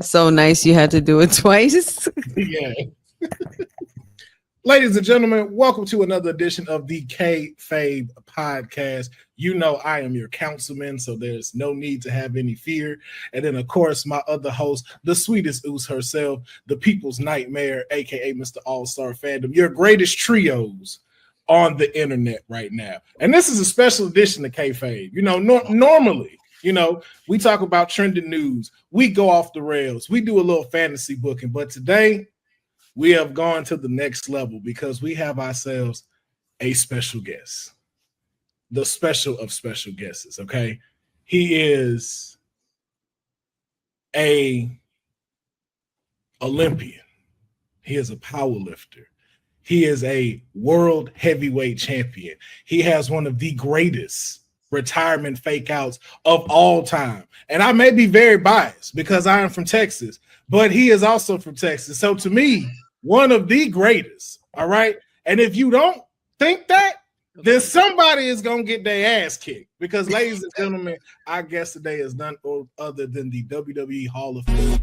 so nice you had to do it twice. Yeah. Ladies and gentlemen, welcome to another edition of the Kayfabe Podcast. You know I am your councilman, so there's no need to have any fear. And then, of course, my other host, the sweetest oos herself, the people's nightmare, a.k.a. Mr. All-Star Fandom, your greatest trios on the internet right now. And this is a special edition of Kayfabe. You know, normally, we talk about trending news. We go off the rails. We do a little fantasy booking. But today, we have gone to the next level because we have ourselves a special guest. The special of special guests, okay? He is a Olympian. He is a power lifter. He is a world heavyweight champion. He has one of the greatest retirement fake outs of all time. And I may be very biased because I am from Texas, but he is also from Texas. So to me, one of the greatest, all right? And if you don't think that, then somebody is going to get their ass kicked. Because, ladies and gentlemen, our guest today is none other than the WWE Hall of Fame.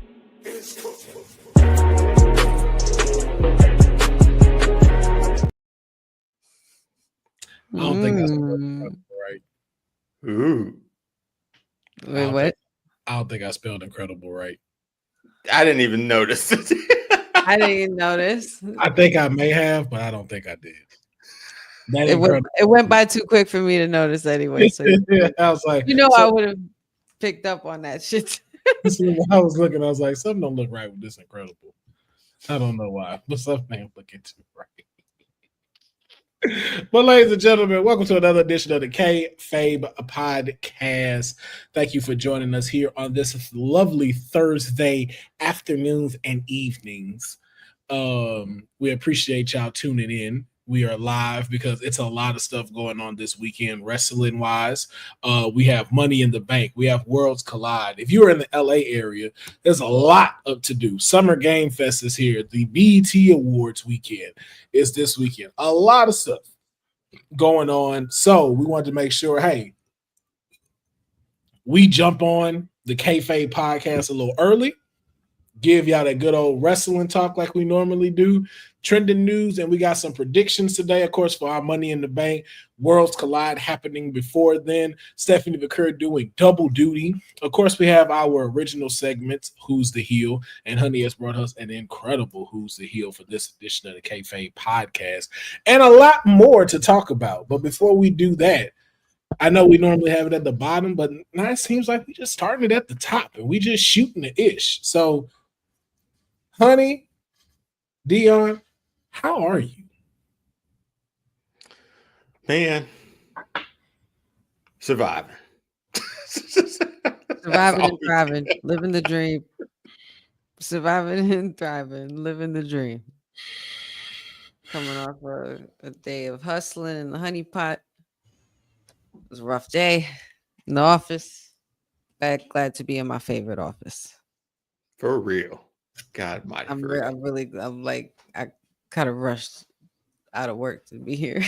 I don't think that's incredible right. Ooh. Wait, what? I don't think I spelled incredible right. I didn't even notice. I didn't notice. I think I may have, but I don't think I did. It went by too quick for me to notice anyway. So I was like, I would have picked up on that shit. So I was looking, I was like, something don't look right with this incredible. I don't know why, but something ain't looking too right. But ladies and gentlemen, welcome to another edition of the Kayfabe Podcast. Thank you for joining us here on this lovely Thursday afternoons and evenings. We appreciate y'all tuning in. We are live because it's a lot of stuff going on this weekend, wrestling wise. We have Money in the Bank. We have Worlds Collide. If you're in the LA area, there's a lot up to do. Summer Game Fest is here. The BET Awards weekend is this weekend. A lot of stuff going on. So we wanted to make sure, hey, we jump on the Kayfabe Podcast a little early. Give y'all that good old wrestling talk like we normally do, trending news, and we got some predictions today, of course, for our Money in the Bank. Worlds Collide happening before then. Stephanie McCurry doing double duty. Of course, we have our original segments, Who's the Heel, and Honey has brought us an incredible Who's the Heel for this edition of the Kayfabe Podcast, and a lot more to talk about. But before we do that, I know we normally have it at the bottom, but now it seems like we just starting it at the top, and we just shooting the ish. So, Honey, Deonne, how are you? Man, surviving. Surviving and thriving, living the dream. Surviving and thriving, living the dream. Coming off a day of hustling in the honey pot. It was a rough day in the office. Glad to be in my favorite office. For real. God, I kind of rushed out of work to be here.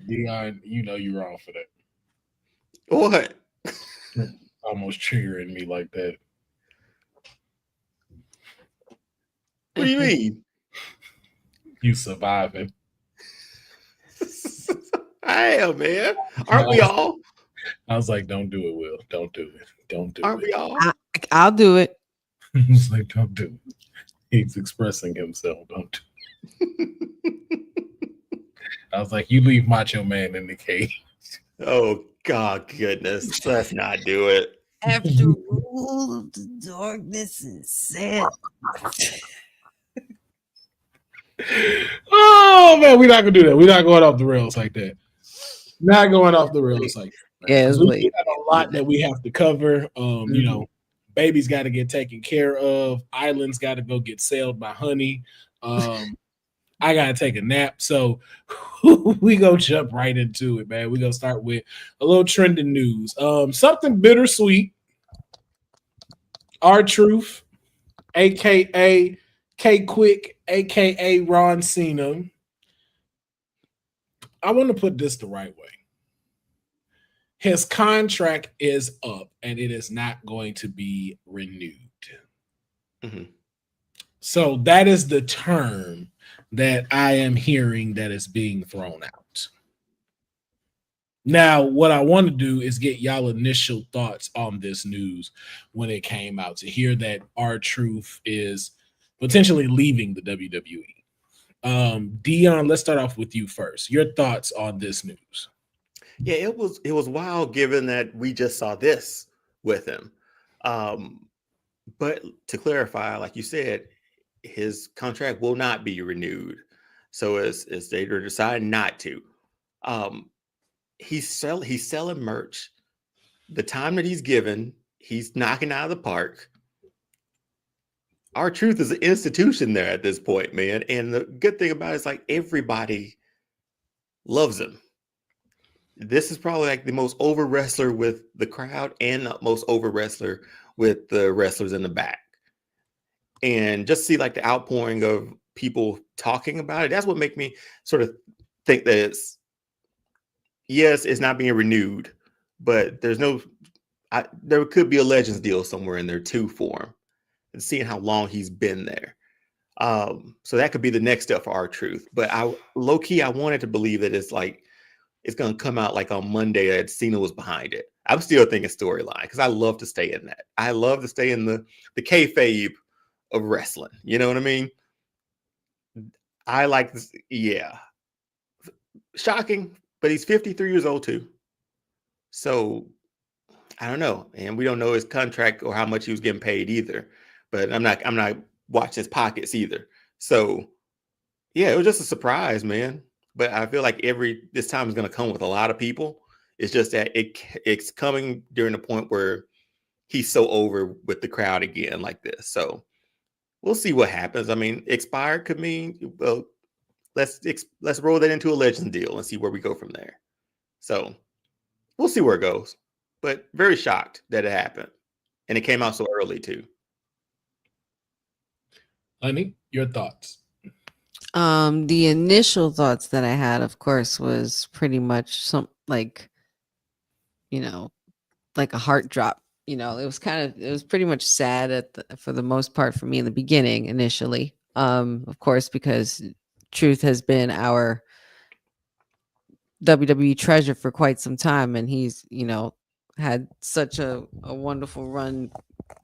Deonne, you know you're wrong for that. What? Almost triggering me like that. What do you mean? You surviving. I am, man. Aren't we all? I was like, don't do it, Will. Don't do it. Don't do Aren't it. we all? I'll do it. He's like, don't do it. He's expressing himself. Don't do it. I was like, you leave Macho Man in the cage. Oh, God, goodness. Let's not do it. After all of the darkness and sad. Oh, man, we're not going to do that. We're not going off the rails like that. Not going off the rails like that. Yeah, it's we have a lot that we have to cover. You know, baby's got to get taken care of. Island's got to go get sailed by Honey. I got to take a nap. So we go jump right into it, man. We're going to start with a little trending news. Something bittersweet. R-Truth, a.k.a. K-Quick, a.k.a. Ron Cena. I want to put this the right way. his contract is up and it is not going to be renewed. Mm-hmm. So that is the term that I am hearing that is being thrown out. Now, what I want to do is get y'all initial thoughts on this news when it came out, to hear that R-Truth is potentially leaving the WWE. Deonne, let's start off with you first. Your thoughts on this news? Yeah, it was wild, given that we just saw this with him. But to clarify, like you said, his contract will not be renewed. So as they decide not to, he's selling merch. The time that he's given, he's knocking out of the park. R-Truth is an institution there at this point, man. And the good thing about it is, like, everybody loves him. This is probably like the most over wrestler with the crowd and the most over wrestler with the wrestlers in the back. And just see like the outpouring of people talking about it. That's what make me sort of think that it's not being renewed, but there could be a Legends deal somewhere in there too for him, and seeing how long he's been there. So that could be the next step for R-Truth. But I wanted to believe that it's going to come out like on Monday that Cena was behind it. I'm still thinking storyline, because I love to stay in that. I love to stay in the kayfabe of wrestling. You know what I mean? I like this. Yeah. Shocking, but he's 53 years old too. So I don't know. And we don't know his contract or how much he was getting paid either. But I'm not watching his pockets either. So yeah, it was just a surprise, man. But I feel like this time is going to come with a lot of people. It's just that it's coming during the point where he's so over with the crowd again like this. So we'll see what happens. I mean, expired could mean, well, let's roll that into a Legends deal and see where we go from there. So we'll see where it goes. But very shocked that it happened. And it came out so early too. Honey, your thoughts? The initial thoughts that I had, of course, was pretty much like a heart drop. It was pretty much sad for the most part for me in the beginning initially. Of course, because Truth has been our WWE treasure for quite some time, and he's, had such a wonderful run,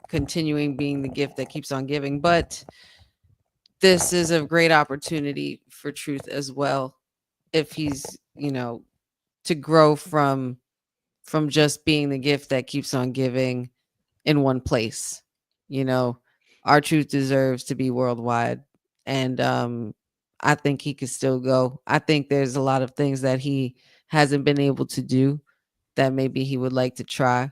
continuing being the gift that keeps on giving. But this is a great opportunity for Truth as well, if he's, to grow from just being the gift that keeps on giving in one place. R-Truth deserves to be worldwide, and I think he could still go. I think there's a lot of things that he hasn't been able to do that maybe he would like to try.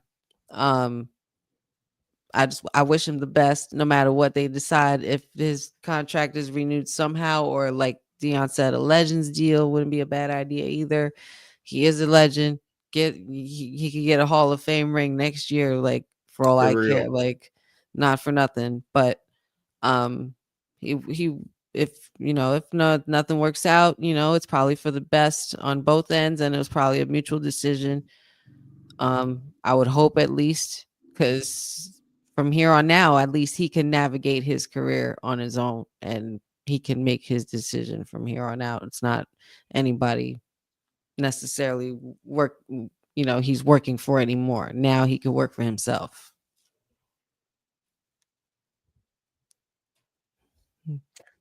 I wish him the best, no matter what they decide. If his contract is renewed somehow, or like Deonne said, a Legends deal wouldn't be a bad idea either. He is a legend. He could get a Hall of Fame ring next year, like, for all I care, like, not for nothing. But he if nothing works out, it's probably for the best on both ends, and it was probably a mutual decision. I would hope, at least, because from here on now, at least he can navigate his career on his own, and he can make his decision from here on out. It's not anybody necessarily he's working for anymore. Now he can work for himself.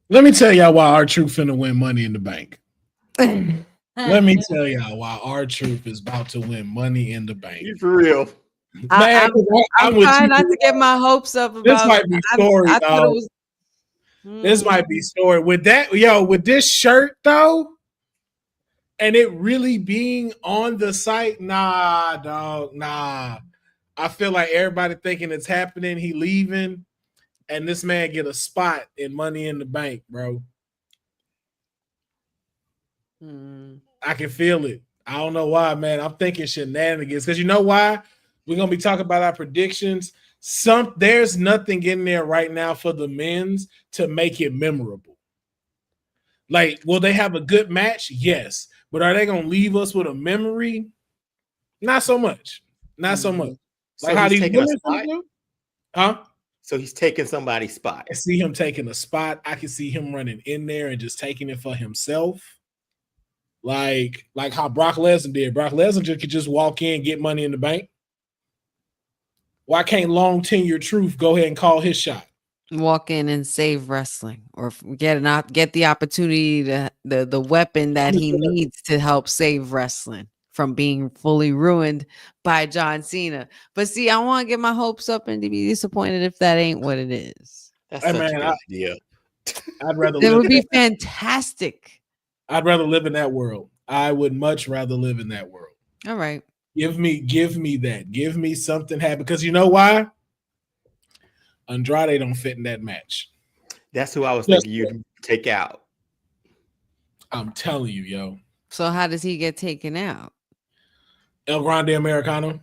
Let me tell y'all why R-Truth finna win Money in the Bank. Let me tell y'all why R-Truth is about to win Money in the Bank. You for real? Man, I'm trying not to get my hopes up about this. Might be story, though. This might be story with that. With this shirt though, and it really being on the site. Nah, dog. Nah. I feel like everybody thinking it's happening. He leaving, and this man get a spot in Money in the Bank, bro. I can feel it. I don't know why, man. I'm thinking shenanigans, because you know why? We're gonna be talking about our predictions. There's nothing in there right now for the men's to make it memorable. Like, will they have a good match? Yes. But are they gonna leave us with a memory? Not so much. Not so much. So Like how he's these taking a women spot. do? Huh? So he's taking somebody's spot. I see him taking a spot. I can see him running in there and just taking it for himself. Like how Brock Lesnar did. Brock Lesnar could just walk in, get Money in the Bank. Why can't long tenure Truth go ahead and call his shot? Walk in and save wrestling, or get the opportunity to the weapon that he needs to help save wrestling from being fully ruined by John Cena. But see, I want to get my hopes up and to be disappointed if that ain't what it is. That's such a good idea. I'd rather it would be fantastic. I'd rather live in that world. I would much rather live in that world. All right. Give me that. Give me something happen. Because you know why? Andrade don't fit in that match. That's who I was thinking you'd take out. I'm telling you, yo. So how does he get taken out? El Grande Americano.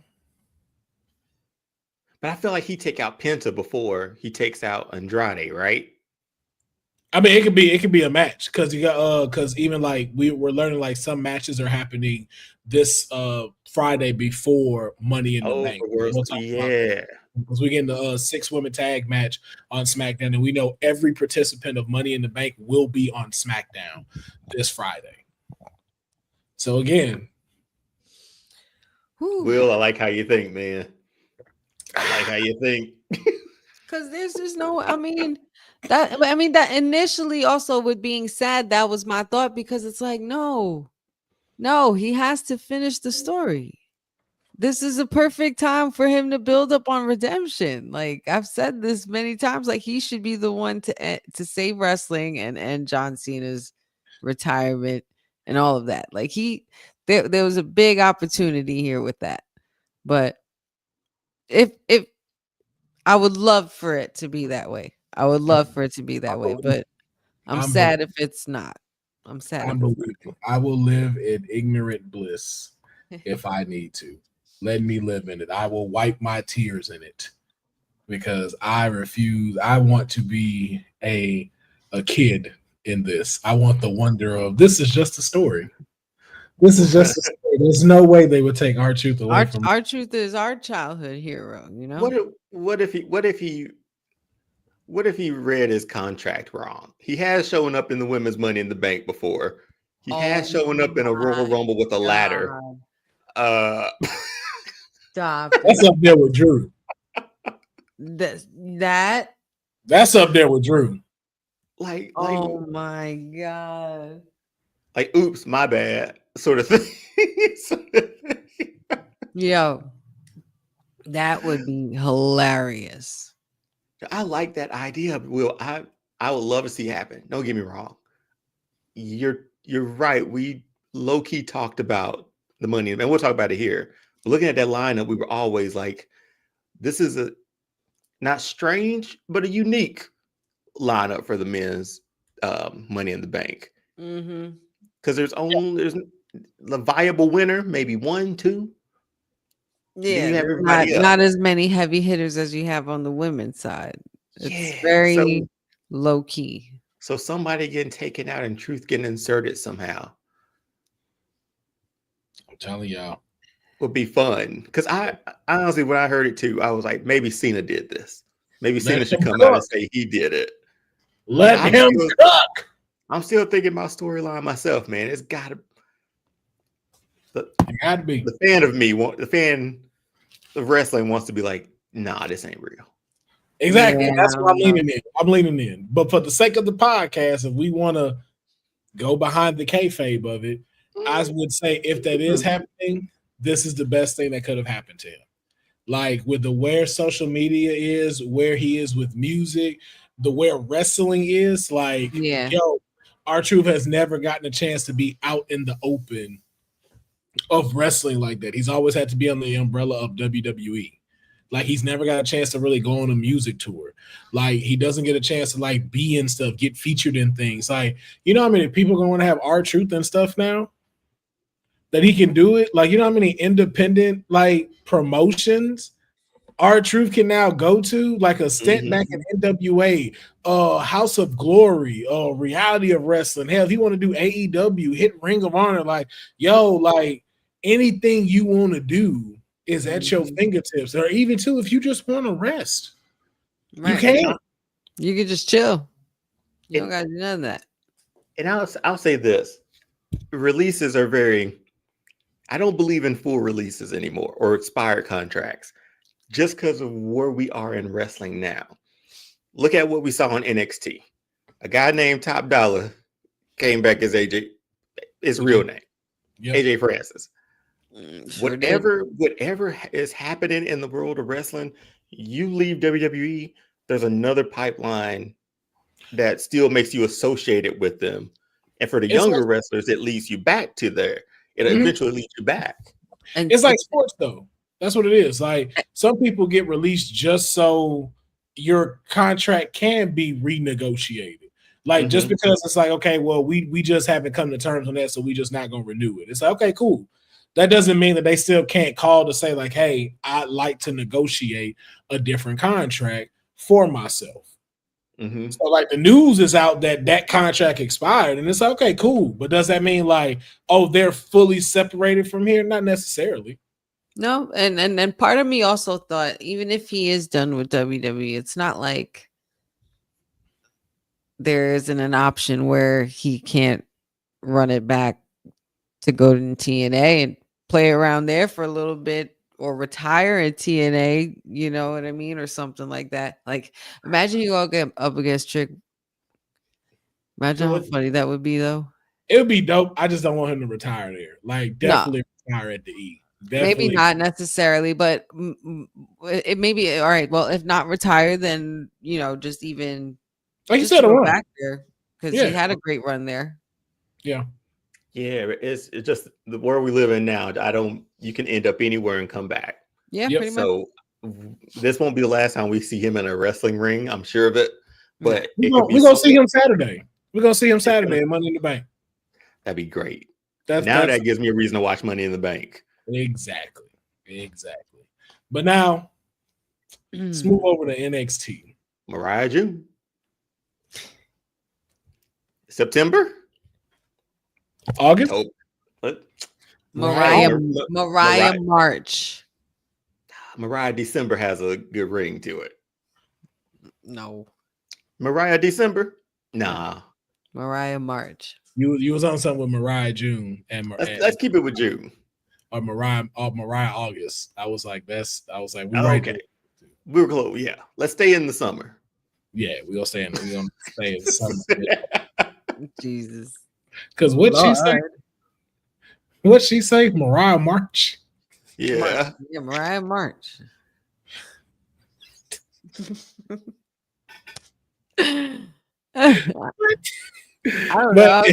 But I feel like he take out Penta before he takes out Andrade, right? I mean, it could be a match because you got because even like we're learning like some matches are happening this Friday before Money in the Bank. Because we get in the 6-woman tag match on SmackDown, and we know every participant of Money in the Bank will be on SmackDown this Friday. So again, Will, I like how you think, man. I like how you think. Because there's just no, that initially also with being sad, that was my thought, because it's like, no, he has to finish the story. This is a perfect time for him to build up on redemption. Like I've said this many times, like he should be the one to save wrestling and end John Cena's retirement and all of that. Like there was a big opportunity here with that. But if I would love for it to be that way. I would love for it to be that way, but I'm sad if it's not. I'm sad. I will live in ignorant bliss if I need to. Let me live in it. I will wipe my tears in it because I refuse. I want to be a kid in this. I want the wonder of this is just a story. This is just a story. There's no way they would take R-Truth away from R-Truth is our childhood hero, you know? What if he read his contract wrong? He has shown up in the women's Money in the Bank before. He has shown up in a Royal Rumble with a ladder. Stop. That's up there with Drew. That's up there with Drew. Like oh my God. Like, oops, my bad, sort of thing. Yo, that would be hilarious. I like that idea, Will. I would love to see it happen. Don't get me wrong. You're right. We low-key talked about the money, and we'll talk about it here. Looking at that lineup, we were always like, this is a not strange, but a unique lineup for the men's Money in the Bank. Because there's the viable winner, maybe 1, 2. Yeah, not as many heavy hitters as you have on the women's side. It's very low key. So somebody getting taken out and Truth getting inserted somehow. I'm telling y'all. Would be fun. Because I honestly, when I heard it too, I was like, maybe Cena did this. Maybe Cena should come out and say he did it. Let him cook. I'm still thinking about storyline myself, man. It's gotta be. The fan of me, the fan of wrestling wants to be like, nah, this ain't real. Exactly. That's what I'm leaning in. I'm leaning in. But for the sake of the podcast, if we want to go behind the kayfabe of it, I would say if that is happening, this is the best thing that could have happened to him. Like with where social media is, where he is with music, where wrestling is, like, yo, R-Truth has never gotten a chance to be out in the open of wrestling like that. He's always had to be on the umbrella of WWE. Like he's never got a chance to really go on a music tour. Like he doesn't get a chance to like be in stuff, get featured in things. Like, you know how many people are going to want to have R-Truth and stuff now? That he can do it. Like, you know how many independent like promotions R-Truth can now go to, like a stint back in NWA, House of Glory, Reality of Wrestling. Hell, if you want to do AEW, hit Ring of Honor, like, yo, like anything you want to do is at your Mhm. fingertips, or even too, if you just want to rest, you Right. can. You can just chill. You don't And, got to do none of that. and I'll say this: releases are very. I don't believe in full releases anymore or expired contracts, just because of where we are in wrestling now. Look at what we saw on NXT. A guy named Top Dollar came back as AJ, his real name, Yep. AJ Francis. Sure did. Whatever is happening in the world of wrestling, you leave WWE, there's another pipeline that still makes you associated with them. And for the It's younger like, wrestlers, it leads you back to there. It Mhm. eventually leads you back. And it's like sports, though. That's what it is. Like, some people get released just so your contract can be renegotiated. Like, just Mhm. because it's like, okay, well, we just haven't come to terms on that, so we just not gonna renew it. It's like, okay, cool. That doesn't mean that they still can't call to say, like, hey, I'd like to negotiate a different contract for myself. Mhm. So, like, the news is out that that contract expired, and it's like, okay, cool. But does that mean, like, oh, they're fully separated from here? Not necessarily. no, and part of me also thought, even if he is done with WWE, it's not like there isn't an option where he can't run it back to go to TNA and play around there for a little bit, or retire at TNA, you know what I mean, or something like that. Like, imagine you all get up against Trick. Imagine how So funny that would be, though. It would be dope. I just don't want him to retire there. Like, No, definitely retire at the E. maybe Definitely. not necessarily, but it may be all right. Well, if not retire, then just even Like you just to said, a go run. back there, because he Yeah. had a great run there. Yeah. yeah, it's just the world we live in now. You can end up anywhere and come back. Yeah, Yep. pretty much. So this won't be the last time we see him in a wrestling ring. I'm sure of it. No. But We're it could be gonna see him Saturday. We're gonna see him Saturday at Money in the Bank. That'd be great. That's That gives me a reason to watch Money in the Bank. exactly. But now let's move over to NXT. Mariah June. September? August? Nope. What? Mariah Mariah. March. Mariah December has a good ring to it. No, Mariah December? Nah. Mariah March. You was on something with Mariah June Let's keep it with June. or Mariah August. I was like, we Oh, right okay. there. We were close. Yeah. Let's stay in the summer. Yeah, we're gonna stay in the summer. Jesus. Because what she say? Mariah March. Yeah. Yeah, Mariah March. I don't know.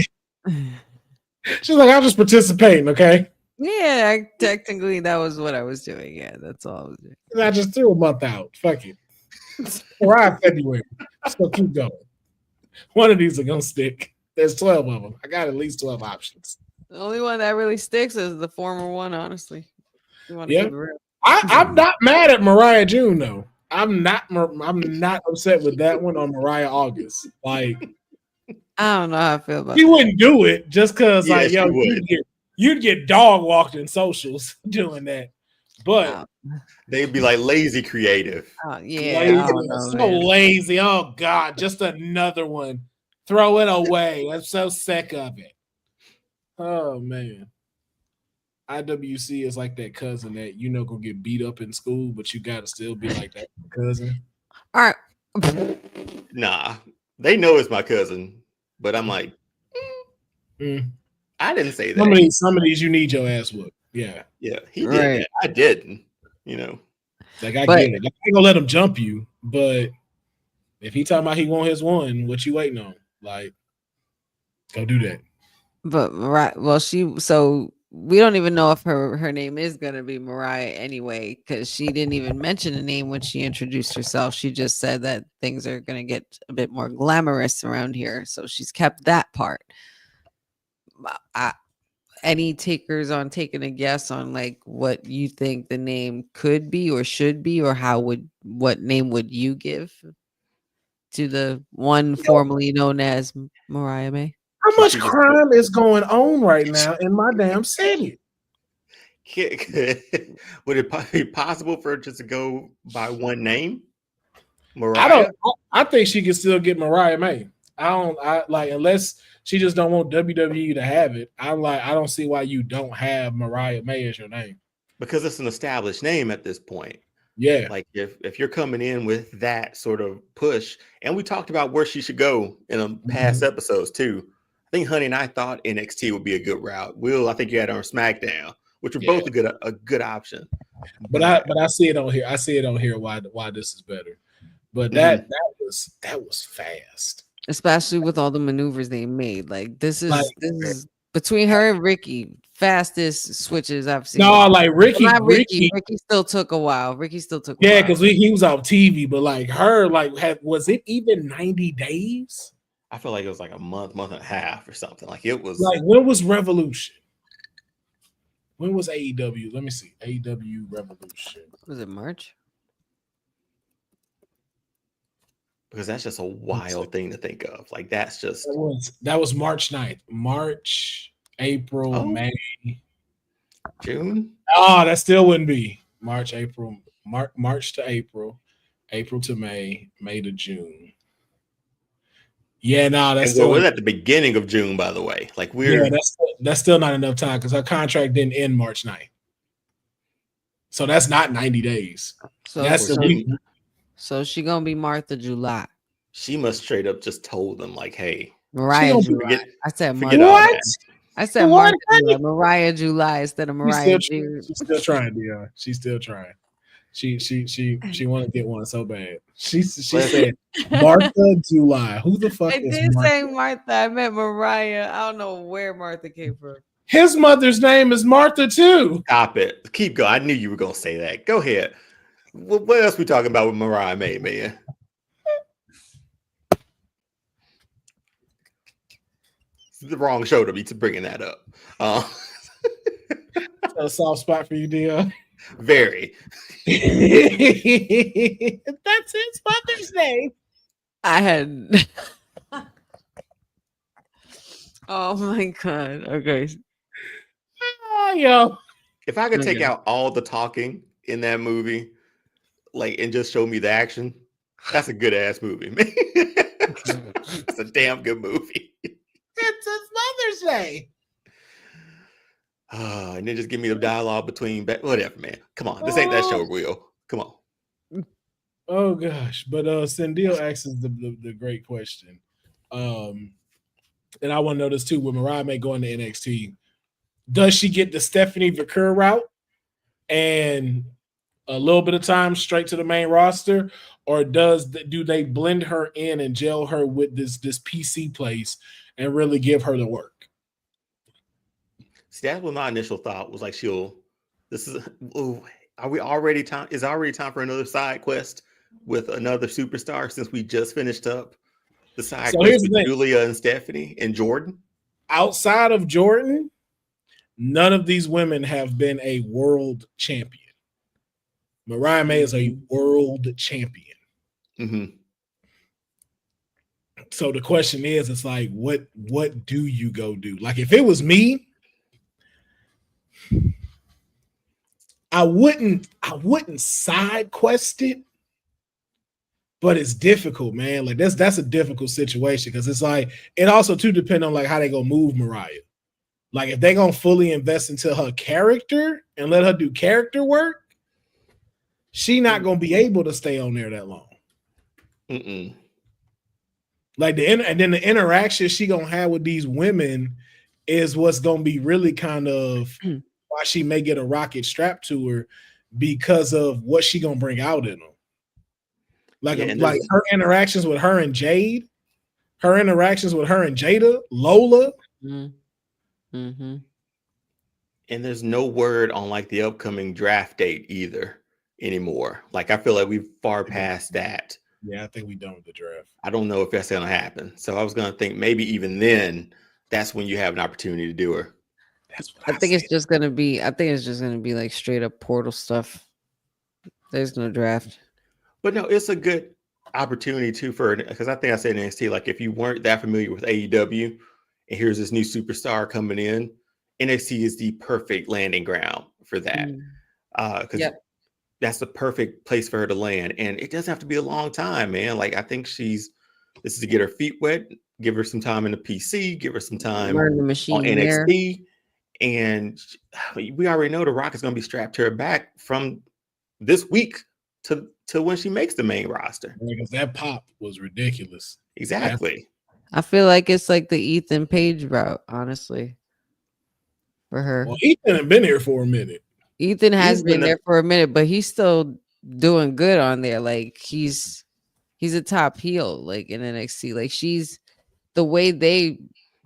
She's like, I'm just participating, okay? Yeah, technically that was what I was doing. Yeah, that's all I was doing. And I just threw a month out. Fuck it. Mariah February. So keep going. One of these are gonna stick. There's 12 of them. I got at least 12 options. The only one that really sticks is the former one, honestly. You want to Yeah. keep it real. I'm not mad at Mariah June though. I'm not upset with that one on Mariah August. Like, I don't know how I feel about he that. wouldn't do it just because, Yeah, like, she yo, would. you'd get dog walked in socials doing that. But They'd be like lazy creative. Yeah, lazy, I don't know, so man. lazy. Oh God, just another one. Throw it away. I'm so sick of it. Oh man. IWC is like that cousin that gonna get beat up in school, but you gotta still be like that cousin. All right. Nah. They know it's my cousin, but I'm like, I didn't say that. Some of these you need your ass whooped. Yeah. Yeah, he did Right. that. I didn't. Like, I get it. I ain't gonna let him jump you, but if he talking about he want his one, what you waiting on? Like, go do that. But well, so we don't even know if her name is gonna be Mariah anyway, because she didn't even mention a name when she introduced herself. She just said that things are gonna get a bit more glamorous around here, so she's kept that part. Any takers on taking a guess on like what you think the name could be or should be, or what name would you give to the one formerly known as Mariah May? How much crime is going on right now in my damn city? Would it be possible for her just to go by one name? Mariah? I think she can still get Mariah May. I like, unless she just don't want WWE to have it. I don't see why you don't have Mariah May as your name. Because it's an established name at this point. Yeah. Like if you're coming in with that sort of push, and we talked about where she should go in past episodes too. I think Honey and I thought NXT would be a good route. Will, I think you had on SmackDown, which were both a good option. But I see it on here. I see it on here why this is better. But that was fast. Especially with all the maneuvers they made. Like this is between her and Ricky, fastest switches I've seen. No, like Ricky still took a while. Ricky still took a while. Because he was on TV, but like her, was it even 90 days? I feel like it was like a month and a half or something. Like it was like, when was Revolution? When was AEW? Let me see. AEW Revolution. Was it March? Because that's just a wild thing to think of. Like that's just that was March 9th. March, April, May, June. Oh, that still wouldn't be March, April, March to April, April to May, May to June. Yeah, no, that's still we're at the beginning of June, by the way. Like that's still not enough time because her contract didn't end March 9th. So that's not 90 days. So so she gonna be Martha July. She must straight up just told them like, "Hey, Mariah July." I said Martha. What? I said Martha July, Mariah July instead of Mariah. She's still trying, Deonne. She's still trying. She want to get one so bad. She said Martha July. Who the fuck is did Martha? Say Martha. I meant Mariah. I don't know where Martha came from. His mother's name is Martha too. Stop it. Keep going. I knew you were gonna say that. Go ahead. What else we talking about with Mariah May, man? It's the wrong show to be bringing that up. A soft spot for you, Deonne. Very. That's his mother's name. I had. Oh my god. Okay. Oh, yo. If I could take out all the talking in that movie, like, and just show me the action, that's a good ass movie, man. It's a damn good movie. It's his mother's name. And then just give me the dialogue between whatever, man. Come on, this ain't that show, Will. Come on. Oh gosh, but Sendil asks the great question, and I want to know this too. With Mariah May going to NXT, does she get the Stephanie Vaquer route and a little bit of time straight to the main roster, or do they blend her in and gel her with this PC place and really give her the work? See, that was my initial thought. Was like, are we already time? Is it already time for another side quest with another superstar since we just finished up the side quest with Julia and Stephanie and Jordan? Outside of Jordan, none of these women have been a world champion. Mariah May is a world champion. Mm-hmm. So the question is, it's like, what do you go do? Like, if it was me, I wouldn't side quest it, but it's difficult, man. Like that's a difficult situation because it's like it also too depend on like how they gonna move Mariah. Like if they gonna fully invest into her character and let her do character work, she not gonna be able to stay on there that long. Mm-mm. Like and then the interaction she gonna have with these women is what's gonna be really kind of why she may get a rocket strapped to her because of what she gonna bring out in them. Like her interactions with her and Jade, her interactions with her and Jada, Lola. Mm-hmm. And there's no word on like the upcoming draft date either anymore. Like I feel like we've far past that. Yeah, I think we done with the draft. I don't know if that's gonna happen. So I was gonna think maybe even then, that's when you have an opportunity to do her. That's what I think it's just gonna be. I think it's just gonna be like straight up portal stuff. There's no draft. But no, it's a good opportunity too for, because I think I said in NXT, like if you weren't that familiar with AEW and here's this new superstar coming in NXT is the perfect landing ground for that. Because that's the perfect place for her to land. And it doesn't have to be a long time, man. Like, I think this is to get her feet wet, give her some time in the PC, give her some time learn the machine on NXT. And we already know The Rock is going to be strapped to her back from this week to when she makes the main roster. Because that pop was ridiculous. Exactly. I feel like it's like the Ethan Page route, honestly, for her. Well, Ethan has been here for a minute. Ethan has been there for a minute, but he's still doing good on there. Like he's a top heel, like in NXT. Like the way they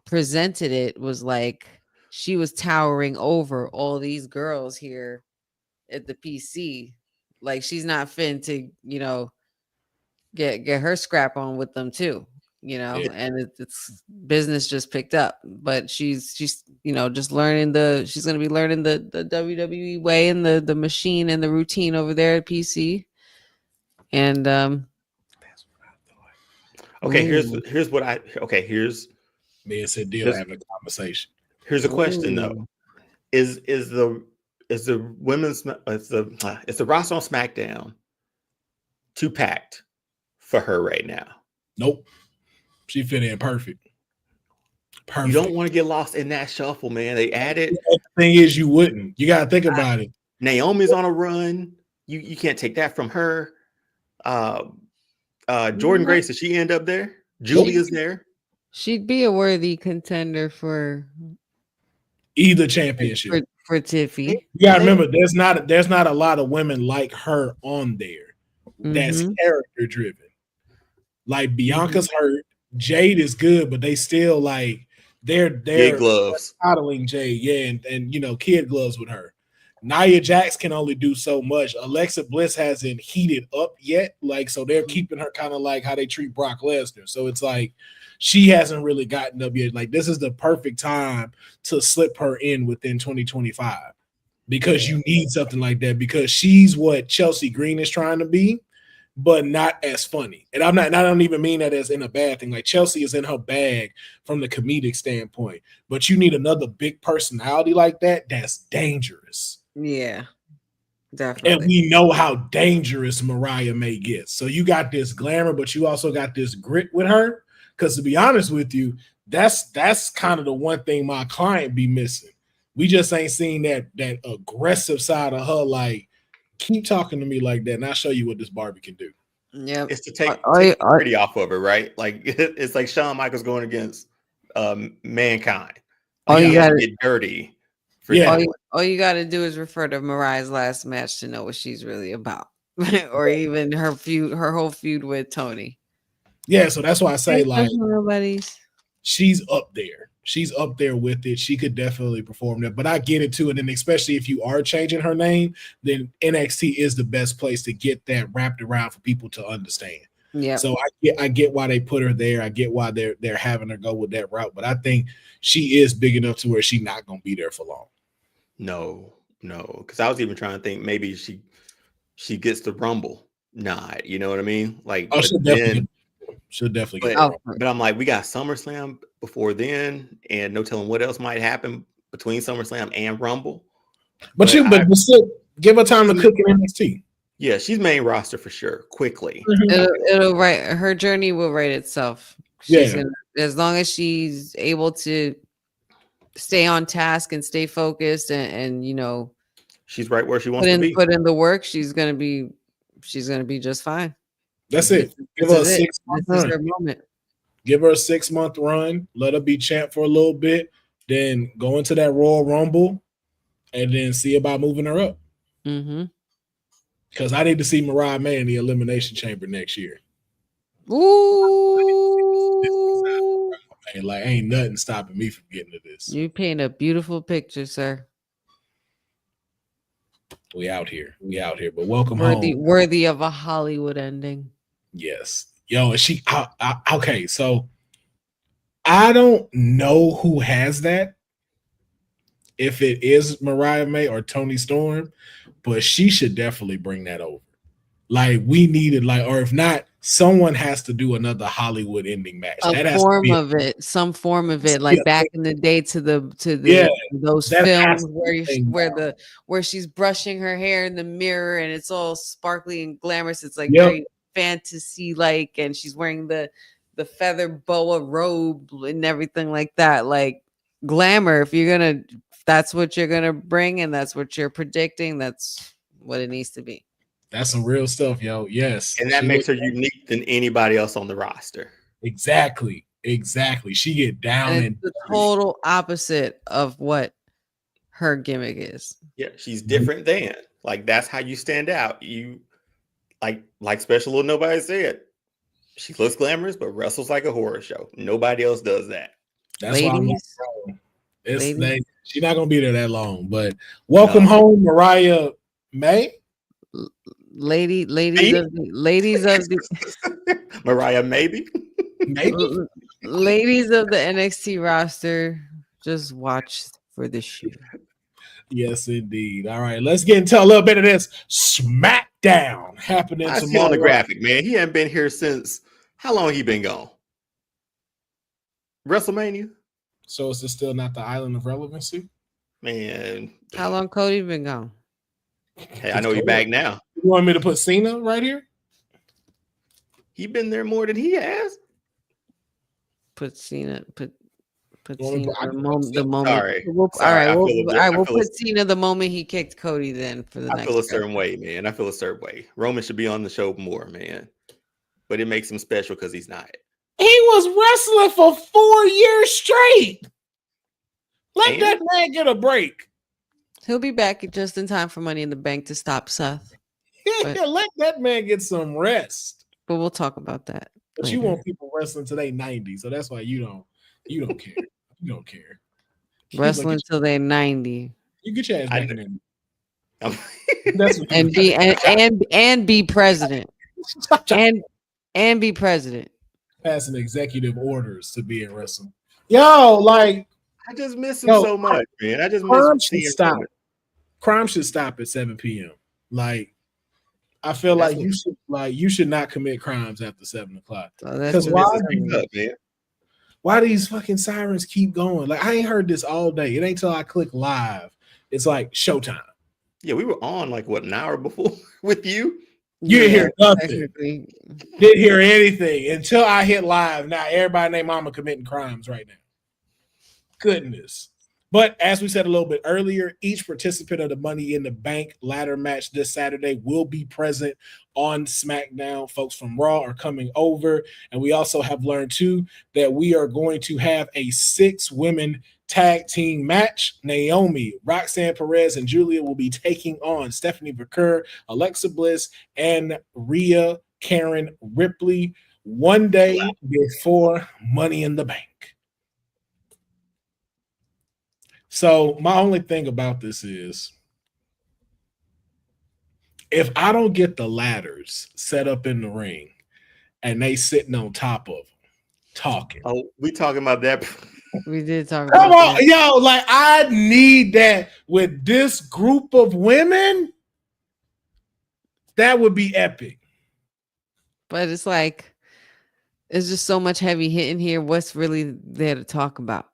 presented it was like she was towering over all these girls here at the PC. Like she's not fin to, get her scrap on with them too, and it's business just picked up. But she's just learning she's going to be learning the WWE way and the machine and the routine over there at PC. And okay, here's me and Deal having a conversation. Here's a question though. Is the roster on SmackDown too packed for her right now? Nope. She fit in perfect. You don't want to get lost in that shuffle, man. They added. The thing is, you wouldn't. You got to think about it. Naomi's on a run. You can't take that from her. Jordan Grace, did she end up there? Julia's there. She'd be a worthy contender for either championship for Tiffy. You gotta remember, there's not a lot of women like her on there that's character driven. Like Bianca's hurt, Jade is good, but they still like they're kid gloves coddling Jade, and kid gloves with her. Nia Jax can only do so much. Alexa Bliss hasn't heated up yet, like so they're keeping her kind of like how they treat Brock Lesnar. So it's like she hasn't really gotten up yet. Like this is the perfect time to slip her in within 2025 because you need something like that because she's what Chelsea Green is trying to be, but not as funny. And I don't even mean that as in a bad thing. Like Chelsea is in her bag from the comedic standpoint, but you need another big personality like that. That's dangerous. Yeah, definitely. And we know how dangerous Mariah May gets. So you got this glamour, but you also got this grit with her. Because to be honest with you, that's kind of the one thing my client be missing. We just ain't seen that aggressive side of her. Like, keep talking to me like that, and I'll show you what this Barbie can do. Yeah, it's to take the pretty off of her, right? Like it's like Shawn Michaels going against Mankind. All you gotta get dirty. All you got to do is refer to Mariah's last match to know what she's really about, or even her whole feud with Tony. Yeah, so that's why I say like nobody's. She's up there. She's up there with it. She could definitely perform that. But I get it too. And then especially if you are changing her name, then NXT is the best place to get that wrapped around for people to understand. Yeah. So I get why they put her there. I get why they're having her go with that route. But I think she is big enough to where she's not gonna be there for long. No. Because I was even trying to think maybe she gets the Rumble nod. You know what I mean? Like she'll definitely get but I'm like, we got SummerSlam before then, and no telling what else might happen between SummerSlam and Rumble. But still give her time to cook in NXT. Yeah, she's main roster for sure. Quickly, it'll her journey will write itself. As long as she's able to stay on task and stay focused, and she's right where she wants to be. Put in the work. She's gonna be just fine. That's it. Give her a 6-month run. Her moment. Give her a 6-month run. Let her be champ for a little bit. Then go into that Royal Rumble, and then see about moving her up. Because I need to see Mariah May in the Elimination Chamber next year. Ooh! Like ain't nothing stopping me from getting to this. You paint a beautiful picture, sir. We out here. But welcome home. Worthy of a Hollywood ending. Yes. Yo, and she okay, so I don't know who has that. If it is Mariah May or Toni Storm, but she should definitely bring that over. Like we needed, like, or if not, someone has to do another Hollywood ending match. That has to be Some form of it, like back in the day to yeah, those that has films to where be a thing now. where she's brushing her hair in the mirror and it's all sparkly and glamorous. It's like Yep. very fantasy like, and she's wearing the feather boa robe and everything like that. Like glamour. If that's what you're gonna bring and that's what you're predicting, that's what it needs to be. That's some real stuff, yo. Yes. And that makes her unique than anybody else on the roster. Exactly. She get down and the total opposite of what her gimmick is. Yeah, she's different than. Like that's how you stand out. You like Special Little Nobody said. She looks glamorous, but wrestles like a horror show. Nobody else does that. That's why I'm not she's not gonna be there that long. But welcome home, Mariah May. Ladies of the Mariah maybe ladies of the NXT roster, just watch for this shit. Yes, indeed. All right, let's get into a little bit of this Smackdown happening I see tomorrow. on the graphic, man. He hasn't been here since how long he been gone? WrestleMania. So is this still not the island of relevancy? Man, how long Cody been gone? Hey, I know he's back now. You want me to put Cena right here? He been there more than he has. Put Cena. Put Well, Cena I- the moment. Sorry. All Sorry, right, I we'll feel put Cena the moment he kicked Cody. Then for the I next. feel a certain way, man. I feel a certain way. Roman should be on the show more, man. But it makes him special because he's not. He was wrestling for 4 years straight. Let that man get a break. He'll be back just in time for Money in the Bank to stop Seth. Yeah, let that man get some rest. But we'll talk about that. But later. you want people wrestling till they 90, so that's why you don't care. You don't care. Wrestling till they're 90. You get your ass back in there. That's what and be president. and be president. Passing executive orders to be in wrestling. Yo, like I just miss him so much, man. I just miss him. Crime should stop at 7 p.m. Like, I feel like you should not commit crimes after 7 o'clock. Because why these fucking sirens keep going? Like, I ain't heard this all day. It ain't till I click live. It's like showtime. Yeah, we were on like what, an hour before with you. You didn't hear nothing. Didn't hear anything until I hit live. Now everybody named mama committing crimes right now. Goodness. But as we said a little bit earlier, each participant of the Money in the Bank ladder match this Saturday will be present on SmackDown. Folks from Raw are coming over. And we also have learned, too, that we are going to have a 6-women tag team match. Naomi, Roxanne Perez, and Julia will be taking on Stephanie Vaquer, Alexa Bliss, and Rhea Karen Ripley one day before Money in the Bank. So my only thing about this is if I don't get the ladders set up in the ring and they sitting on top of them talking. Oh, we talking about that. We did talk about that. Yo, like I need that with this group of women. That would be epic. But it's like, there's just so much heavy hitting here. What's really there to talk about?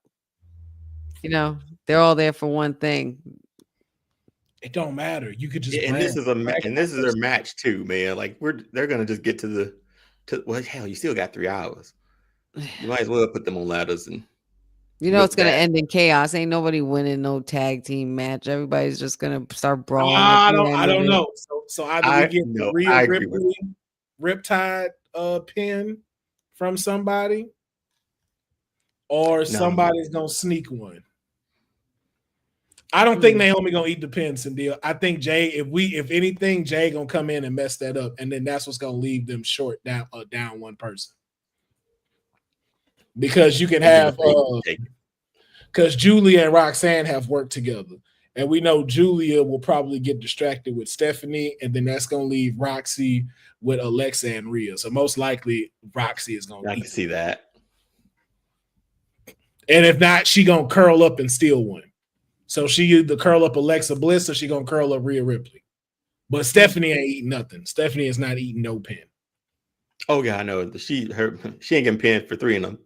You know, they're all there for one thing. It don't matter. You could just and this is their match too, man. Like they're gonna just get to well, hell, you still got 3 hours. You might as well put them on ladders and it's gonna end in chaos. Ain't nobody winning no tag team match. Everybody's just gonna start brawling. I don't know. So either we get the Rhea Ripley Riptide pin from somebody, or somebody's gonna sneak one. I don't think Naomi gonna eat the pin, Cynthia. I think Jay, if anything, Jay gonna come in and mess that up, and then that's what's gonna leave them short down one person. Because you can have because Julia and Roxanne have worked together, and we know Julia will probably get distracted with Stephanie, and then that's gonna leave Roxy with Alexa and Rhea. So most likely Roxy is gonna. I can see that. And if not, she gonna curl up and steal one. So she either curl up Alexa Bliss or she gonna curl up Rhea Ripley. But Stephanie ain't eating nothing. Stephanie is not eating no pin. Oh yeah, I know. She ain't getting pinned for 3 of them.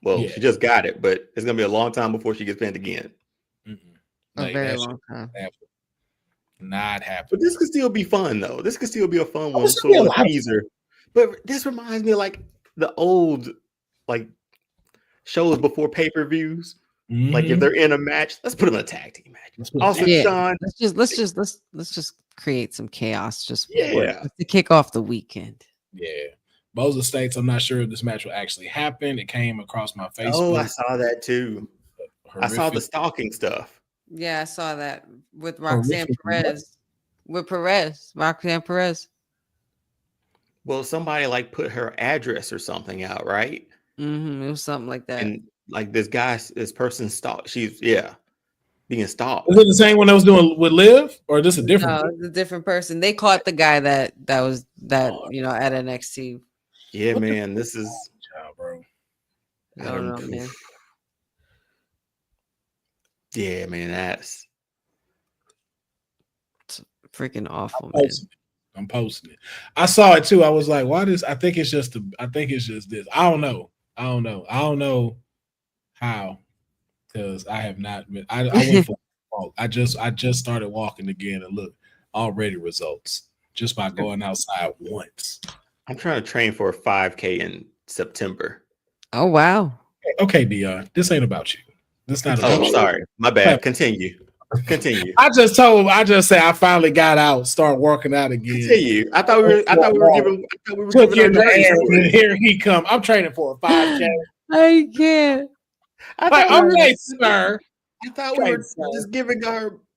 Well, Yeah. she just got it, but it's gonna be a long time before she gets pinned again. A very long time. Not happening. But this could still be fun though. This could still be a fun one. This Sort could of be a a lot. teaser. But this reminds me of like the old like shows before pay-per-views. Like if they're in a match, let's put them in a tag team match. Also, Yeah. Sean, Let's just create some chaos just Yeah. to kick off the weekend. Yeah. Boza states, I'm not sure if this match will actually happen. It came across my Facebook. Oh, I saw that too. I saw the stalking stuff. Yeah, I saw that with Roxanne Horrific. Perez. With Roxanne Perez. Well, somebody like put her address or something out, right? It was something like that. And like this person stalked. She's being stalked. Is it the same one that was doing with Liv, or is this a different? No, it's a different person. They caught the guy that was at NXT. Yeah, man, this is bro. I don't know, man. Yeah, man, that's freaking awful, man. I'm posting it. I saw it too. I was like, why this? I think it's just this. I don't know how, because I have not been. I went for a walk. I just started walking again, and look, already results just by going outside once. I'm trying to train for a 5K in September. Oh wow. Okay, Deonne, this ain't about you. This not about you. Sorry, my bad. Continue. I just said I finally got out, start working out again. Continue. I thought we were giving and here he come. I'm training for a 5K. I can't. Okay, sir. I thought we were just giving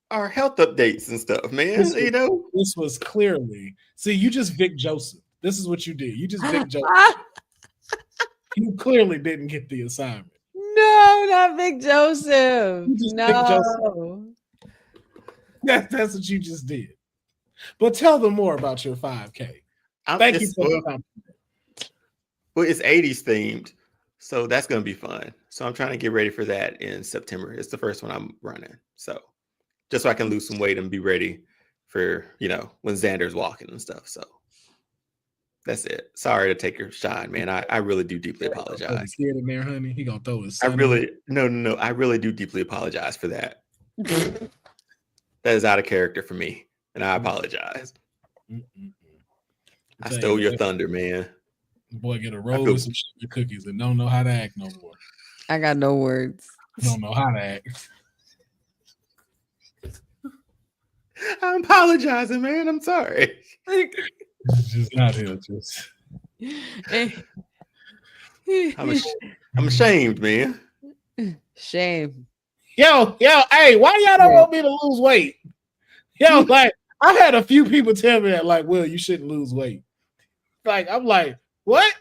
our health updates and stuff, man. This was clearly. See, you just Vic Joseph. This is what you did. You just Vic Joseph. You clearly didn't get the assignment. No, not Vic Joseph. No. Vic Joseph. That's what you just did. But tell them more about your 5K. Thank you for the compliment. Well, it's 80s themed, so that's going to be fun. So I'm trying to get ready for that in September. It's the first one I'm running. So just so I can lose some weight and be ready for, when Xander's walking and stuff. So that's it. Sorry to take your shine, man. I really do deeply apologize. Kid in there, honey. He gonna throw his. I really do deeply apologize for that. That is out of character for me, and I apologize. I stole your thunder, man. Boy, get a roll with some sugar cookies and don't know how to act no more. I got no words. Don't know how to act. I'm apologizing, man. I'm sorry. Just not here. Just. I'm ashamed, man. Shame. Yo, hey, why y'all don't want me to lose weight? Yo, like, I've had a few people tell me that, like, Will, you shouldn't lose weight. Like, I'm like, what?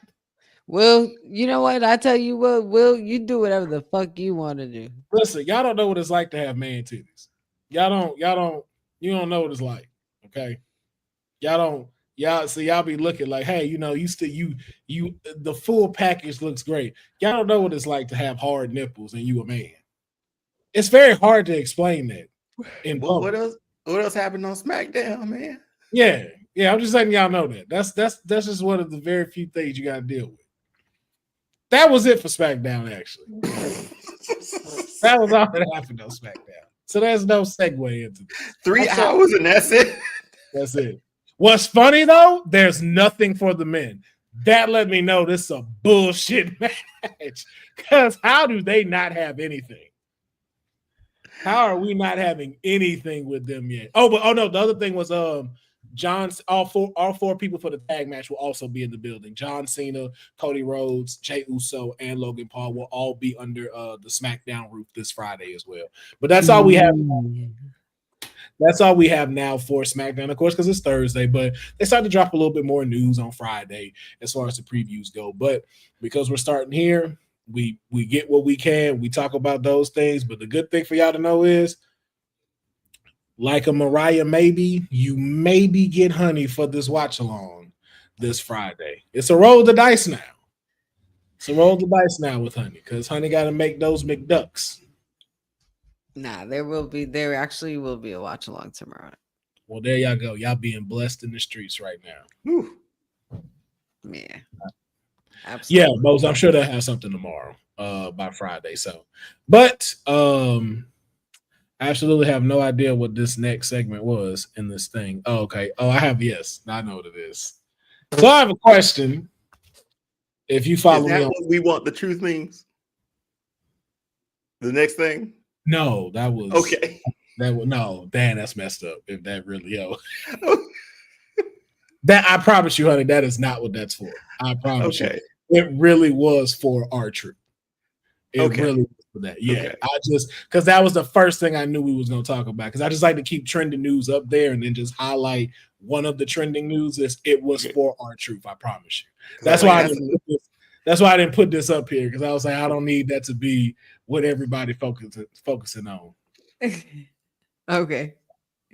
Well, you know what? I tell you what, Will, you do whatever the fuck you want to do. Listen, y'all don't know what it's like to have man titties. You don't know what it's like. Okay. Y'all be looking like, hey, the full package looks great. Y'all don't know what it's like to have hard nipples and you a man. It's very hard to explain that. What else happened on SmackDown, man? Yeah. I'm just letting y'all know that. That's just one of the very few things you got to deal with. That was it for SmackDown, actually. That was all that happened on SmackDown. So there's no segue into this. 3 hours and that's it. That's it. What's funny though, there's nothing for the men. That let me know this is a bullshit match. Because how do they not have anything? How are we not having anything with them yet? The other thing was John's all four people for the tag match will also be in the building. John Cena, Cody Rhodes, Jey Uso, and Logan Paul will all be under the SmackDown roof this Friday as well. But that's all we have. That's all we have now for SmackDown, of course, because it's Thursday. But they start to drop a little bit more news on Friday as far as the previews go. But because we're starting here, we get what we can. We talk about those things. But the good thing for y'all to know is, like a Mariah you maybe get honey for this watch along this Friday. It's a roll the dice now. It's a roll the dice now with honey because honey got to make those McDucks. Nah, there actually will be a watch along tomorrow. Well, there y'all go. Y'all being blessed in the streets right now. Whew. Yeah. Yeah, Absolutely. Bose, I'm sure they'll have something tomorrow, by Friday. So, but I absolutely have no idea what this next segment was in this thing. Oh, okay. Oh, I have, yes. I know what it is. So I have a question. If you follow Is me that on, what we want the truth means? The next thing? no, that was Okay. that was no, Dan, that's messed up. If that really that I promise you, honey, that is not what that's for. I promise you. Okay. It really was for our truth. It Okay. really was for that. Yeah. Okay. I just because that was the first thing I knew we was gonna talk about. Because I just like to keep trending news up there and then just highlight one of the trending news is it was for our truth. I promise you. That's why that's why I didn't put this up here because I was like, I don't need that to be what everybody focusing on. Okay.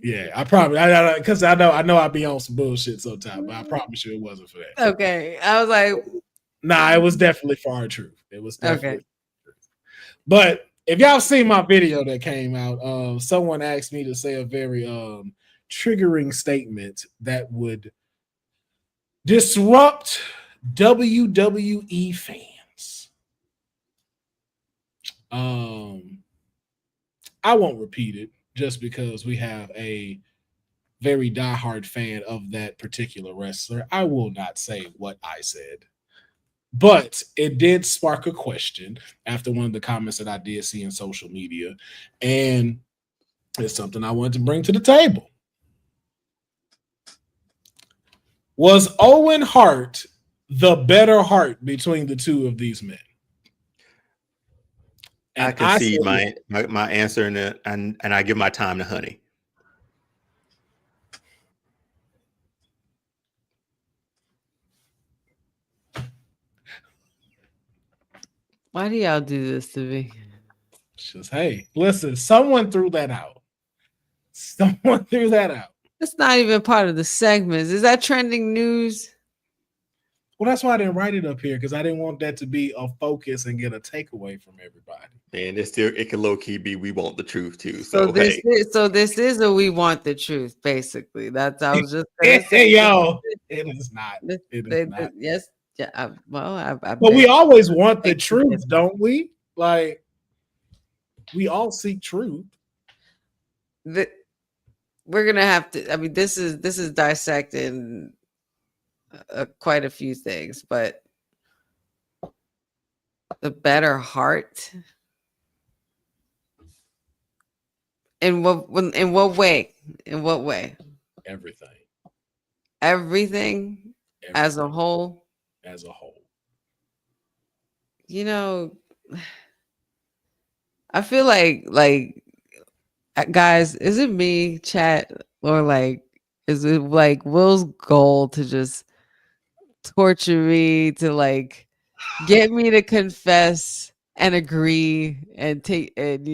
Yeah, I probably because I know I'd be on some bullshit sometimes, but I promise you it wasn't for that. Okay. I was like, Nah, it was definitely for our truth. It was definitely. okay. But if y'all seen my video that came out, someone asked me to say a very triggering statement that would disrupt WWE fans. I won't repeat it just because we have a very diehard fan of that particular wrestler. I will not say what I said. But it did spark a question after one of the comments that I did see in social media. And it's something I wanted to bring to the table. Was Owen Hart the better Hart between the two of these men? And I concede my answer and I give my time to Honey. Why do y'all do this to me? Just, hey, listen, someone threw that out. Someone threw that out. That's not even part of the segments. Is that trending news? Well, that's why I didn't write it up here because I didn't want that to be a focus and get a takeaway from everybody. And it can low key be we want the truth too. So this is a we want the truth, basically. That's I was just gonna say. Hey, yo, it is not. It is not. Yes. Yeah. But we always want the truth, don't we? Like we all seek truth. We're gonna have to. I mean, this is dissecting quite a few things, but the better Hart. In what way? In what way? Everything as a whole. As a whole. You know, I feel like guys, is it me, chat, or like is it like Will's goal to just torture me, to like get me to confess and agree and take and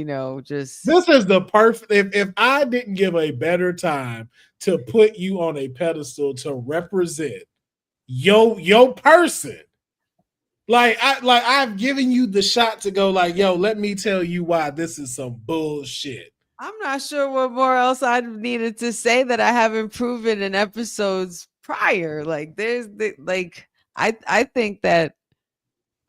just this is the perfect if I didn't give a better time to put you on a pedestal to represent your person. I've given you the shot to go like, yo, let me tell you why this is some bullshit. I'm not sure what more else I needed to say that I haven't proven in episodes prior. Like I think that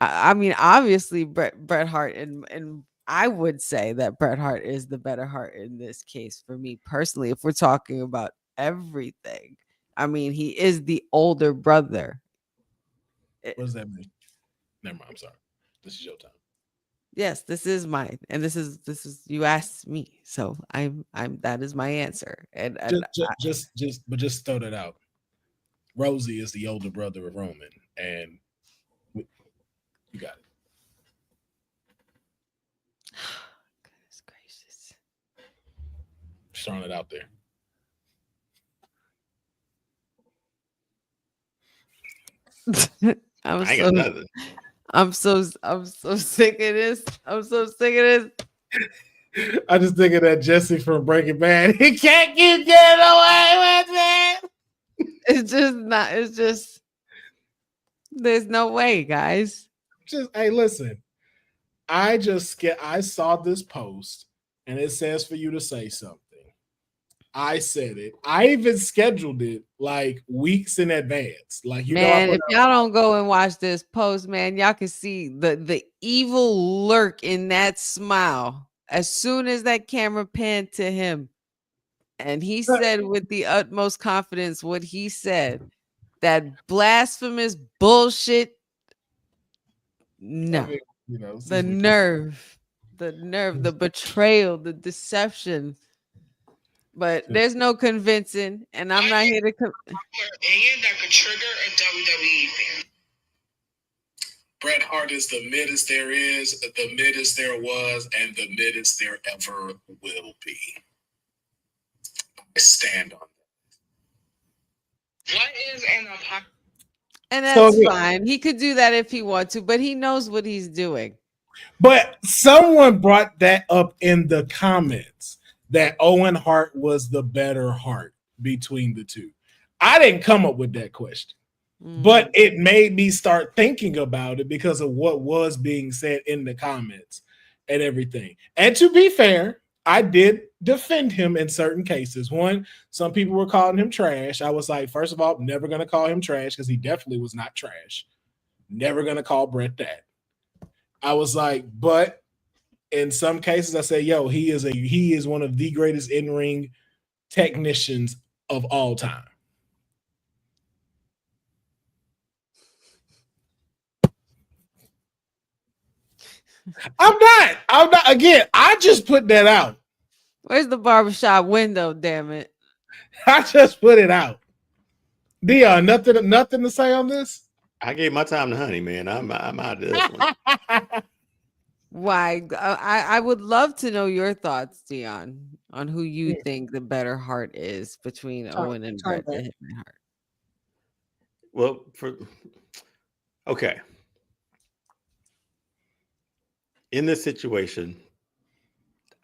I mean obviously Bret Hart and I would say that Bret Hart is the better Hart in this case for me personally. If we're talking about everything, I mean he is the older brother. What does that mean? Never mind. I'm sorry. This is your time. Yes, this is mine, and this is you asked me, so I'm that is my answer. And just throw that out. Rosie is the older brother of Roman, and you got it. Goodness gracious! Just throwing it out there. I'm so sick of this. I'm so sick of this. I just think of that Jesse from Breaking Bad. He can't keep getting away with it. It's just not. It's just there's no way, guys. Hey, listen. I saw this post, and it says for you to say something. I said it. I even scheduled it like weeks in advance. Like, you know, Man, if y'all don't go and watch this post, man, y'all can see the evil lurk in that smile as soon as that camera panned to him. And he said with the utmost confidence what he said, that blasphemous bullshit. No. I mean, you know, The nerve, the betrayal, the deception. But there's no convincing, and I'm not here to. That could trigger a WWE fan. Bret Hart is the middest there is, the middest there was, and the middest there ever will be. I stand on that. What is an apocalypse? And that's fine. He could do that if he wants to, but he knows what he's doing. But someone brought that up in the comments that Owen Hart was the better Hart between the two. I didn't come up with that question, but it made me start thinking about it because of what was being said in the comments and everything. And to be fair, I did defend him in certain cases. One, some people were calling him trash. I was like, first of all, never going to call him trash because he definitely was not trash. Never going to call Bret that. I was like, but in some cases, I say, yo, he is one of the greatest in-ring technicians of all time. I'm not. Again, I just put that out. Where's the barbershop window? Damn it! I just put it out. Deonne, nothing to say on this. I gave my time to Honey, man. I'm out of this one. Why? I would love to know your thoughts, Deonne, on who you think the better Hart is between Owen and Bret the Hitman Hart. Well, okay. In this situation,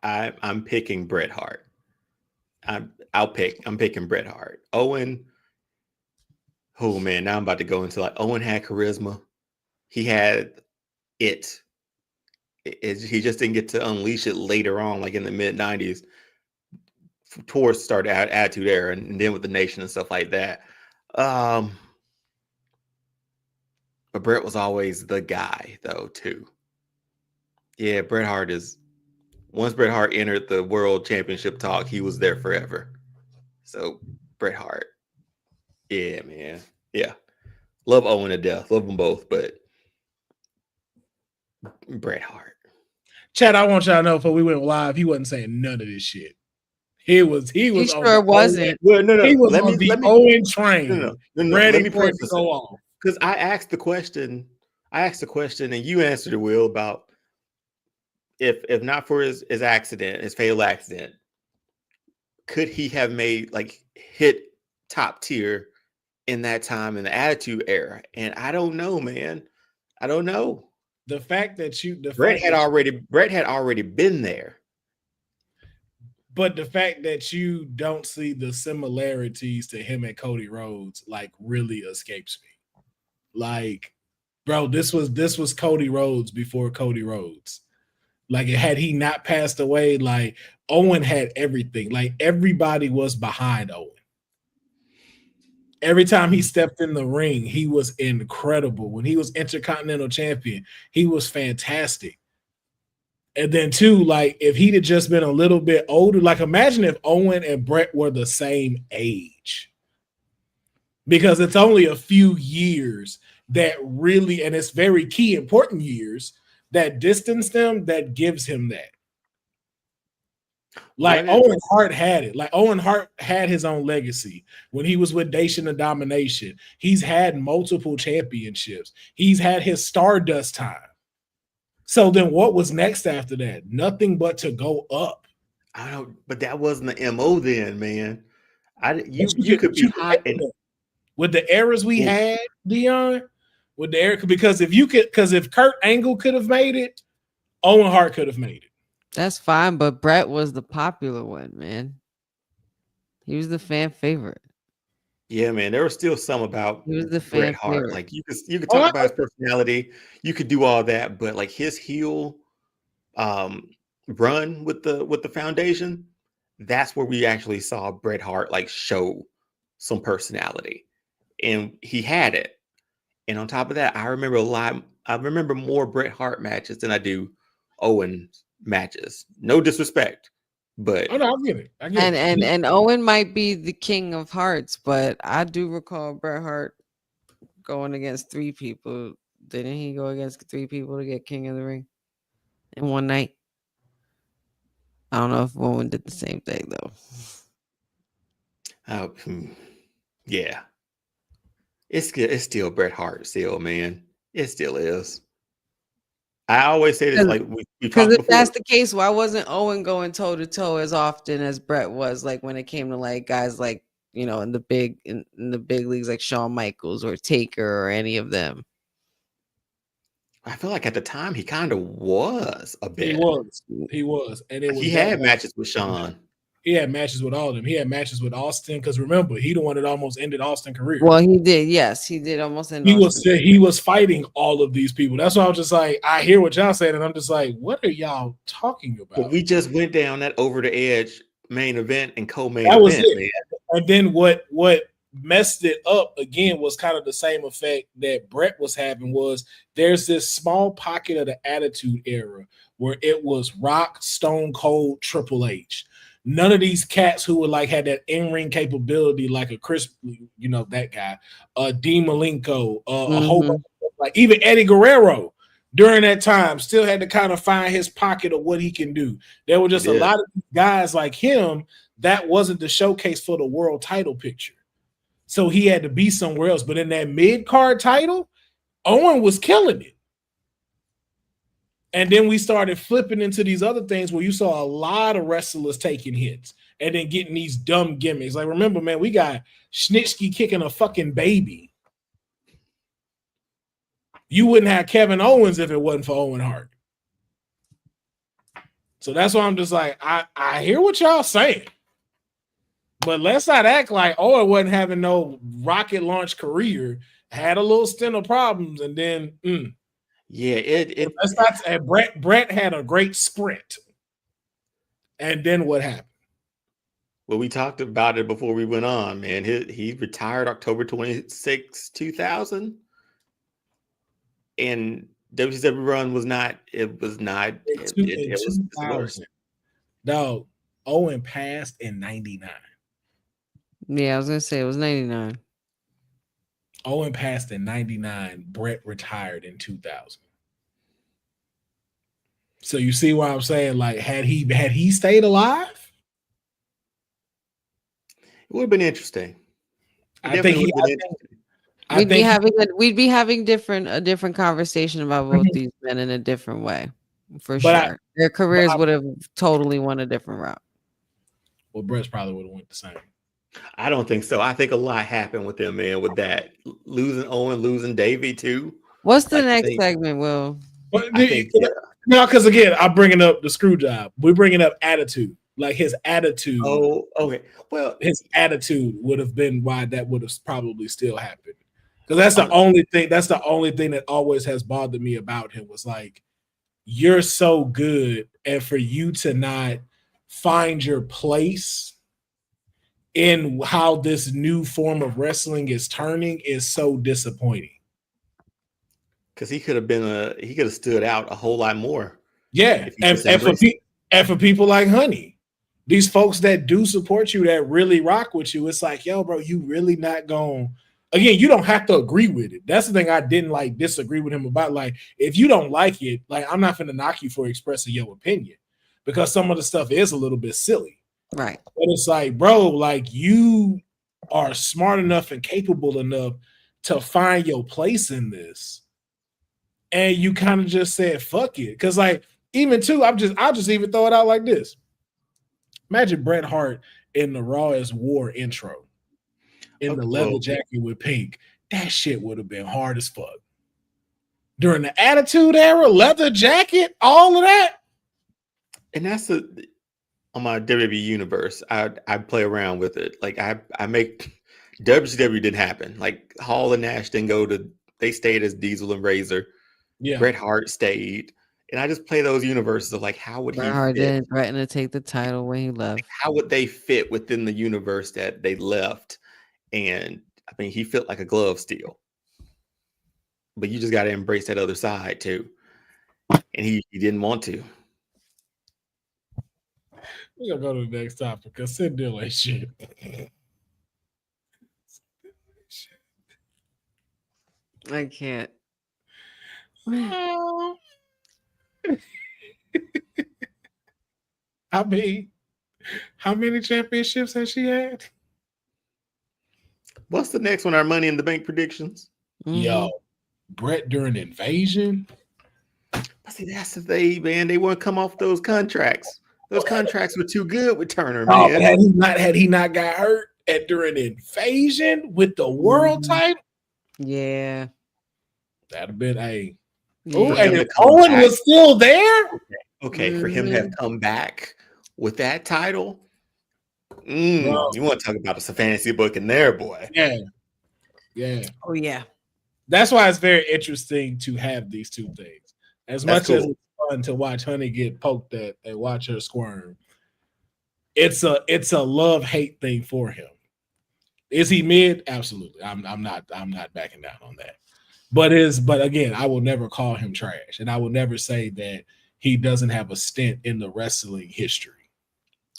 I'm picking Bret Hart. I'm picking Bret Hart. Owen. Oh man, now I'm about to go into like Owen had charisma. He had it. He just didn't get to unleash it later on, like in the mid 90s, towards start Attitude Era, and then with the Nation and stuff like that. But Bret was always the guy, though, too. Yeah, Bret Hart is. Once Bret Hart entered the World Championship talk, he was there forever. So Bret Hart. Yeah, man. Yeah. Love Owen to death. Love them both, but Bret Hart. Chad, I want y'all to know before we went live, he wasn't saying none of this shit. He was sure wasn't. Well, no. He was on the Owen train. No. Ready for it to go off. Because I asked the question, and you answered it, Will, about if not for his accident, his fatal accident, could he have made hit top tier in that time in the Attitude Era? And I don't know, man. I don't know. The fact that Bret had already been there. But the fact that you don't see the similarities to him and Cody Rhodes really escapes me. Like, bro, this was Cody Rhodes before Cody Rhodes. Had he not passed away, Owen had everything. Everybody was behind Owen. Every time he stepped in the ring, he was incredible. When he was Intercontinental Champion, he was fantastic. And then too, if he'd have just been a little bit older, imagine if Owen and Bret were the same age. Because it's only a few years that really, and it's very key, important years, that distance them, that gives him that. Owen Hart had it. Owen Hart had his own legacy when he was with Nation of Domination. He's had multiple championships. He's had his Stardust time. So then what was next after that? Nothing but to go up. I don't, but that wasn't the MO then, man. You could be hot with the eras we had, Deonne. With the era, because if Kurt Angle could have made it, Owen Hart could have made it. That's fine, but Bret was the popular one, man. He was the fan favorite. Yeah, man. There was still some about he was the fan Bret Hart. favorite. You could talk about his personality. You could do all that, but his heel run with the foundation, that's where we actually saw Bret Hart like show some personality, and he had it. And on top of that, I remember more Bret Hart matches than I do Owen matches. No disrespect, but Oh no, I get it. And Owen might be the king of hearts, but I do recall Bret Hart going against 3 people. Didn't he go against 3 people to get King of the Ring in one night? I don't know if Owen did the same thing though. Yeah, it's still Bret Hart, still, man. It still is. I always say this, like we Because talked if before. that's the case, why wasn't Owen going toe to toe as often as Bret was? Like when it came to like guys like in the big leagues like Shawn Michaels or Taker or any of them. I feel like at the time he kind of was a bit. He was, and it was. He had matches with Shawn. He had matches with all of them. He had matches with Austin because remember, he the one that almost ended Austin's career. Well, he did. Yes, he did almost end. He was fighting all of these people. That's why I was just like, I hear what y'all saying, and I'm just like, what are y'all talking about? But we just went down that over the edge main event and co-main that was event, it. Man. And then what messed it up again was kind of the same effect that Bret was having. Was there's this small pocket of the Attitude Era where it was Rock, Stone Cold, Triple H. None of these cats who were like had that in-ring capability, like a Chris, that guy, Dean Malenko, a whole bunch of, like even Eddie Guerrero during that time still had to kind of find his pocket of what he can do. There were just a lot of guys like him that wasn't the showcase for the world title picture. So he had to be somewhere else. But in that mid-card title, Owen was killing it. And then we started flipping into these other things where you saw a lot of wrestlers taking hits and then getting these dumb gimmicks. Like, remember, man, we got Snitsky kicking a fucking baby. You wouldn't have Kevin Owens if it wasn't for Owen Hart. So that's why I'm just like, I hear what y'all saying. But let's not act like Owen wasn't having no rocket launch career, had a little stint of problems, and then Bret had a great sprint. And then what happened? Well, we talked about it before we went on, man. He retired October 26, 2000. And WCW run was not it was 2000. Dog, Owen passed in 99. Yeah, I was gonna say it was 99. Owen passed in 99. Bret retired in 2000. So you see why I'm saying, like, had he stayed alive, it would have been interesting. We'd be having a different conversation about both these men in a different way, for sure. Their careers would have totally went a different route. Well, Bret's probably would have went the same. I don't think so. I think a lot happened with them, man, with that. Losing Owen, losing Davey, too. What's the next segment, Will? Because again, I'm bringing up the screw job. We're bringing up attitude. Like his attitude. Oh, okay. Well, his attitude would have been why that would have probably still happened. Because that's the only thing. That's the only thing that always has bothered me about him was like, you're so good, and for you to not find your place in how this new form of wrestling is turning is so disappointing. Because he could have stood out a whole lot more. Yeah, and for people like Honey, these folks that do support you, that really rock with you, it's like, yo, bro, you really not going. Again, you don't have to agree with it. That's the thing I didn't disagree with him about. Like, if you don't like it, like, I'm not finna knock you for expressing your opinion because some of the stuff is a little bit silly. Right. But it's like, bro, like, you are smart enough and capable enough to find your place in this. And you kind of just said, fuck it. Because, like, even too, I'll just even throw it out like this. Imagine Bret Hart in the Raw as War intro in the leather jacket with pink. That shit would have been hard as fuck. During the Attitude Era, leather jacket, all of that. And that's on my WWE universe, I play around with it. Like I make WCW didn't happen. Like Hall and Nash didn't go to. They stayed as Diesel and Razor. Yeah. Bret Hart stayed, And I just play those universes of like, how would he Bret Hart fit? didn't threaten to take the title when he left. How would they fit within the universe that they left? And I mean, he felt like a glove still. But you just got to embrace that other side too. And he didn't want to. We're gonna go to the next topic because Sid Dill ain't shit. I can't. I mean, how many championships has she had? What's the next one? Our Money in the Bank predictions? Yo, Bret during Invasion. See, that's the thing, man. They wouldn't come off those contracts. Those contracts were too good with Turner, man. Had he not got hurt during Invasion with the world title? Yeah. That'd have been a. Yeah. Oh, and if Owen was still there. Okay, for him to have come back with that title, you want to talk about a fantasy book in there, boy? Yeah. Oh yeah. That's why it's very interesting to have these two things. As much as it's fun to watch Honey get poked at and watch her squirm, it's a love-hate thing for him. Is he mid? Absolutely. I'm not backing down on that. But again, I will never call him trash, and I will never say that he doesn't have a stint in the wrestling history.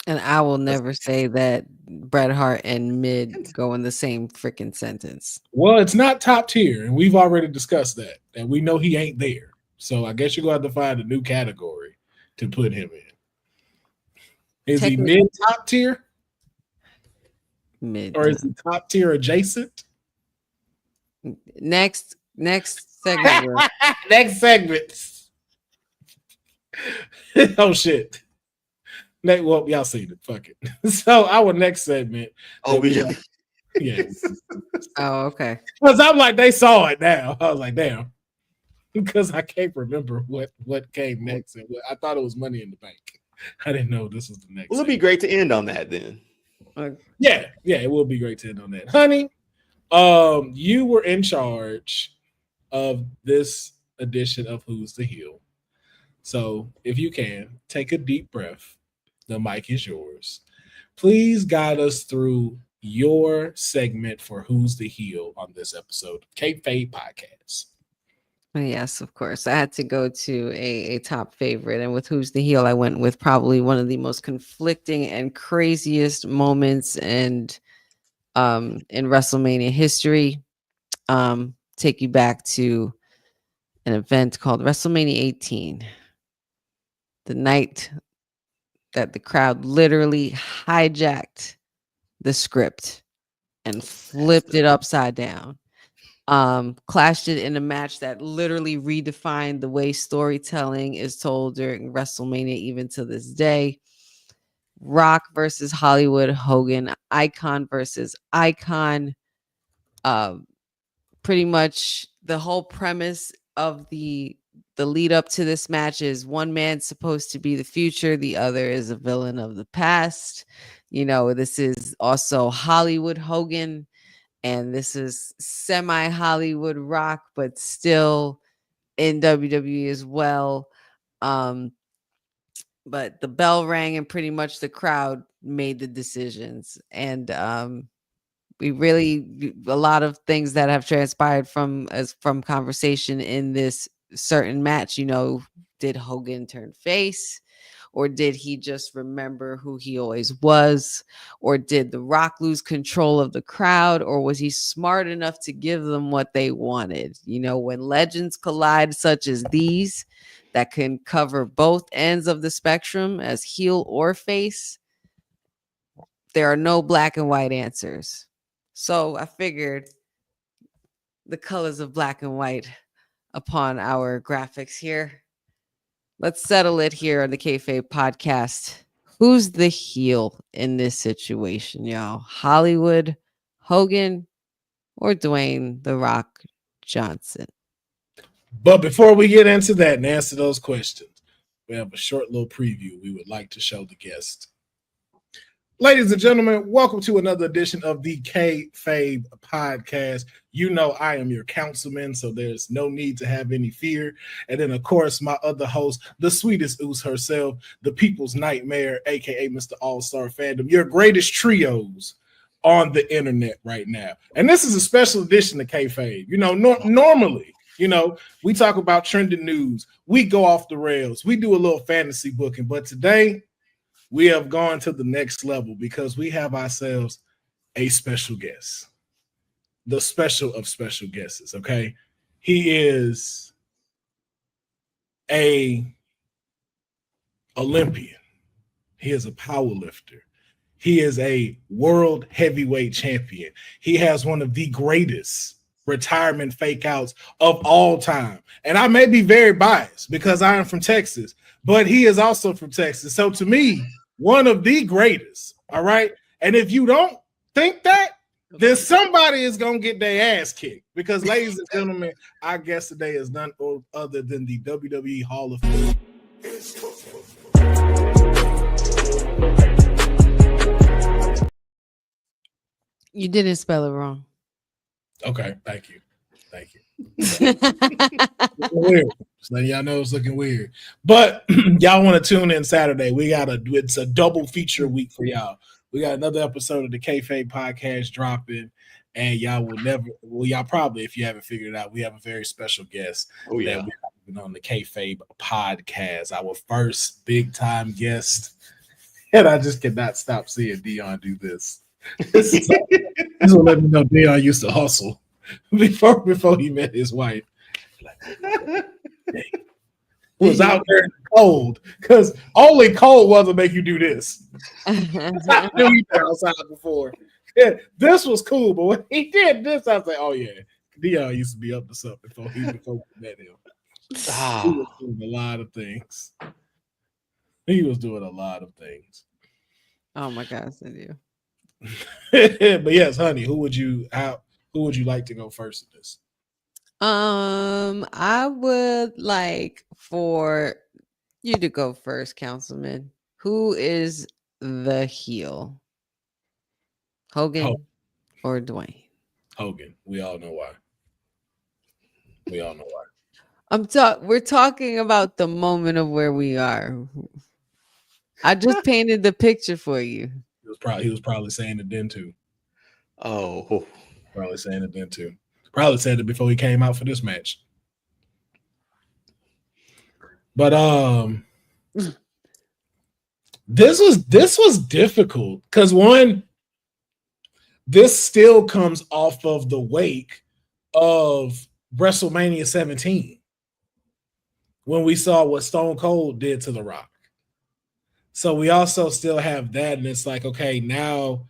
And I will never say that Bret Hart and mid go in the same freaking sentence. Well, it's not top tier, and we've already discussed that, and we know he ain't there. So I guess you're going to have to find a new category to put him in. Is he mid top tier? Mid. Or is he top tier adjacent? Next segment. Next segment. Oh shit. Well, y'all seen it. Fuck it. So our next segment. Oh, yeah. Oh, okay. Because I'm like, they saw it now. I was like, damn. Because I can't remember what came next. And I thought it was Money in the Bank. I didn't know this was the next. Well, it'll be great to end on that then. Yeah, it will be great to end on that. Honey, you were in charge of this edition of Who's the Heel. So if you can, take a deep breath. The mic is yours. Please guide us through your segment for Who's the Heel on this episode of Kayfabe Podcast. Yes, of course. I had to go to a top favorite. And with Who's the Heel, I went with probably one of the most conflicting and craziest moments in WrestleMania history. Take you back to an event called WrestleMania 18. The night that the crowd literally hijacked the script and flipped it upside down. Clashed it in a match that literally redefined the way storytelling is told during WrestleMania, even to this day. Rock versus Hollywood Hogan, icon versus icon. Pretty much the whole premise of the lead up to this match is one man's supposed to be the future, the other is a villain of the past. You know, this is also Hollywood Hogan, and this is semi-Hollywood Rock, but still in WWE as well. But the bell rang and pretty much the crowd made the decisions. And we really, a lot of things that have transpired from conversation in this certain match. You know, did Hogan turn face? Or did he just remember who he always was? Or did The Rock lose control of the crowd? Or was he smart enough to give them what they wanted? You know, when legends collide such as these that can cover both ends of the spectrum as heel or face, there are no black and white answers. So I figured the colors of black and white upon our graphics here. Let's settle it here on the Kayfabe Podcast. Who's the heel in this situation, y'all? Hollywood Hogan or Dwayne The Rock Johnson? But before we get into that and answer those questions, we have a short little preview we would like to show the guest. Ladies and gentlemen, welcome to another edition of the Kayfabe Podcast. You know I am your councilman, so there's no need to have any fear. And then, of course, my other host, the sweetest oos herself, the people's nightmare, a.k.a. Mr. All-Star Fandom, your greatest trios on the internet right now. And this is a special edition of Kayfabe. You know, normally, we talk about trending news. We go off the rails. We do a little fantasy booking. But today, we have gone to the next level because we have ourselves a special guest. The special of special guests, okay? He is a Olympian. He is a power lifter. He is a world heavyweight champion. He has one of the greatest retirement fake outs of all time. And I may be very biased because I am from Texas, but he is also from Texas. So to me, one of the greatest, all right? And if you don't think that, then somebody is going to get their ass kicked. Because, ladies and gentlemen, our guest today is none other than the WWE Hall of Fame. You didn't spell it wrong. Okay, thank you. Weird. Just letting y'all know it's looking weird. But y'all want to tune in Saturday. It's a double feature week for y'all. We got another episode of the Kayfabe Podcast dropping, and y'all probably, if you haven't figured it out, we have a very special guest that we have been on the Kayfabe Podcast, our first big time guest. And I just cannot stop seeing Deonne do this. This will let me know Deonne used to hustle before he met his wife. Was out there in the cold because only cold weather make you do this. I knew he been outside before. Yeah, this was cool, but when he did this, I was like, "Oh yeah, Deonne used to be up to something before we met him." He was doing a lot of things. Oh my gosh, I do. But yes, honey, who would you like to go first in this? I would like for you to go first, Councilman. Who is the heel? Hogan or Dwayne? Hogan. We all know why. We're talking about the moment of where we are. I just painted the picture for you. He was probably saying it then too. Oh. Probably saying it then too. Probably said it before he came out for this match. But this was difficult because this still comes off of the wake of WrestleMania 17 when we saw what Stone Cold did to The Rock. So we also still have that, and it's like, okay, now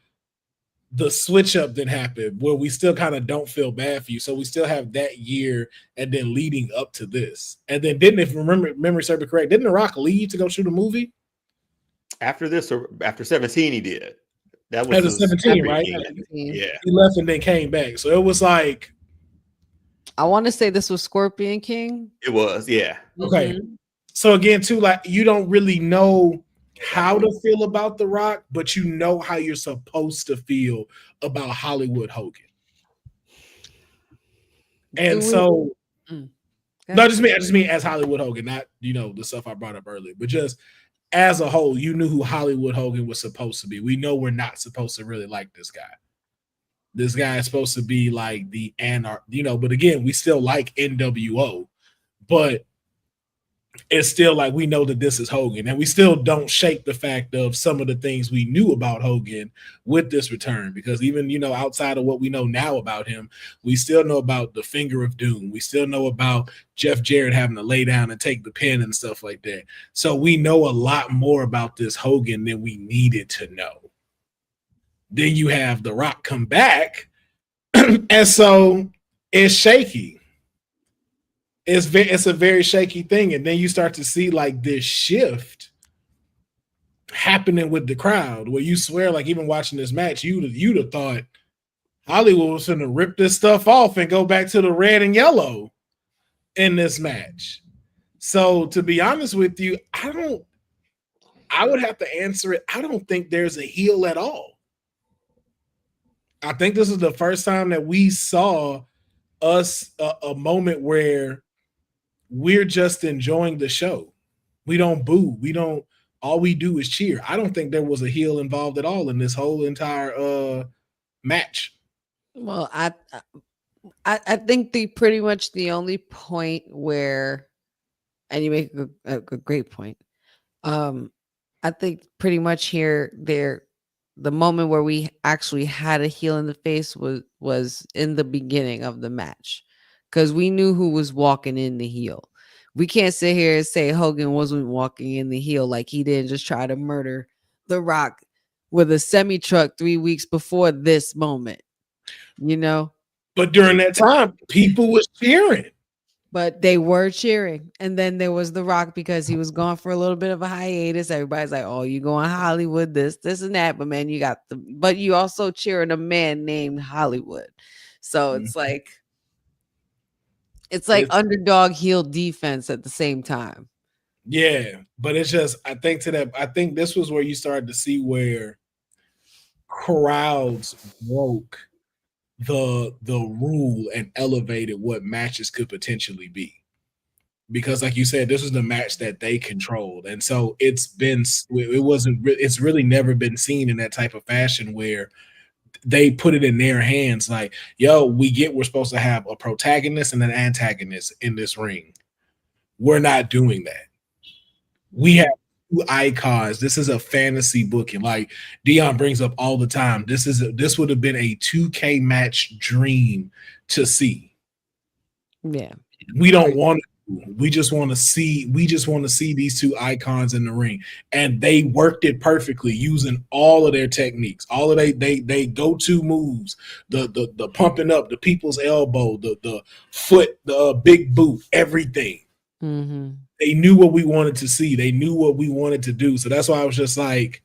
the switch up didn't happen where we still kind of don't feel bad for you. So we still have that year and then leading up to this. And then if memory serves me correct, didn't The Rock leave to go shoot a movie? After this or after 17 he did. That was after 17, right? 17. Yeah. He left and then came back. So it was like, I want to say this was Scorpion King. It was, yeah. Okay. Mm-hmm. So again, too, like you don't really know how to feel about The Rock, but you know how you're supposed to feel about Hollywood Hogan. And I just mean as Hollywood Hogan, not the stuff I brought up earlier, but just as a whole, you knew who Hollywood Hogan was supposed to be. We know we're not supposed to really like this guy. This guy is supposed to be like the but again, we still like NWO, but it's still like we know that this is Hogan, and we still don't shake the fact of some of the things we knew about Hogan with this return, because even outside of what we know now about him, we still know about the finger of doom. We still know about Jeff Jarrett having to lay down and take the pin and stuff like that. So we know a lot more about this Hogan than we needed to know. Then you have The Rock come back, and so it's shaky. It's a very shaky thing, and then you start to see like this shift happening with the crowd, where you swear, like even watching this match, you'd have thought Hollywood was going to rip this stuff off and go back to the red and yellow in this match. So to be honest with you, I I would have to answer it. I don't think there's a heel at all. I think this is the first time that we saw us a moment where we're just enjoying the show. We don't boo. We don't. All we do is cheer. I don't think there was a heel involved at all in this whole entire match. Well, I think pretty much the only point where, and you make a great point. I think pretty much the moment where we actually had a heel in the face was in the beginning of the match, because we knew who was walking in the heel. We can't sit here and say Hogan wasn't walking in the heel, like he didn't just try to murder The Rock with a semi truck 3 weeks before this moment, you know. But during that time, people was cheering. But they were cheering. And then there was The Rock, because he was gone for a little bit of a hiatus. Everybody's like, oh, you going Hollywood, this and that. But man, but you also cheering a man named Hollywood. So it's like underdog heel defense at the same time. Yeah, but it's just, I think this was where you started to see where crowds broke the rule and elevated what matches could potentially be, because like you said, this was the match that they controlled, and so it's really never been seen in that type of fashion where they put it in their hands like, yo, we're supposed to have a protagonist and an antagonist in this ring. We're not doing that. We have two icons. This is a fantasy booking. Like Deonne brings up all the time. This would have been a 2K match dream to see. Yeah. We don't want to. We just want to see these two icons in the ring. And they worked it perfectly using all of their techniques, all of they go-to moves, the pumping up, the people's elbow, the foot, the big boot, everything. Mm-hmm. They knew what we wanted to see. They knew what we wanted to do. So that's why I was just like,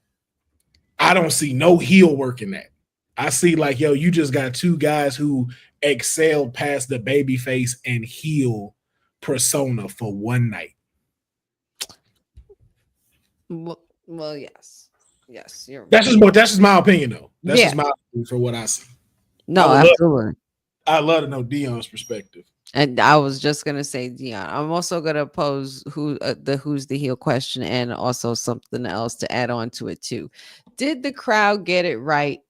I don't see no heel work in that. I see like, yo, you just got two guys who excelled past the babyface and heel persona for one night. Well, yes, you're right. That's just my opinion, though. That's just my opinion for what I see. No, absolutely. I love to know Deonne's perspective. And I was just gonna say Deonne. I'm also gonna pose who's the heel question, and also something else to add on to it too. Did the crowd get it right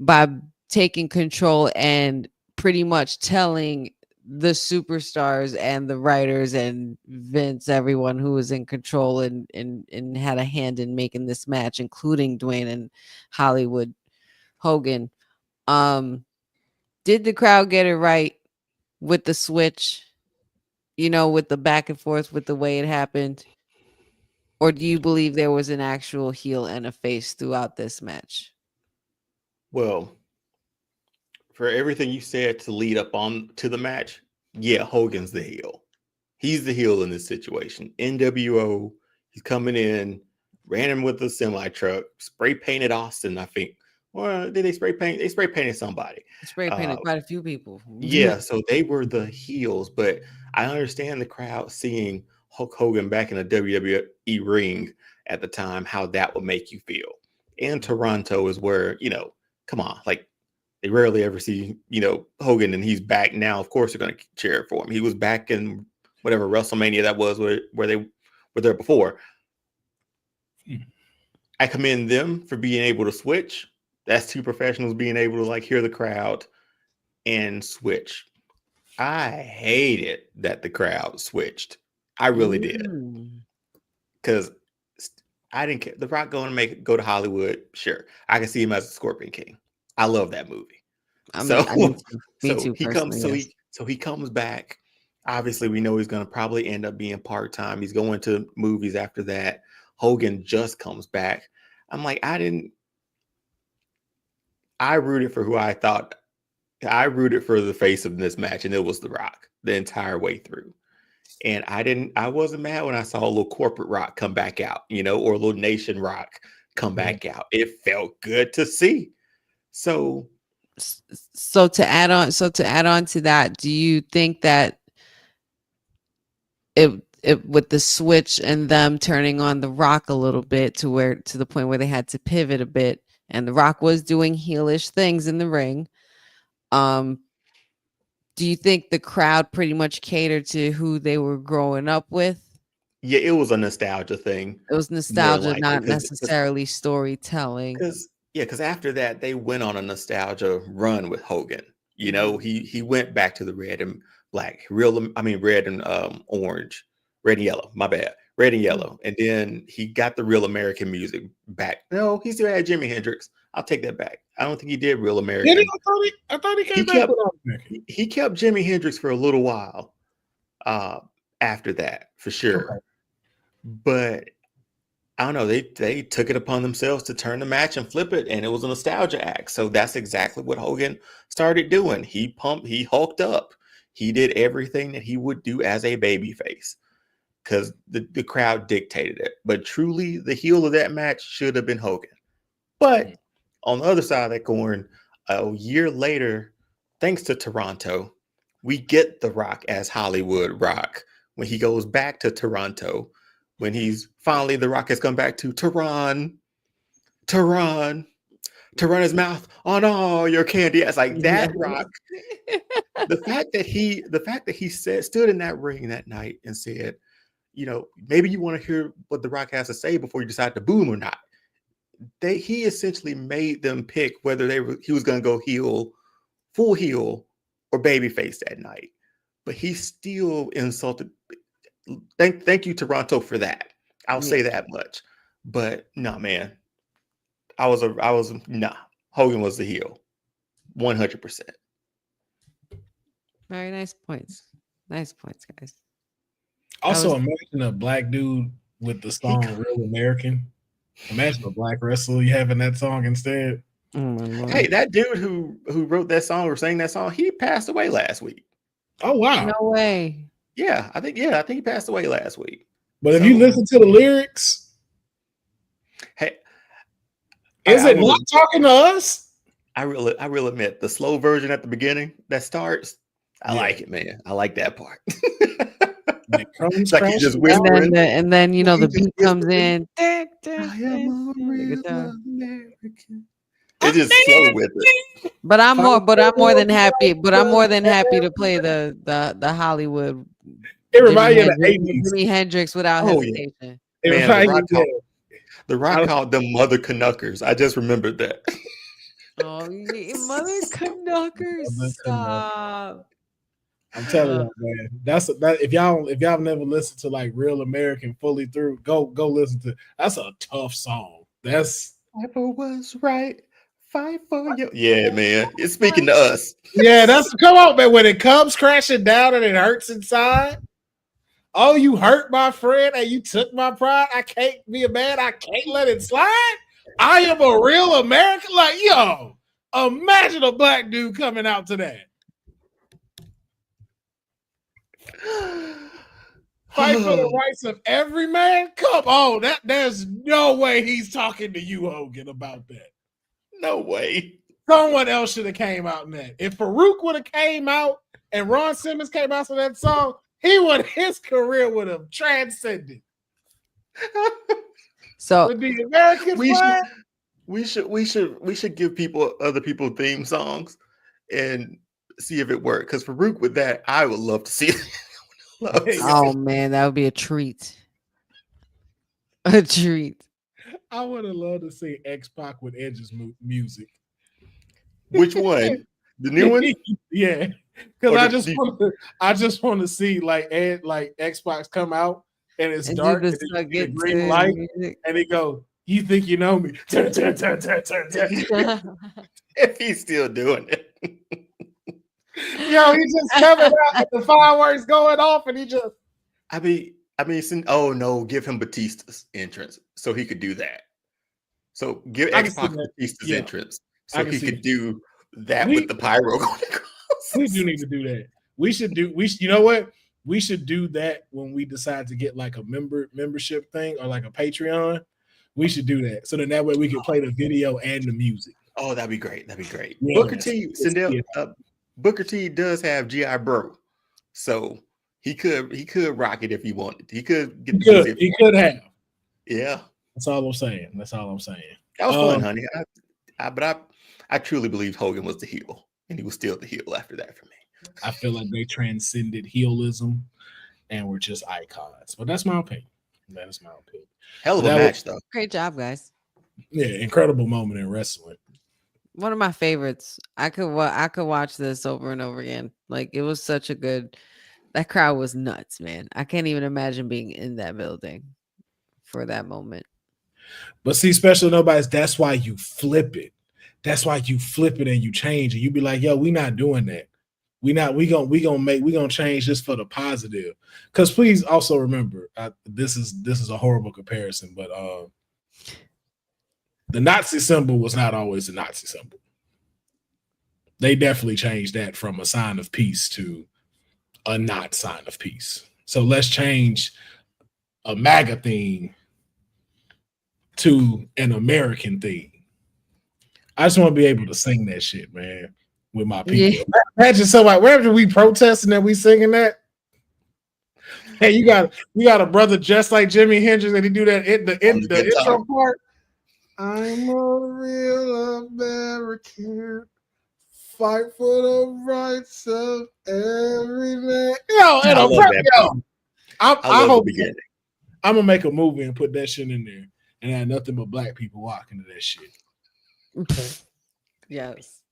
by taking control and pretty much telling the superstars and the writers and Vince, everyone who was in control and had a hand in making this match, including Dwayne and Hollywood Hogan? Did the crowd get it right with the switch, with the back and forth, with the way it happened? Or do you believe there was an actual heel and a face throughout this match? Well, for everything you said to lead up on to the match, yeah, Hogan's the heel. He's the heel in this situation. NWO, he's coming in, ran him with a semi-truck, spray painted Austin, I think. Or did they spray paint? They spray painted somebody. Spray painted quite a few people. Yeah, so they were the heels, but I understand the crowd seeing Hulk Hogan back in a WWE ring at the time, how that would make you feel. And Toronto is where, come on, like they rarely ever see, Hogan, and he's back now. Of course, they're going to cheer for him. He was back in whatever WrestleMania that was where they were there before. I commend them for being able to switch. That's two professionals being able to like hear the crowd and switch. I hated that the crowd switched. I really did. Because I didn't care. The Rock going to go to Hollywood. Sure. I can see him as a Scorpion King. I love that movie. He comes back. Obviously, we know he's going to probably end up being part-time. He's going to movies after that. Hogan just comes back. I'm like, I rooted for who I thought. I rooted for the face of this match, and it was The Rock the entire way through. And I wasn't mad when I saw a little corporate Rock come back out, or a little nation Rock come back out. It felt good to see. So to add on to that, do you think that with the switch and them turning on The Rock a little bit to the point where they had to pivot a bit, and The Rock was doing heelish things in the ring. Do you think the crowd pretty much catered to who they were growing up with? Yeah, it was a nostalgia thing. It was nostalgia, not necessarily storytelling. Because after that, they went on a nostalgia run with Hogan. You know, he went back to the red and black, red and orange, red and yellow. My bad, red and yellow. And then he got the Real American music back. No, he still had Jimi Hendrix. I'll take that back. I don't think he did Real American. Did he? I thought he came back with American. He kept Jimi Hendrix for a little while after that, for sure. Okay. But I don't know. They took it upon themselves to turn the match and flip it, and it was a nostalgia act. So that's exactly what Hogan started doing. He hulked up. He did everything that he would do as a babyface because the crowd dictated it. But truly, the heel of that match should have been Hogan. But on the other side of that coin, a year later, thanks to Toronto, we get The Rock as Hollywood Rock when he goes back to Toronto. When he's finally, The Rock has come back to Tehran to run his mouth on all your candy. It's like that Rock. The fact that he stood in that ring that night and said, you know, maybe you want to hear what The Rock has to say before you decide to boo him or not. He essentially made them pick whether he was going to go heel, full heel, or babyface that night. But he still insulted. Thank you, Toronto, for that. I'll say that much. But no, man, Hogan was the heel, 100%. Very nice points. Nice points, guys. Also, imagine a black dude with the song "Real American." Imagine a black wrestler you having that song instead. Hey, that dude who wrote that song or sang that song, he passed away last week. Oh wow! No way. Yeah, I think he passed away last week. But if you listen to the lyrics, hey, is it not talking to us? I will admit the slow version at the beginning that starts. I like it, man. I like that part. It's like he just whispering, and then you know the beat comes in. I am a real American. It just slow with it. But I'm more than happy. But I'm more than happy to play the Hollywood. It reminds you of the 80s. Jimi Hendrix without hesitation. Yeah. Man, the Rock called them Mother Canuckers. I just remembered that. Oh, Mother Canuckers! Stop. I'm telling you, man. That if y'all never listened to like Real American fully through, go listen to. That's a tough song. That's Papa was right. Fight for you. Yeah, man. It's speaking to us. Yeah, come on, man. When it comes crashing down and it hurts inside. Oh, you hurt my friend and you took my pride. I can't be a man. I can't let it slide. I am a real American. Like, yo, imagine a black dude coming out to that. Fight for the rights of every man. Come on, there's no way he's talking to you, Hogan, about that. No way. Someone else should have came out in that. If Farouk would have came out and Ron Simmons came out to that song, his career would have transcended. So with the American flag, we should give other people theme songs and see if it works. Because Farouk with that, I would love to see it. Oh man, that would be a treat. A treat. I would have loved to see X-Pac with Edge's music. Which one? The new one? Yeah, because I just want to see like X-Pac come out and it's dark and it's green light, and he go, "You think you know me?" If he's still doing it. Yo, he just coming out with the fireworks going off, and he just. Oh no, give him Batista's entrance so he could do that. So give X-Pac Batista's entrance so he could do that with the pyro going across. We do need to do that. You know what? We should do that when we decide to get like a membership thing or like a Patreon. We should do that. So then that way we can play the video and the music. Oh, that'd be great. Yeah. Booker T does have G.I. Bro. So He could rock it if he wanted. He could get He the could. music. He could have. Yeah. That's all I'm saying. That's all I'm saying. That was fun, honey. But I truly believe Hogan was the heel, and he was still the heel after that for me. I feel like they transcended heelism and were just icons. But that's my opinion. That is my opinion. Hell of a match, though. Great job, guys. Yeah, incredible moment in wrestling. One of my favorites. I could watch this over and over again. Like, it was such a good. That crowd was nuts, man. I can't even imagine being in that building for that moment. But see, Special Nobodies, that's why you flip it. That's why you flip it and you change it. You be like, yo, we not doing that. We gonna change this for the positive. Because please also remember, this is a horrible comparison, but the Nazi symbol was not always the Nazi symbol. They definitely changed that from a sign of peace to a not sign of peace. So let's change a MAGA theme to an American theme. I just want to be able to sing that shit, man, with my people. Yeah. Imagine somebody, wherever we protesting that we singing that. Hey, you got a brother just like Jimi Hendrix, and he do that in the intro part. I'm a real American, fight for the rights of every man. I hope I'm gonna make a movie and put that shit in there, and have nothing but black people walking to that shit. Yes.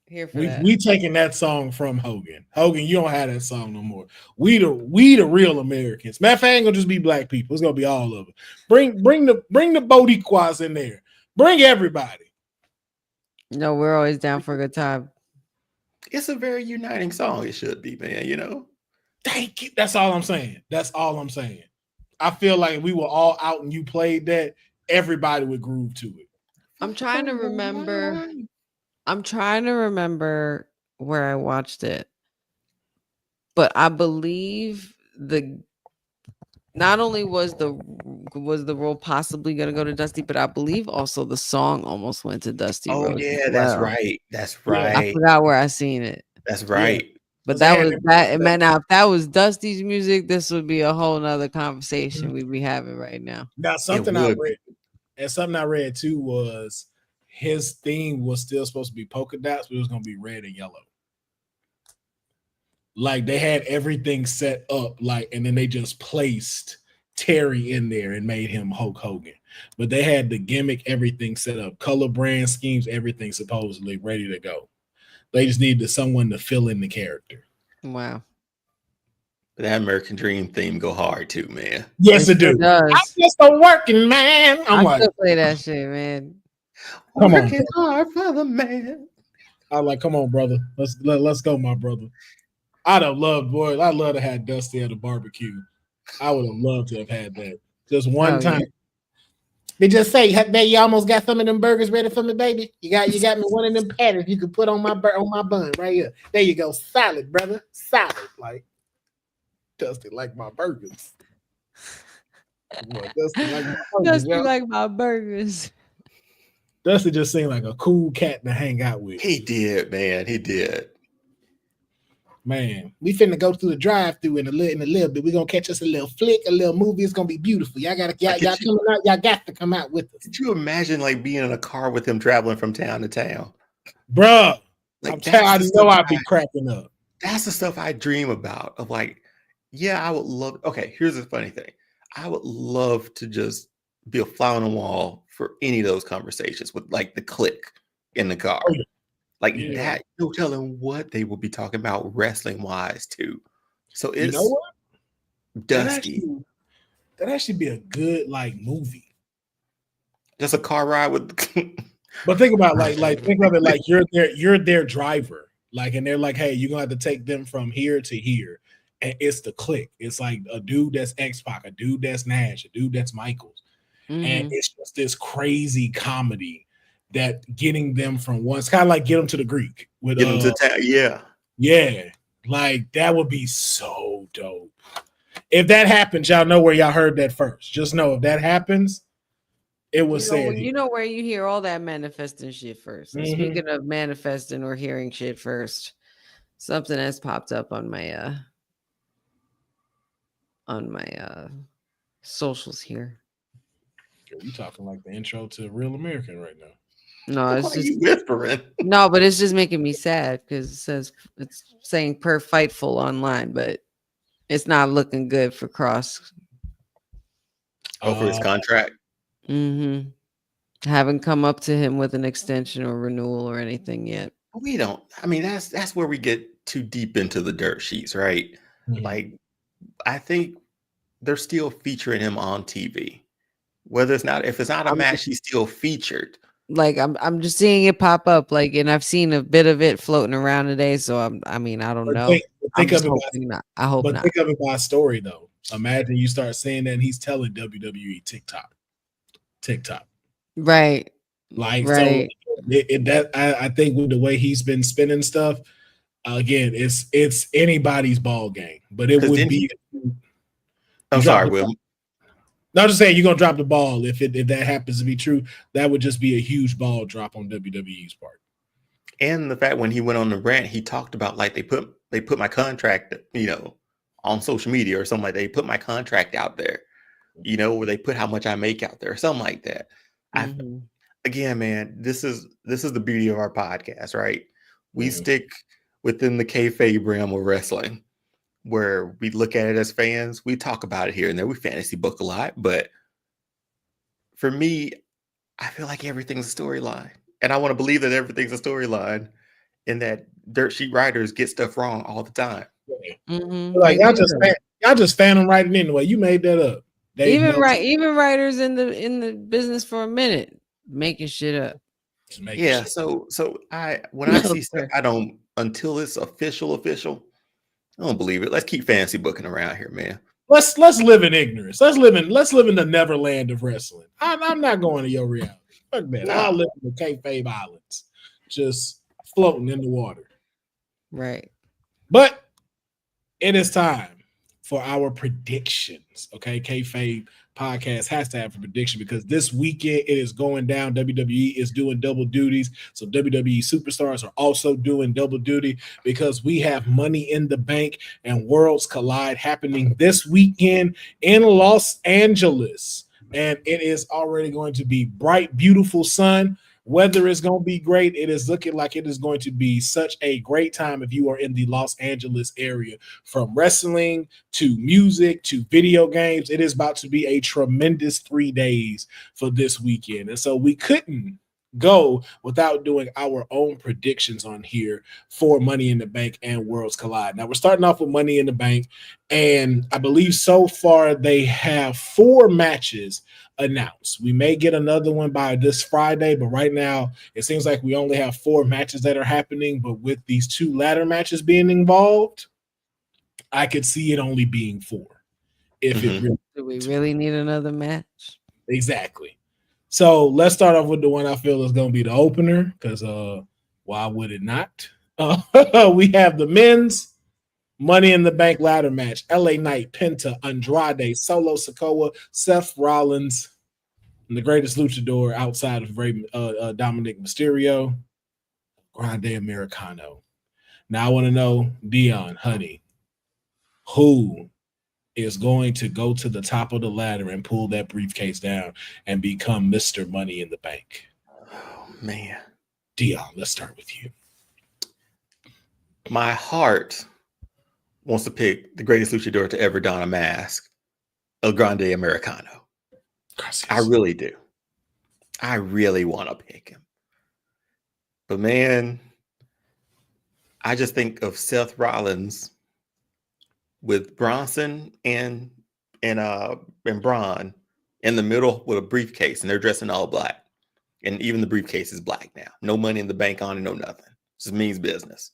Here for that. We taking that song from Hogan. Hogan, you don't have that song no more. We the real Americans. Matter of fact, ain't gonna just be black people. It's gonna be all of it. Bring the Boricuas in there. Bring everybody. No, we're always down for a good time. It's a very uniting song. It should be, man. You know. Thank you. That's all I'm saying. That's all I'm saying. I feel like if we were all out and you played that, everybody would groove to it. I'm trying to remember where I watched it. But I believe not only was the role possibly going to go to Dusty, but I believe also the song almost went to Dusty. Oh Rhodes yeah, that's right. That's right. I forgot where I seen it. That's right. Yeah. But that was that. Man, now if that was Dusty's music, this would be a whole nother conversation we'd be having right now. Now something I read, and something I read too was his theme was still supposed to be polka dots, but it was going to be red and yellow. Like they had everything set up, like, and then they just placed Terry in there and made him Hulk Hogan. But they had the gimmick, everything set up, color, brand, schemes, everything supposedly ready to go. They just needed someone to fill in the character. Wow. But that American Dream theme go hard too, man. Yes, it do. I'm just a working man. I still play that shit, man. Come on, working hard for the man. I'm like, come on, brother. Let's go, my brother. I'd love to have Dusty at a barbecue. I would have loved to have had that. Just one time. Yeah. They just say, "Hey, you almost got some of them burgers ready for me, baby. You got me one of them patties you could put on my bun right here. There you go, solid, brother, solid." Like Dusty like my burgers. Dusty like my burgers. Dusty just seemed like a cool cat to hang out with. He did, man. He did. Man, we finna go through the drive-through in a little bit. We're gonna catch us a little flick, a little movie. It's gonna be beautiful. Y'all coming out. Y'all got to come out with us. Could you imagine like being in a car with him traveling from town to town? Bruh, like, I know I'd be cracking up. That's the stuff I dream about. Of like, yeah, I would love. Okay, here's the funny thing. I would love to just be a fly on the wall for any of those conversations with like the click in the car. Oh, yeah. Like that, no telling what they will be talking about wrestling wise too. So it's, you know what? Dusty. That'd actually be a good like movie. Just a car ride with. But think about think of it like you're their driver, like, and they're like, hey, you're gonna have to take them from here to here, and it's the click. It's like a dude that's X-Pac, a dude that's Nash, a dude that's Michaels, and it's just this crazy comedy. That getting them from one, it's kind of like Get Them to the Greek with Get Them to town, yeah, like that would be so dope. If that happens, y'all know where y'all heard that first. Just know if that happens, it was said. You know where you hear all that manifesting shit first. Mm-hmm. Speaking of manifesting or hearing shit first, something has popped up on my my socials here. You talking like the intro to Real American right now. No, Why it's are you just whispering? no, but it's just making me sad because it says it's saying per Fightful online, but it's not looking good for Cross. Oh, for his contract. Mm-hmm. Haven't come up to him with an extension or renewal or anything yet. We don't. I mean, that's where we get too deep into the dirt sheets, right? Mhm. Like, I think they're still featuring him on TV. Whether it's not, if it's not a match, he's still featured. Like I'm just seeing it pop up, like, and I've seen a bit of it floating around today. So I don't But know. I'm think just of it hoping not. I hope but not. think of it by story though. Imagine you start saying that and he's telling WWE TikTok. Right. Like Right. so I think with the way he's been spinning stuff, again, it's anybody's ball game. But it 'Cause would then be I'm sorry, Will. not just saying you're gonna drop the ball if that happens to be true. That would just be a huge ball drop on WWE's part. And the fact when he went on the rant, he talked about like they put my contract, on social media or something like that. They put my contract out there, where they put how much I make out there, or something like that. Mhm. Again, man, this is the beauty of our podcast, right? We Mhm. stick within the kayfabe realm of wrestling, where we look at it as fans. We talk about it here and there. We fantasy book a lot, but for me, I feel like everything's a storyline, and I want to believe that everything's a storyline, and that dirt sheet writers get stuff wrong all the time. Mhm. Like They y'all do. just fan them writing anyway. You made that up. Dave Even Meltzer even writers in the business for a minute making shit up. just making Yeah, shit. so when I see stuff, Okay. I don't, until it's official. I don't believe it. Let's keep fancy booking around here, man. Let's live in ignorance. Let's live in the neverland of wrestling. I'm not going to your reality. Fuck that. No. I'll live in the kayfabe islands, just floating in the water. Right. But it is time for our predictions. Okay, Kayfabe Podcast has to have a prediction because this weekend it is going down. WWE is doing double duties, so WWE superstars are also doing double duty because we have Money in the Bank and Worlds Collide happening this weekend in Los Angeles, and it is already going to be bright, beautiful sun. Weather is going to be great. It is looking like it is going to be such a great time if you are in the Los Angeles area. From wrestling to music to video games, it is about to be a tremendous 3 days for this weekend. And so we couldn't go without doing our own predictions on here for Money in the Bank and Worlds Collide. Now we're starting off with Money in the Bank, and I believe so far they have 4 matches announced. We may get another one by this Friday, but right now it seems like we only have 4 matches that are happening. But with these 2 ladder matches being involved, I could see it only being 4. If it really Do we really need another match? exactly. So let's start off with the one I feel is going to be the opener because why would it not? We have the men's Money in the Bank ladder match. LA Knight, Penta, Andrade, Solo Sikoa, Seth Rollins, and the greatest luchador outside of Dominic Mysterio, Grande Americano. Now I want to know, Deonne, honey, who is going to go to the top of the ladder and pull that briefcase down and become Mr. Money in the Bank? Oh man, Deonne, let's start with you. my heart wants to pick the greatest luchador to ever don a mask, El Grande Americano. Gracias. I really do. I really want to pick him. But man, I just think of Seth Rollins with Bronson and Braun in the middle with a briefcase, and they're dressed in all black. And even the briefcase is black now. No Money in the Bank on it, no nothing. Just means business.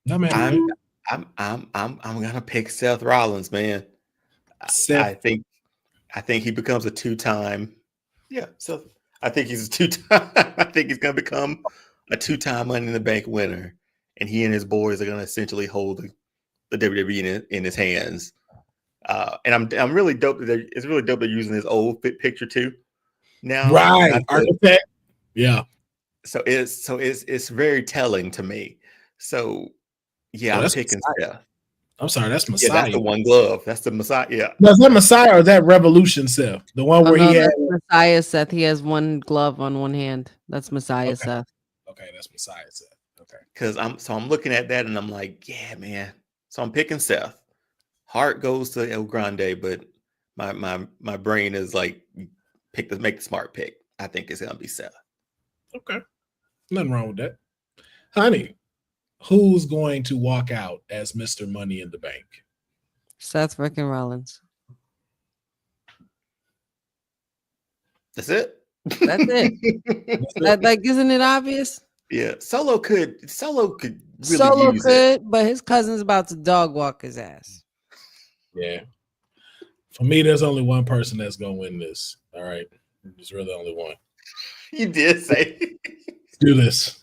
No, man. I'm gonna pick Seth Rollins, man. Seth. I think he becomes a 2-time. Yeah, so I think he's a 2-time. I think he's gonna become a 2-time Money in the Bank winner, and he and his boys are gonna essentially hold the WWE in his hands. And I'm really dope that it's really dope they're using his old picture too. Now, Right, architect. Yeah. So it's very telling to me. So yeah, I'm picking Seth. I'm sorry, that's Yeah, Messiah. that's the one glove. That's the Messiah. Yeah. Was that Messiah or that Revolution Seth? The one where he had. That's Messiah Seth. He has one glove on one hand. That's Messiah Seth. Okay, that's Messiah Seth. Okay. Because I'm looking at that and I'm like, yeah, man. So I'm picking Seth. Hart goes to El Grande, but my brain is like, make the smart pick. I think it's gonna be Seth. Okay. Nothing wrong with that. Honey, who's going to walk out as Mr. Money in the Bank? Seth freaking Rollins. That's it. That's it. Like, isn't it obvious? Yeah, Solo could really Solo use could, it. but his cousin's about to dog walk his ass. Yeah. For me, there's only one person that's gonna win this. All right. There's really only one. You did say.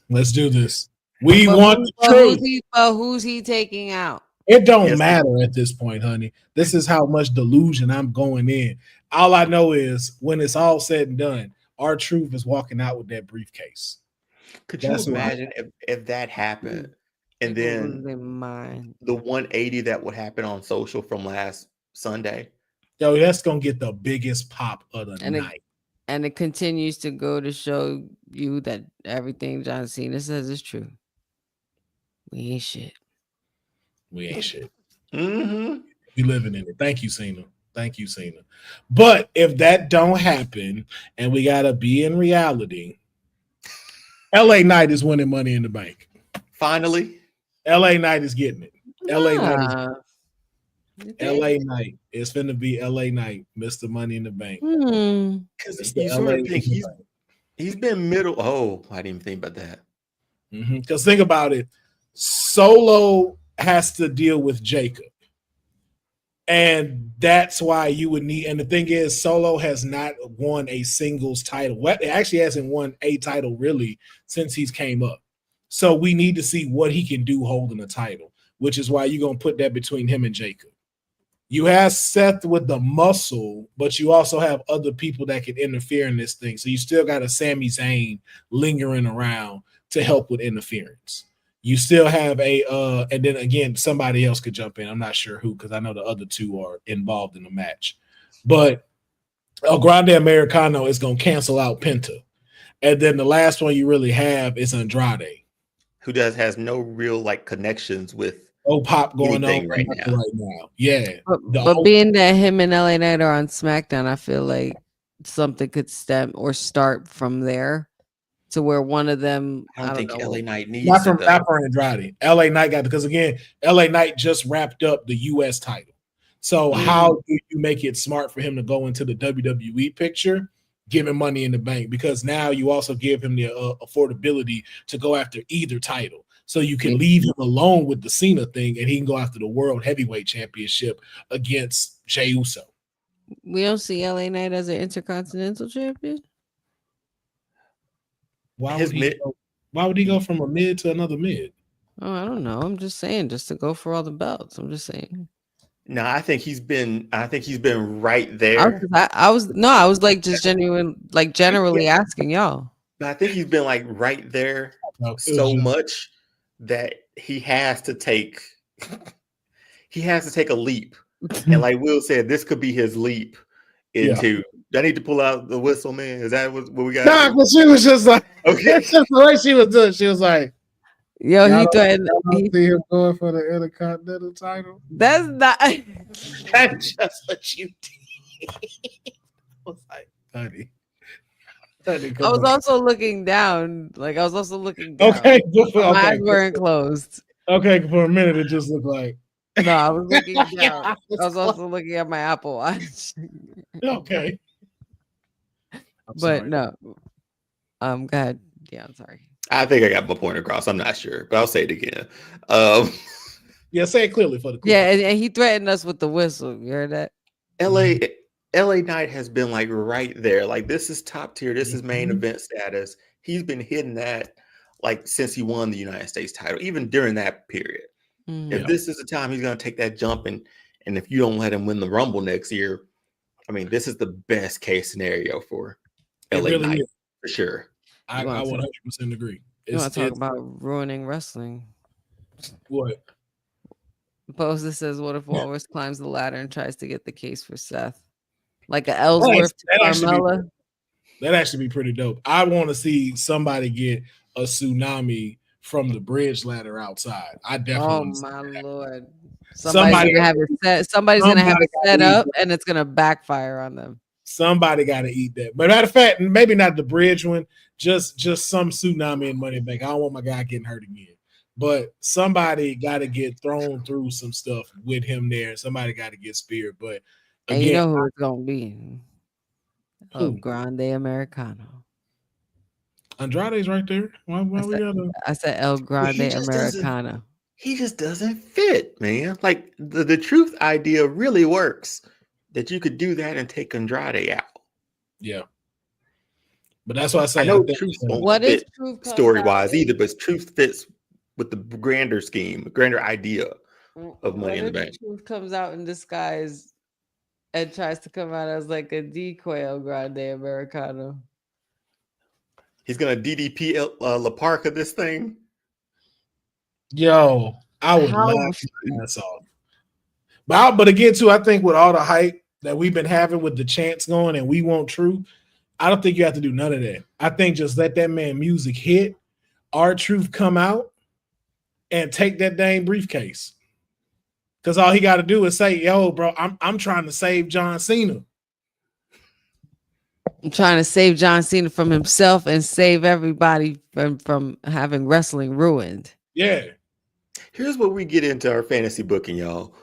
Let's do this. We want the truth. Who's he taking out? It don't matter at this point, honey. This is how much delusion I'm going in. All I know is when it's all said and done, our truth is walking out with that briefcase. Could you imagine if that happened and then the 180 that would happen on social from last Sunday? Yo, that's going to get the biggest pop of the night. And it continues to go to show you that everything John Cena says is true. We ain't shit. Mm-hmm. We living in it. Thank you, Cena. But if that don't happen and we got to be in reality, LA Knight is winning Money in the Bank. Finally. LA Knight is getting it. LA Knight is finna be LA Knight, Mr. Money in the Bank. Because you sort of think he's been middle. Oh, I didn't even think about that. Because think about it. Solo has to deal with Jacob. And that's why you would need. And the thing is, Solo has not won a singles title. It actually hasn't won a title really since he's came up. So we need to see what he can do holding a title, which is why you're going to put that between him and Jacob. You have Seth with the muscle, but you also have other people that can interfere in this thing. So you still got a Sami Zayn lingering around to help with interference. You still have and then again, somebody else could jump in. I'm not sure who, because I know the other two are involved in the match. But El Grande Americano is going to cancel out Penta. And then the last one you really have is Andrade, who has no real connections with pop going on right now. Yeah. But being that him and LA Knight are on SmackDown, I feel like something could stem or start from there. To where one of them, I don't think LA Knight needs not for Andrade. LA Knight got, because again, LA Knight just wrapped up the US title. So how do you make it smart for him to go into the WWE picture, give him Money in the Bank? Because now you also give him the affordability to go after either title. So you can leave him alone with the Cena thing, and he can go after the World Heavyweight Championship against Jey Uso. We don't see LA Knight as an Intercontinental Champion. Why would he go from a mid to another mid? Oh, I don't know. I'm just saying, just to go for all the belts. I'm just saying. No, I think he's been right there. I was like just generally asking y'all. I think he's been right there so much that he has to take a leap. And like Will said, this could be his leap into. I need to pull out the whistle, man. Is that what we got? Nah, but she was just like, okay. That's just the way she was doing. She was like, yo, he threatened. He see him going for the Intercontinental title. That's not. That's just what you did. I was like, honey. I was also looking down. I was also looking down. Okay. My eyes weren't closed. Okay, for a minute, it just looked like. No, I was looking down. I was also looking at my Apple Watch. Okay. But no. Go ahead. Yeah, I'm sorry. I think I got my point across. I'm not sure, but I'll say it again. Yeah, say it clearly for the cool. Yeah, and he threatened us with the whistle. You heard that? LA Knight has been right there. This is top tier. This is main event status. He's been hitting that since he won the United States title, even during that period. If this is the time he's going to take that jump, and if you don't let him win the Rumble next year, I mean, this is the best case scenario for LA Knight for sure. I 100% agree. You want to talk about ruining wrestling? What? Boza says, "What if Walrus climbs the ladder and tries to get the case for Seth, like a Ellsworth to Carmella?" That'd actually be pretty dope. I want to see somebody get a tsunami from the bridge ladder outside. I definitely. Oh my lord! Somebody's gonna have it set up, and it's gonna backfire on them. Somebody got to eat that. But matter of fact, maybe not the bridge one. Just some tsunami in Money Bank. I don't want my guy getting hurt again. But somebody got to get thrown through some stuff with him there. Somebody got to get speared. But again, and you know who it's gonna be? El Grande Americano. Andrade's right there. I said El Grande Americano. He just doesn't fit, man. Like the truth idea really works. That you could do that and take Andrade out. Yeah. But that's why I say I know Truth won't fit story-wise either, but Truth fits with the grander scheme, grander idea of Money in the Bank. Truth comes out in disguise and tries to come out as like a decoy El Grande Americano. He's gonna DDP La Parka this thing. Yo, I would laugh that song. But again, too, I think with all the hype that we've been having with the chants going and we want Truth, I don't think you have to do none of that. I think just let that man music hit, R-Truth come out and take that dang briefcase. Because all he got to do is say, yo, bro, I'm trying to save John Cena. I'm trying to save John Cena from himself and save everybody from having wrestling ruined. Yeah. Here's what we get into our fantasy booking, y'all.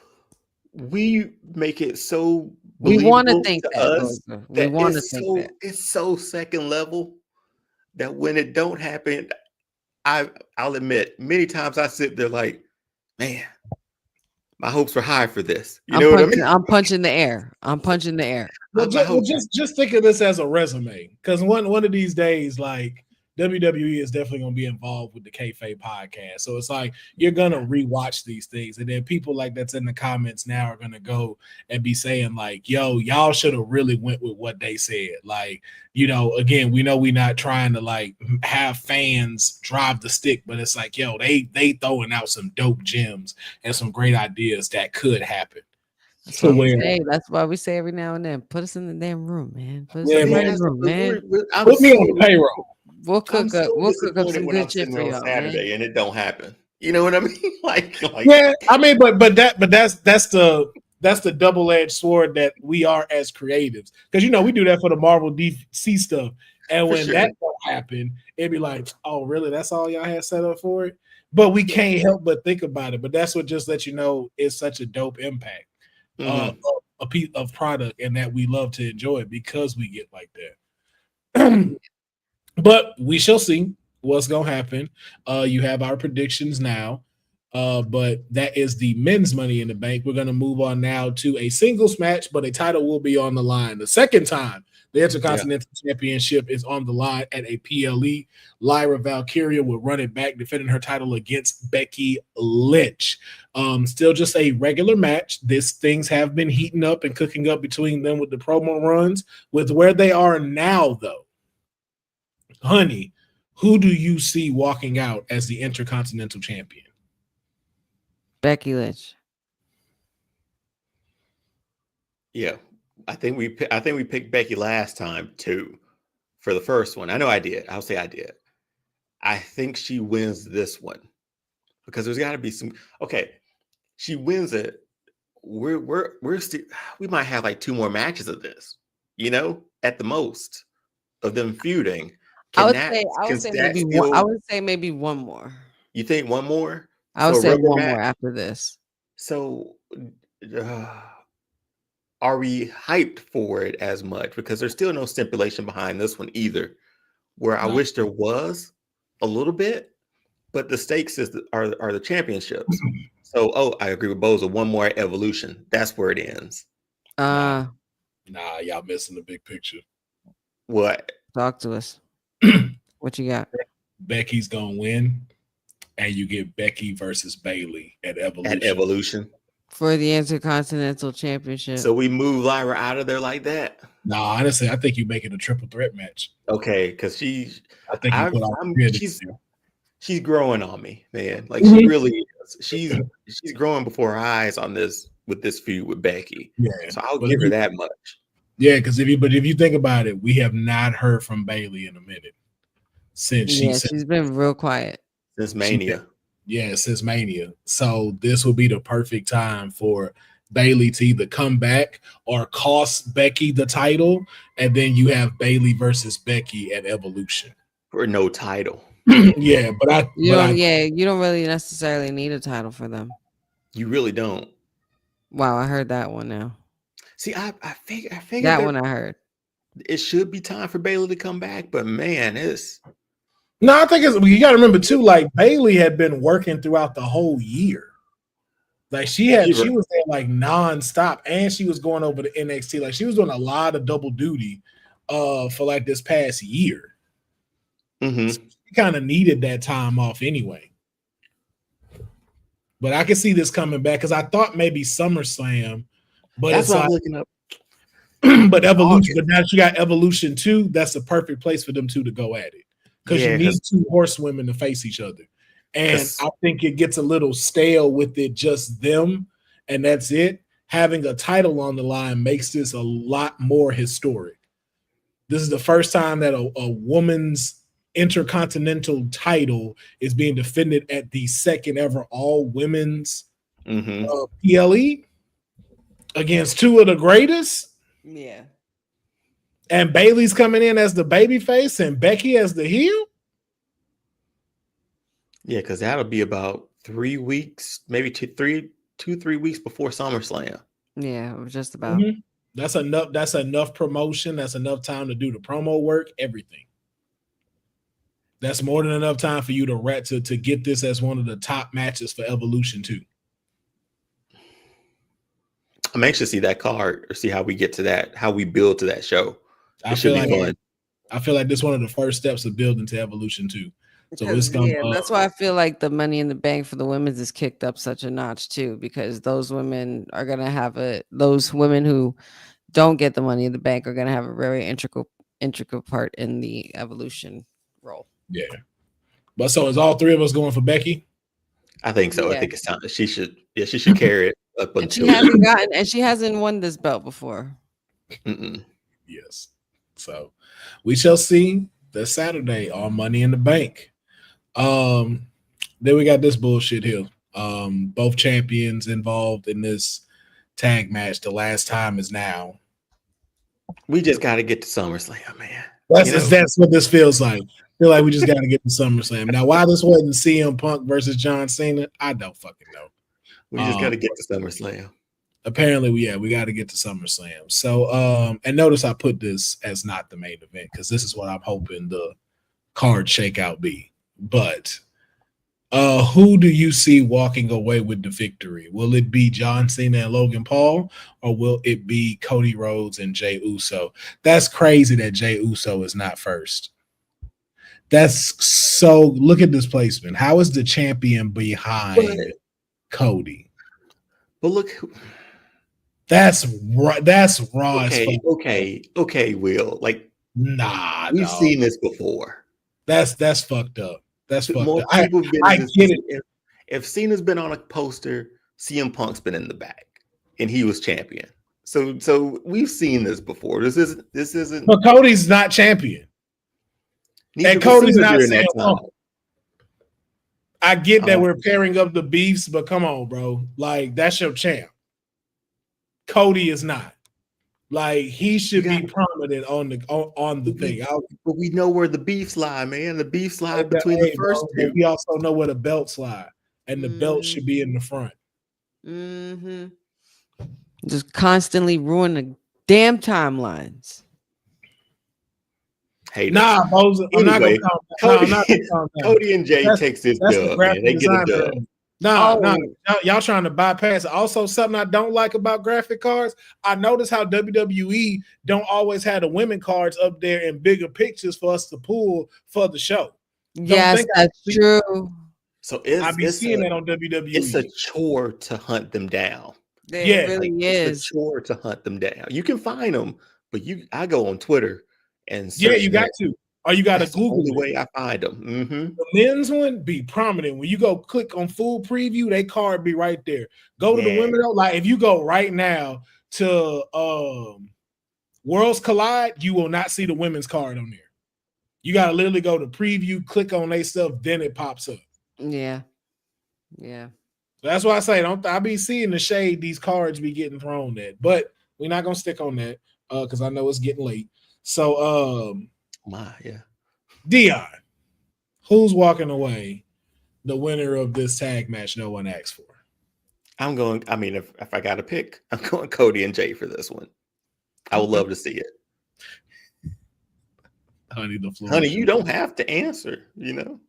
We make it so we want to think that we want to think that it's so second level that when it don't happen, I'll admit many times I sit there like, man, my hopes were high for this. You know what I mean? I'm punching the air. Well, just think of this as a resume, because one of these days, like WWE is definitely going to be involved with the Kayfabe podcast. So it's like you're going to rewatch these things. And then people like that's in the comments now are going to go and be saying like, yo, y'all should have really went with what they said. Like, you know, again, we know we're not trying to like have fans drive the stick, but it's like, yo, they throwing out some dope gems and some great ideas that could happen. That's why we say every now and then, put us in the damn room, man. Put us in the room, man. Put me on the payroll. We'll cook up some good shit for y'all, Saturday, and it don't happen. You know what I mean? like yeah, I mean, but that's the double-edged sword that we are as creatives, because you know we do that for the Marvel DC stuff, and when that don't happen, it'd be like, oh, really? That's all y'all had set up for it? But we can't help but think about it. But that's what just lets you know it's such a dope impact of a piece of product, and that we love to enjoy it because we get like that. But we shall see what's going to happen. You have our predictions now, but that is the men's Money in the Bank. We're going to move on now to a singles match, but a title will be on the line. The second time the Intercontinental Championship is on the line at a PLE. Lyra Valkyria will run it back, defending her title against Becky Lynch. Still just a regular match. Things have been heating up and cooking up between them with the promo runs. With where they are now, though, honey, who do you see walking out as the Intercontinental Champion? Becky Lynch. Yeah, I think we picked Becky last time too for the first one. I know I did. I'll say I did. I think she wins this one because there's got to be some. Okay, she wins it. We're still. We might have like 2 more matches of this. You know, at the most of them feuding. I would say maybe one more. You think one more? I would say one more after this. So, are we hyped for it as much? Because there's still no stipulation behind this one either. Where I wish there was a little bit, but the stakes are the championships. So, I agree with Boza. One more Evolution. That's where it ends. Nah, y'all missing the big picture. What? Talk to us. What you got? Becky's gonna win, and you get Becky versus Bayley at Evolution. For the Intercontinental Championship. So we move Lyra out of there like that? No, honestly, I think you make it a triple threat match. Okay, because she's growing on me, man. Like she really is. she's growing before her eyes on this with this feud with Becky. Yeah. So I'll But give her that much. Yeah, because if you think about it, we have not heard from Bayley in a minute since she's been real quiet since Mania. Since Mania. So this will be the perfect time for Bayley to either come back or cost Becky the title, and then you have Bayley versus Becky at Evolution For no title. Yeah, but you don't really necessarily need a title for them. You really don't. Wow, I heard that one now. See, I figured that one I heard. It should be time for Bayley to come back, but man, No, I think you got to remember too. Like Bayley had been working throughout the whole year. Like she was there like nonstop, and she was going over to NXT. Like she was doing a lot of double duty, for like this past year. Mm-hmm. So she kind of needed that time off anyway. But I can see this coming back because I thought maybe SummerSlam, but that's it's what like, I'm looking up. But Evolution, but now that you got Evolution 2, that's the perfect place for them two to go at it. Because you need two horsewomen to face each other. And I think it gets a little stale with it just them, and that's it. Having a title on the line makes this a lot more historic. This is the first time that a woman's intercontinental title is being defended at the second ever all-women's PLE against two of the greatest. Yeah. And Bayley's coming in as the babyface and Becky as the heel. Yeah, because that'll be about 3 weeks, maybe 3 weeks before SummerSlam. Yeah, just about. Mm-hmm. That's enough promotion. That's enough time to do the promo work, everything. That's more than enough time for you to get this as one of the top matches for Evolution 2. I'm anxious to see that card or see how we get to that, how we build to that show. It should be fun. I feel like this is one of the first steps of building to Evolution 2. So it's gonna, that's why I feel like the Money in the Bank for the women's is kicked up such a notch too, because those women are gonna have those women who don't get the Money in the Bank are gonna have a very integral part in the Evolution role. Yeah. But so is all three of us going for Becky? I think so. Yeah. I think it's time. She should carry it up until she hasn't won this belt before. Yes. So we shall see this Saturday on Money in the Bank. Then we got this bullshit here. Both champions involved in this tag match. The last time is now. We just got to get to SummerSlam, man. That's what this feels like. I feel like we just got to get to SummerSlam. Now, why this wasn't CM Punk versus John Cena, I don't fucking know. We just got to get to SummerSlam. Apparently, we got to get to SummerSlam. So, and notice I put this as not the main event because this is what I'm hoping the card shakeout be. But who do you see walking away with the victory? Will it be John Cena and Logan Paul, or will it be Cody Rhodes and Jey Uso? That's crazy that Jey Uso is not first. That's so. Look at this placement. How is the champion behind Cody? But look, that's raw. Okay, Will. Like, we've seen this before. That's fucked up. That's fucked up. I get it. If Cena's been on a poster, CM Punk's been in the back, and he was champion. So we've seen this before. This isn't. But Cody's not champion. And Cody's not CM Punk. I get that we're pairing up the beefs, but come on, bro. Like, that's your champ. Cody is not. Like, he should be prominent on the thing. But we know where the beefs lie, man. The beefs lie between the first two. We also know where the belts lie, and the belt should be in the front. Mm-hmm. Just constantly ruin the damn timelines. Hey, nah, Bozo. Anyway, I'm not gonna count that. Cody and Jay takes this dub, man. They get a dub. No, y'all trying to bypass it. Also, something I don't like about graphic cards, I notice how WWE don't always have the women cards up there in bigger pictures for us to pull for the show. Yes, that's true. So I've been seeing that on WWE. It's a chore to hunt them down. It really is. It's a chore to hunt them down. You can find them, but I go on Twitter and you got to. or you got to That's the Google only it. way I find them. The men's one be prominent. When you go click on full preview, they card be right there. Go to the women though. Like if you go right now to Worlds Collide, you will not see the women's card on there. You got to literally go to preview, click on their stuff, then it pops up. Yeah. That's why I say I be seeing the shade these cards be getting thrown at, but we're not gonna stick on that because I know it's getting late. So Deonne, who's walking away the winner of this tag match no one asked for? I'm going, I mean, if I got to pick, I'm going Cody and Jay for this one. I would love to see it. Honey, the floor. Honey, you don't have to answer, you know?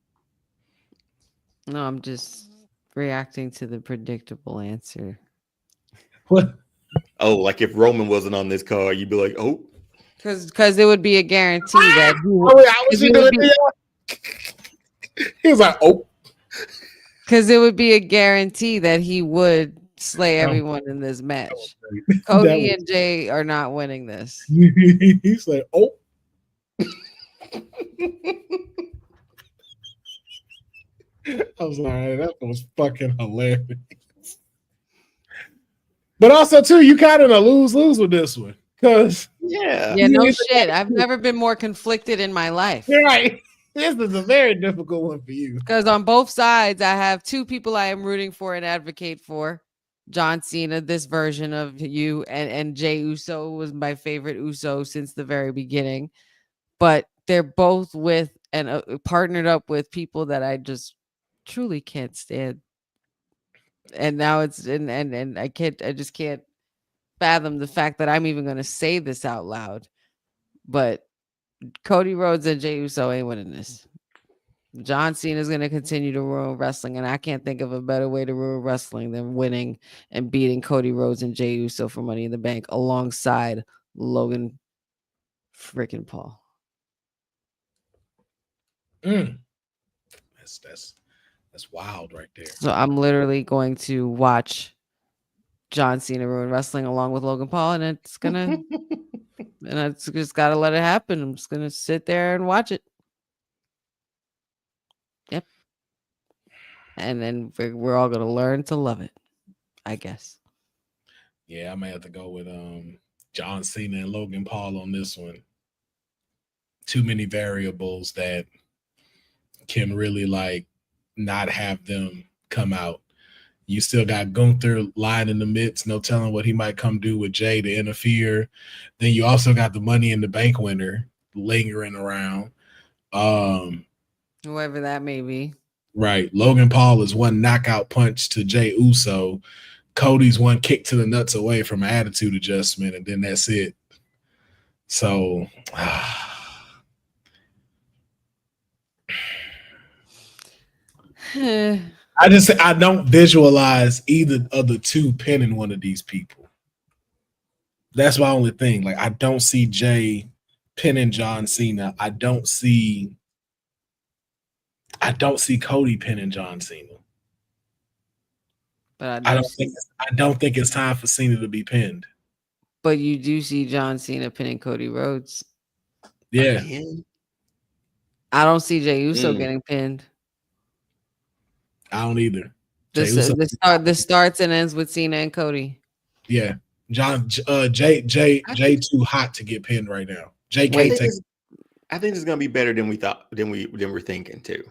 No, I'm just reacting to the predictable answer. What? Oh, like if Roman wasn't on this card, you'd be like, oh. Because it would be a guarantee that he was like, oh. Because it would be a guarantee that he would slay everyone in this match. Cody and Jay are not winning this. He's like, oh. I was like, that was fucking hilarious. But also, too, you kind of lose with this one. Because no shit. I've never been more conflicted in my life. You're right. This is a very difficult one for you. Because on both sides, I have two people I am rooting for and advocate for. John Cena, this version of you, and Jey Uso was my favorite Uso since the very beginning. But they're both with and partnered up with people that I just truly can't stand. And now it's and I just can't fathom the fact that I'm even going to say this out loud. But Cody Rhodes and Jey Uso ain't winning this. John Cena is going to continue to ruin wrestling, and I can't think of a better way to ruin wrestling than winning and beating Cody Rhodes and Jey Uso for Money in the Bank alongside Logan freaking Paul. That's wild right there. So I'm literally going to watch John Cena ruin wrestling along with Logan Paul, and it's gonna and I just gotta let it happen. I'm just gonna sit there and watch it. Yep. And then we're all gonna learn to love it, I guess. Yeah, I may have to go with John Cena and Logan Paul on this one. Too many variables that can really not have them come out. You still got Gunther lying in the midst, no telling what he might come do with Jay to interfere. Then you also got the Money in the Bank winner lingering around. Whoever that may be. Right. Logan Paul is one knockout punch to Jey Uso. Cody's one kick to the nuts away from an attitude adjustment, and then that's it. So I don't visualize either of the two pinning one of these people. That's my only thing. I don't see Jay pinning John Cena. I don't see Cody pinning John Cena. But I don't think it's time for Cena to be pinned. But you do see John Cena pinning Cody Rhodes. Yeah. I don't see Jey Uso getting pinned. I don't either. This starts and ends with Cena and Cody. Yeah. Jay too hot to get pinned right now. I think it's gonna be better than we thought, than we're thinking too.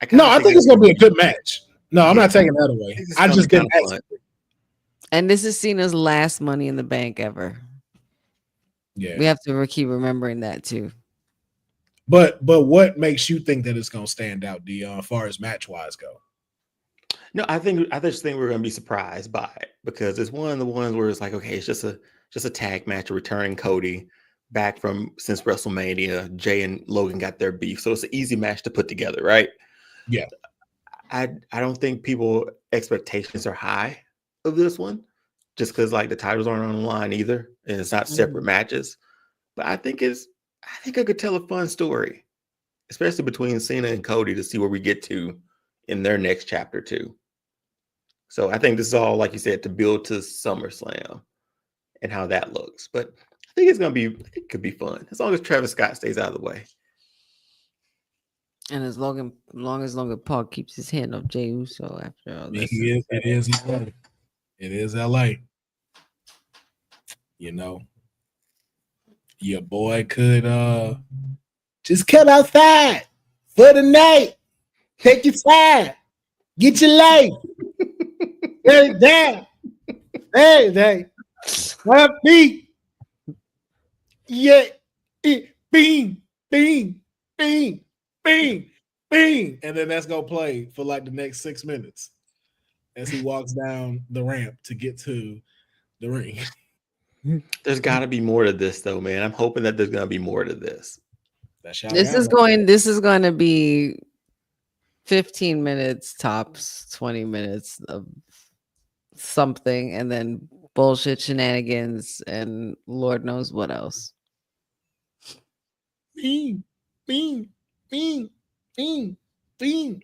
I think it's gonna be a good match. No, I'm not taking that away. I just didn't. And this is Cena's last Money in the Bank ever. Yeah, we have to keep remembering that too. But what makes you think that it's gonna stand out, Deonne, as far as match wise go? No, I just think we're gonna be surprised by it because it's one of the ones where it's like, okay, it's just a tag match, a returning Cody back from since WrestleMania. Jay and Logan got their beef, so it's an easy match to put together, right? Yeah. I don't think people expectations are high of this one, just because the titles aren't on the line either, and it's not separate matches. But I think I could tell a fun story, especially between Cena and Cody, to see where we get to in their next chapter too. So I think this is all, like you said, to build to SummerSlam and how that looks. But I think it could be fun as long as Travis Scott stays out of the way. And as long as Logan Paul keeps his hand up Jey Uso after all this. It is LA. It is LA. You know, your boy could just come outside for the night. Take your time. Get your life. Hey, down. Hey. Happy. Yeah. Bing. Bing. Bing. Bing. Bing. And then that's going to play for like the next 6 minutes as he walks down the ramp to get to the ring. There's got to be more to this, though, man. I'm hoping that there's going to be more to this. This is going to be 15 minutes tops, 20 minutes of something, and then bullshit shenanigans and Lord knows what else. Bing. Bing. Bing. Bing. Bing.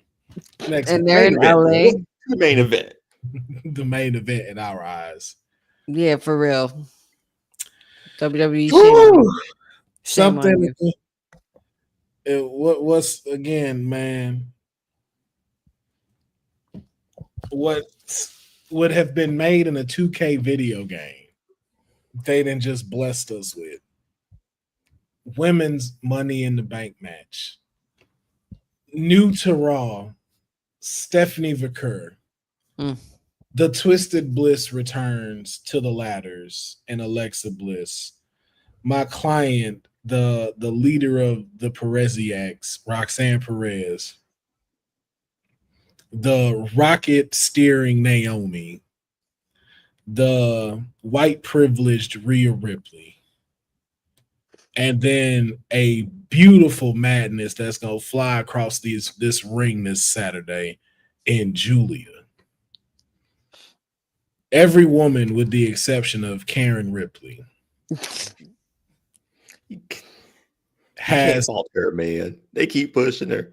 Next and they're in LA. The main event. The main event in our eyes. Yeah, for real. WWE. Something. What's again, man? What would have been made in a 2K video game? They didn't just blessed us with women's Money in the Bank match. New to Raw, Stephanie Vicker. The Twisted Bliss returns to the ladders and Alexa Bliss. My client, the leader of the Pereziacs, Roxanne Perez. The rocket steering Naomi. The white privileged Rhea Ripley. And then a beautiful madness that's going to fly across this ring this Saturday in Julia. Every woman with the exception of Karen Ripley can't fault her, man. They keep pushing her.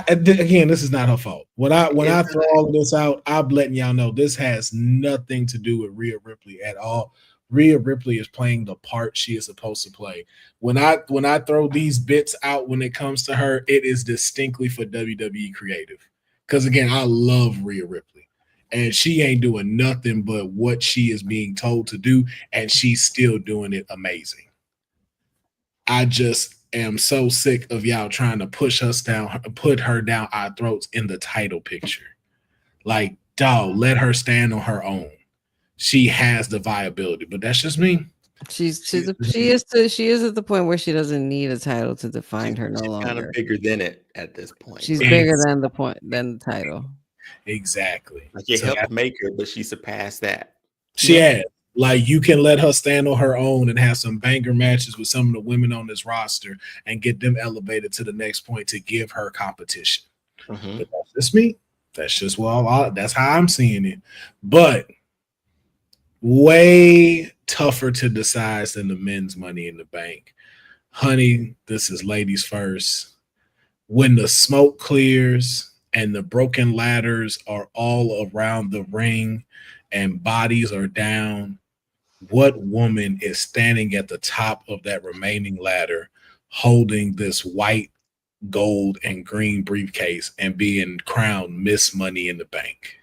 Again, this is not her fault. When I throw all of this out, I'm letting y'all know this has nothing to do with Rhea Ripley at all. Rhea Ripley is playing the part she is supposed to play. When I throw these bits out when it comes to her, it is distinctly for WWE creative. Because again, I love Rhea Ripley. And she ain't doing nothing but what she is being told to do, and she's still doing it amazing. I just am so sick of y'all trying to push us down, put her down our throats in the title picture. Like, dog, let her stand on her own. She has the viability, but that's just me. She is at the point where she doesn't need a title to define her no longer. Kind of bigger than it at this point. She's bigger than the title. Exactly. Like it helped make her, but she surpassed that. She had. Like, you can let her stand on her own and have some banger matches with some of the women on this roster and get them elevated to the next point to give her competition. Mm-hmm. But that's just me. That's just that's how I'm seeing it. But way tougher to decide than the men's Money in the Bank. Honey, this is ladies first. When the smoke clears and the broken ladders are all around the ring and bodies are down, what woman is standing at the top of that remaining ladder holding this white, gold, and green briefcase and being crowned Miss Money in the Bank?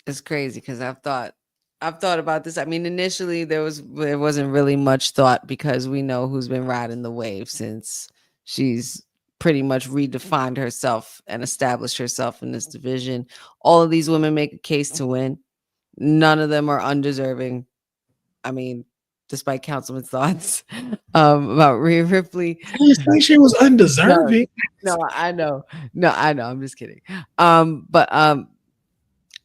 It's crazy because I've thought about this. I mean, initially there wasn't really much thought because we know who's been riding the wave since she's pretty much redefined herself and established herself in this division. All of these women make a case to win. None of them are undeserving. I mean, despite Councilman's thoughts about Rhea Ripley. I just think she was undeserving. No, I know. I'm just kidding. But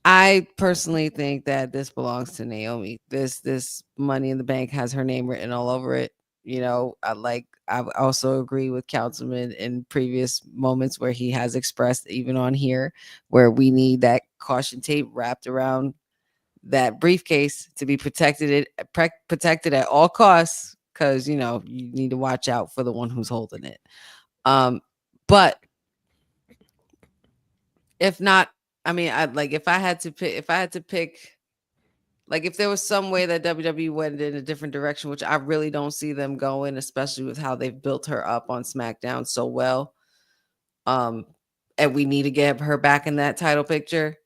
I personally think that this belongs to Naomi. This Money in the Bank has her name written all over it. You know, I also agree with Councilman in previous moments where he has expressed, even on here, where we need that caution tape wrapped around that briefcase to be protected at all costs, because you know you need to watch out for the one who's holding it. But if not, I mean, if I had to pick Like if there was some way that WWE went in a different direction, which I really don't see them going, especially with how they've built her up on SmackDown so well. And we need to get her back in that title picture.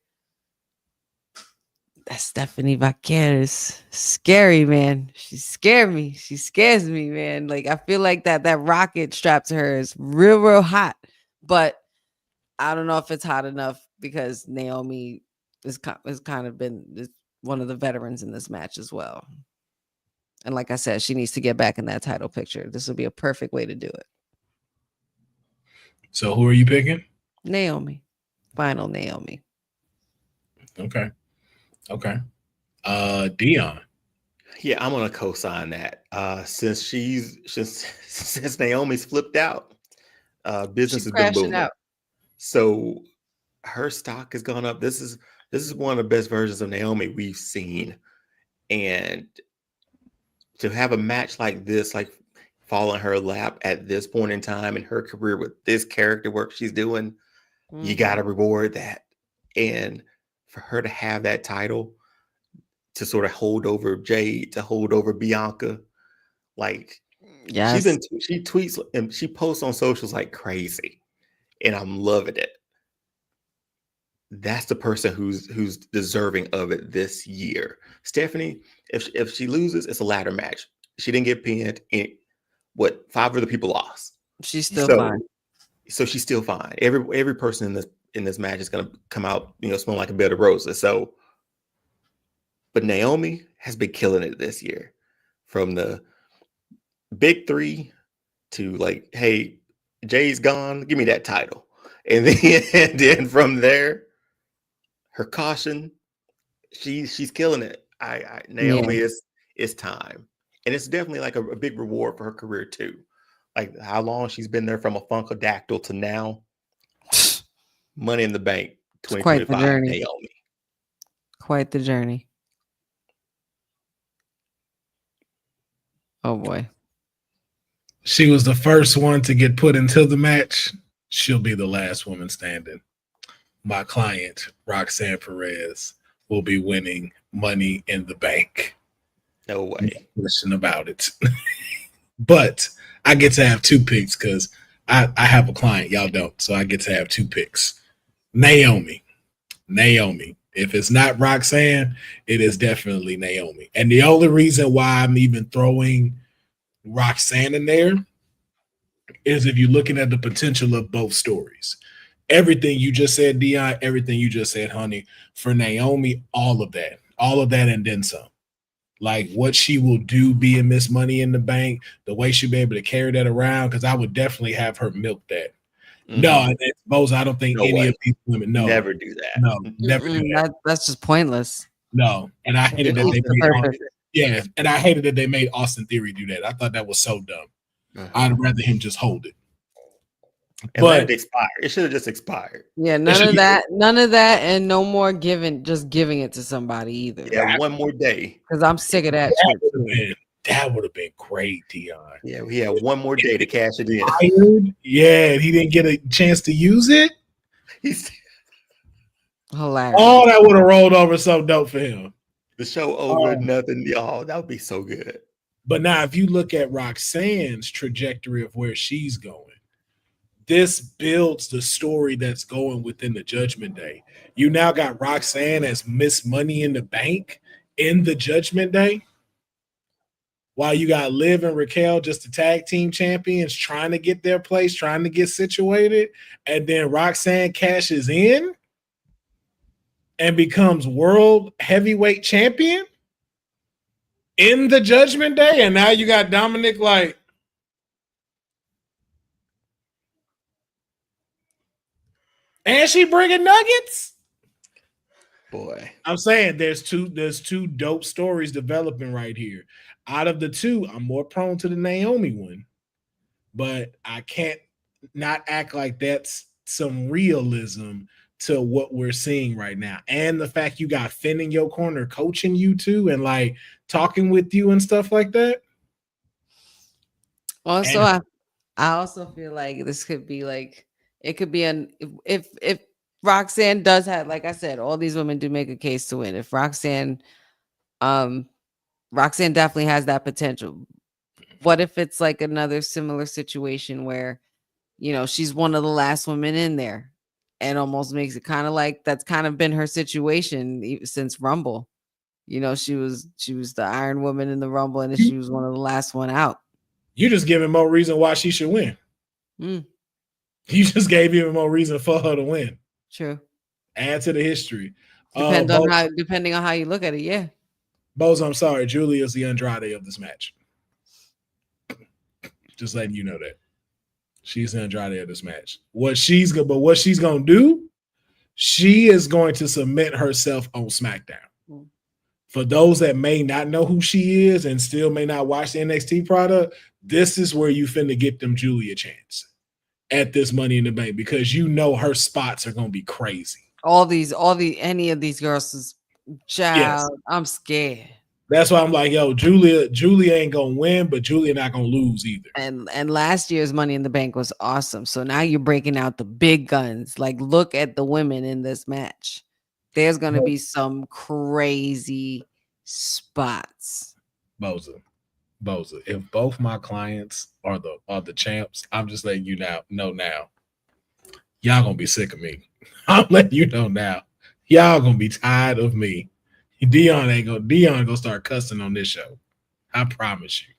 That's Stephanie Vaqueros. Scary, man. She scared me. She scares me, man. Like I feel like that rocket strapped to her is real hot. But I don't know if it's hot enough because Naomi is kind of been one of the veterans in this match as well. And like I said, she needs to get back in that title picture. This would be a perfect way to do it. So who are you picking? Naomi. Final Naomi. Okay. Deonne. Yeah, I'm gonna co-sign that. Since Naomi's flipped out, business has been booming. Out. So her stock has gone up. This is one of the best versions of Naomi we've seen, and to have a match like this, like fall in her lap at this point in time in her career with this character work she's doing, you got to reward that. And for her to have that title, to sort of hold over Jade, to hold over Bianca, like she tweets and she posts on socials like crazy, and I'm loving it. That's the person who's deserving of it this year. Stephanie, if she loses, it's a ladder match. She didn't get pinned. And 5 other people lost. She's still fine. So she's still fine. Every person in this match is gonna come out, smelling like a bed of roses. So, but Naomi has been killing it this year, from the big 3 to like, hey, Jay's gone, give me that title, and then from there, her caution, she's killing it. Naomi is time, and it's definitely like a big reward for her career too. Like how long she's been there from a Funkadactyl to now. Money in the Bank 2025, Naomi. Quite the journey. Oh boy. She was the first one to get put into the match. She'll be the last woman standing. My client, Roxanne Perez, will be winning Money in the Bank. No way. No question about it. But I get to have 2 picks because I have a client. Y'all don't. So I get to have 2 picks. Naomi. If it's not Roxanne, it is definitely Naomi. And the only reason why I'm even throwing Roxanne in there is if you're looking at the potential of both stories. Everything you just said, Deonne, everything you just said, honey, for Naomi, all of that and then some. Like what she will do being Miss Money in the Bank, the way she'll be able to carry that around, because I would definitely have her milk that. Mm-hmm. No, Bose, I don't think any of these women never do that. No, never do that. That's just pointless. No, and I hated that I hated that they made Austin Theory do that. I thought that was so dumb. Uh-huh. I'd rather him just hold it. And let it expire. It should have just expired. Yeah, none of that, and no more just giving it to somebody either. Yeah, one more day. Because I'm sick of that. That would have been great, Deonne. Yeah, we had one more day to cash it in. Yeah, he didn't get a chance to use it. He's hilarious. Oh, that would have rolled over so dope for him. The show over, nothing. Oh, that would be so good. But now, if you look at Roxanne's trajectory of where she's going, this builds the story that's going within the Judgment Day. You now got Roxanne as Miss Money in the Bank in the Judgment Day, while you got Liv and Raquel just the tag team champions trying to get their place, trying to get situated, and then Roxanne cashes in and becomes world heavyweight champion in the Judgment Day, and now you got Dominic like, and she bringing nuggets. Boy, I'm saying there's two dope stories developing right here. Out of the 2, I'm more prone to the Naomi one, but I can't not act like that's some realism to what we're seeing right now. And the fact you got Finn in your corner coaching you too and like talking with you and stuff like that. Also, I also feel like this could be like, it could be if Roxanne does have, like I said, all these women do make a case to win. If Roxanne Roxanne definitely has that potential. What if it's like another similar situation where, she's one of the last women in there, and almost makes it kind of like that's kind of been her situation since Rumble. She was the Iron Woman in the Rumble, and she was one of the last one out. You just giving more reason why she should win. You just gave even more reason for her to win. True. Add to the history. Depending on how you look at it, yeah. Bozo, I'm sorry. Julia is the Andrade of this match. Just letting you know that. She's the Andrade of this match. What she's gonna do, she is going to submit herself on SmackDown. For those that may not know who she is and still may not watch the NXT product, this is where you finna get them Julia chance at this Money in the Bank, because her spots are gonna be crazy. Any of these girls is child. Yes. I'm scared. That's why I'm like, yo, Julia ain't gonna win, but Julia not gonna lose either. And last year's Money in the Bank was awesome. So now you're breaking out the big guns. Like, look at the women in this match. There's gonna be some crazy spots. Boza. If both my clients are the champs, I'm just letting you know now. Y'all gonna be sick of me. I'm letting you know now. Y'all gonna be tired of me. Deonne gonna start cussing on this show. I promise you.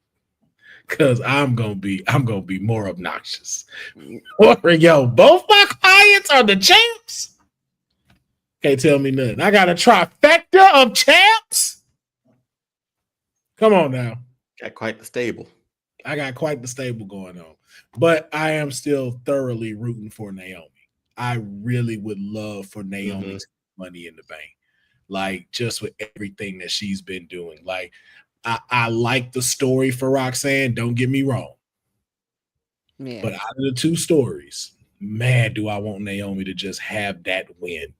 Cause I'm gonna be more obnoxious. Yo, both my clients are the champs. Can't tell me nothing. I got a trifecta of champs. Come on now. Got quite the stable. I got quite the stable going on. But I am still thoroughly rooting for Naomi. I really would love for Naomi's Money in the Bank. Like, just with everything that she's been doing. Like, I like the story for Roxanne. Don't get me wrong. Yeah. But out of the two stories, man, do I want Naomi to just have that win.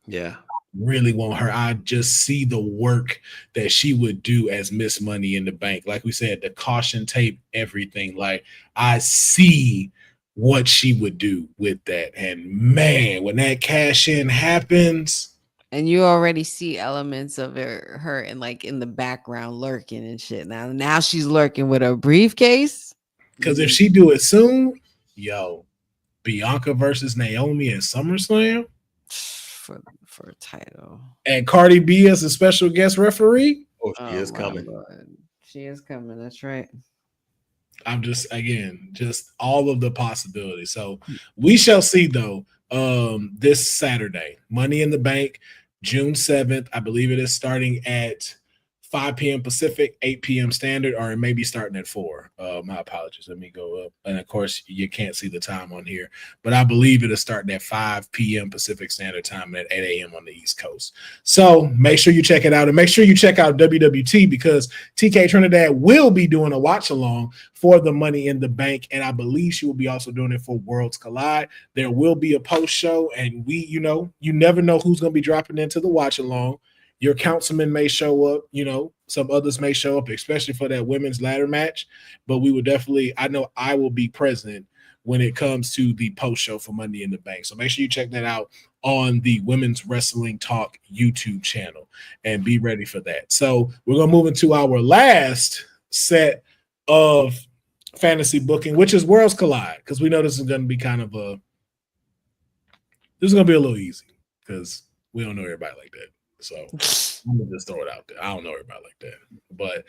Yeah. Really want her. I just see the work that she would do as Miss Money in the Bank. Like we said, the caution tape, everything. Like, I see what she would do with that. And man, when that cash in happens. And you already see elements of her in the background lurking and shit. Now she's lurking with her briefcase. Because if she do it soon, yo, Bianca versus Naomi at SummerSlam. For a title. And Cardi B as a special guest referee. Oh, she is coming. Lord. She is coming. That's right. I'm just all of the possibilities. So we shall see, though, this Saturday, Money in the Bank, June 7th. I believe it is starting at 5 p.m. Pacific, 8 p.m. Standard, or it may be starting at 4. My apologies. Let me go up. And, of course, you can't see the time on here. But I believe it is starting at 5 p.m. Pacific Standard Time and at 8 a.m. on the East Coast. So make sure you check it out. And make sure you check out WWT, because TK Trinidad will be doing a watch-along for the Money in the Bank. And I believe she will be also doing it for Worlds Collide. There will be a post-show. And you never know who's going to be dropping into the watch-along. Your councilman may show up, some others may show up, especially for that women's ladder match. But we would definitely, I know I will be present when it comes to the post show for Money in the Bank. So make sure you check that out on the Women's Wrestling Talk YouTube channel and be ready for that. So we're going to move into our last set of fantasy booking, which is Worlds Collide, because we know this is going to be this is going to be a little easy because we don't know everybody like that. So I'm gonna just throw it out there. I don't know everybody like that, but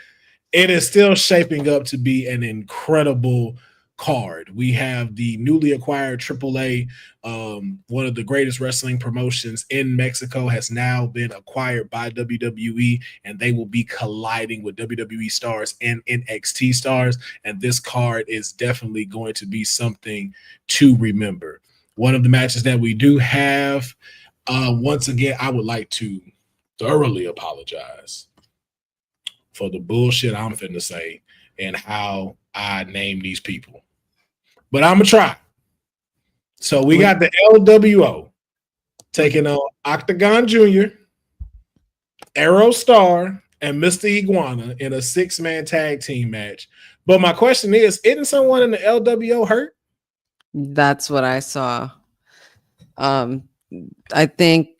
it is still shaping up to be an incredible card. We have the newly acquired AAA, one of the greatest wrestling promotions in Mexico, has now been acquired by WWE, and they will be colliding with WWE stars and NXT stars. And this card is definitely going to be something to remember. One of the matches that we do have, once again, I would like to thoroughly apologize for the bullshit I'm finna say and how I name these people. But I'm going to try. So we got the LWO taking on Octagon Jr., Aerostar, and Mr. Iguana in a 6-man tag team match. But my question is, isn't someone in the LWO hurt? That's what I saw. I think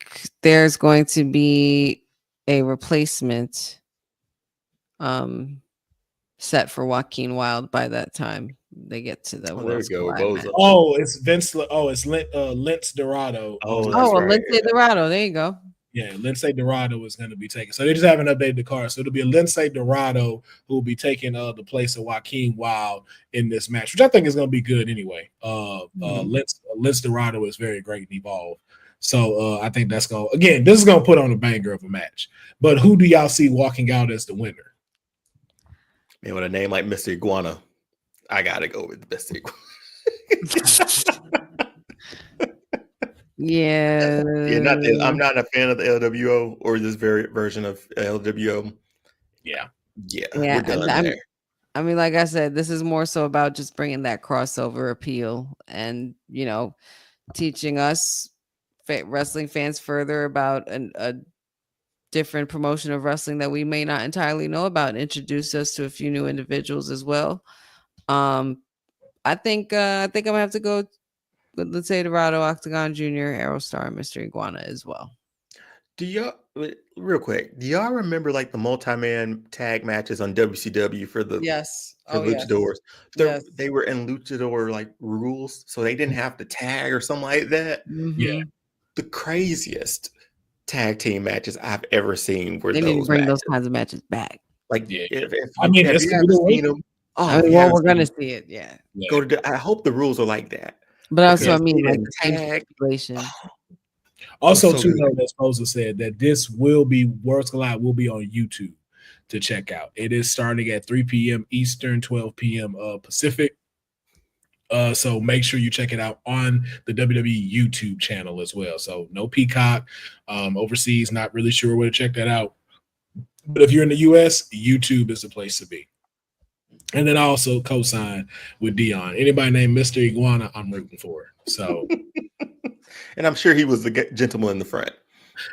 there's going to be a replacement set for Joaquin Wilde by that time they get to the Oh, there we Worlds go. Collide match. Oh, it's Vince. Oh, it's Lince Dorado. Oh, Oh, that's well, right. Lindsay Dorado. There you go. Yeah, Lindsay Dorado is going to be taking. So they just haven't updated the card. So it'll be a Lindsay Dorado who will be taking the place of Joaquin Wilde in this match, which I think is going to be good anyway. Lindsay Dorado is very great and evolved. So I think that's going to, again, this is going to put on a banger of a match. But who do y'all see walking out as the winner? Man, with a name like Mr. Iguana, I got to go with Mr. Iguana. Yeah. I'm not a fan of the LWO or this very version of LWO. Yeah. We're done there. I mean, like I said, this is more so about just bringing that crossover appeal and, teaching us wrestling fans further about a different promotion of wrestling that we may not entirely know about, and introduce us to a few new individuals as well. I think I'm gonna have to go with, let's say, Dorado, Octagon Jr., Aerostar, and Mr. Iguana as well. Do y'all, real quick, do y'all remember like the multi-man tag matches on WCW for the luchadors? Yes. They were in luchador like rules, so they didn't have to tag or something like that. Mm-hmm. Yeah. The craziest tag team matches I've ever seen were They those need to bring matches. those kinds of matches back. Like, Yeah. if I mean, have it's you gonna ever be the seen way. them? I mean, well, we're gonna see it, yeah. Go to. I hope the rules are like that. But also, I Because mean, like in the same tag- stipulation. Also, so too, good. though, that's supposed to say that this will be Worlds Collide will be on YouTube to check out. It is starting at 3 p.m. Eastern, 12 p.m. Pacific. So make sure you check it out on the WWE YouTube channel as well. So no Peacock. Overseas, not really sure where to check that out. But if you're in the US, YouTube is the place to be. And then I also co-sign with Deonne. Anybody named Mr. Iguana, I'm rooting for. So, and I'm sure he was the gentleman in the front.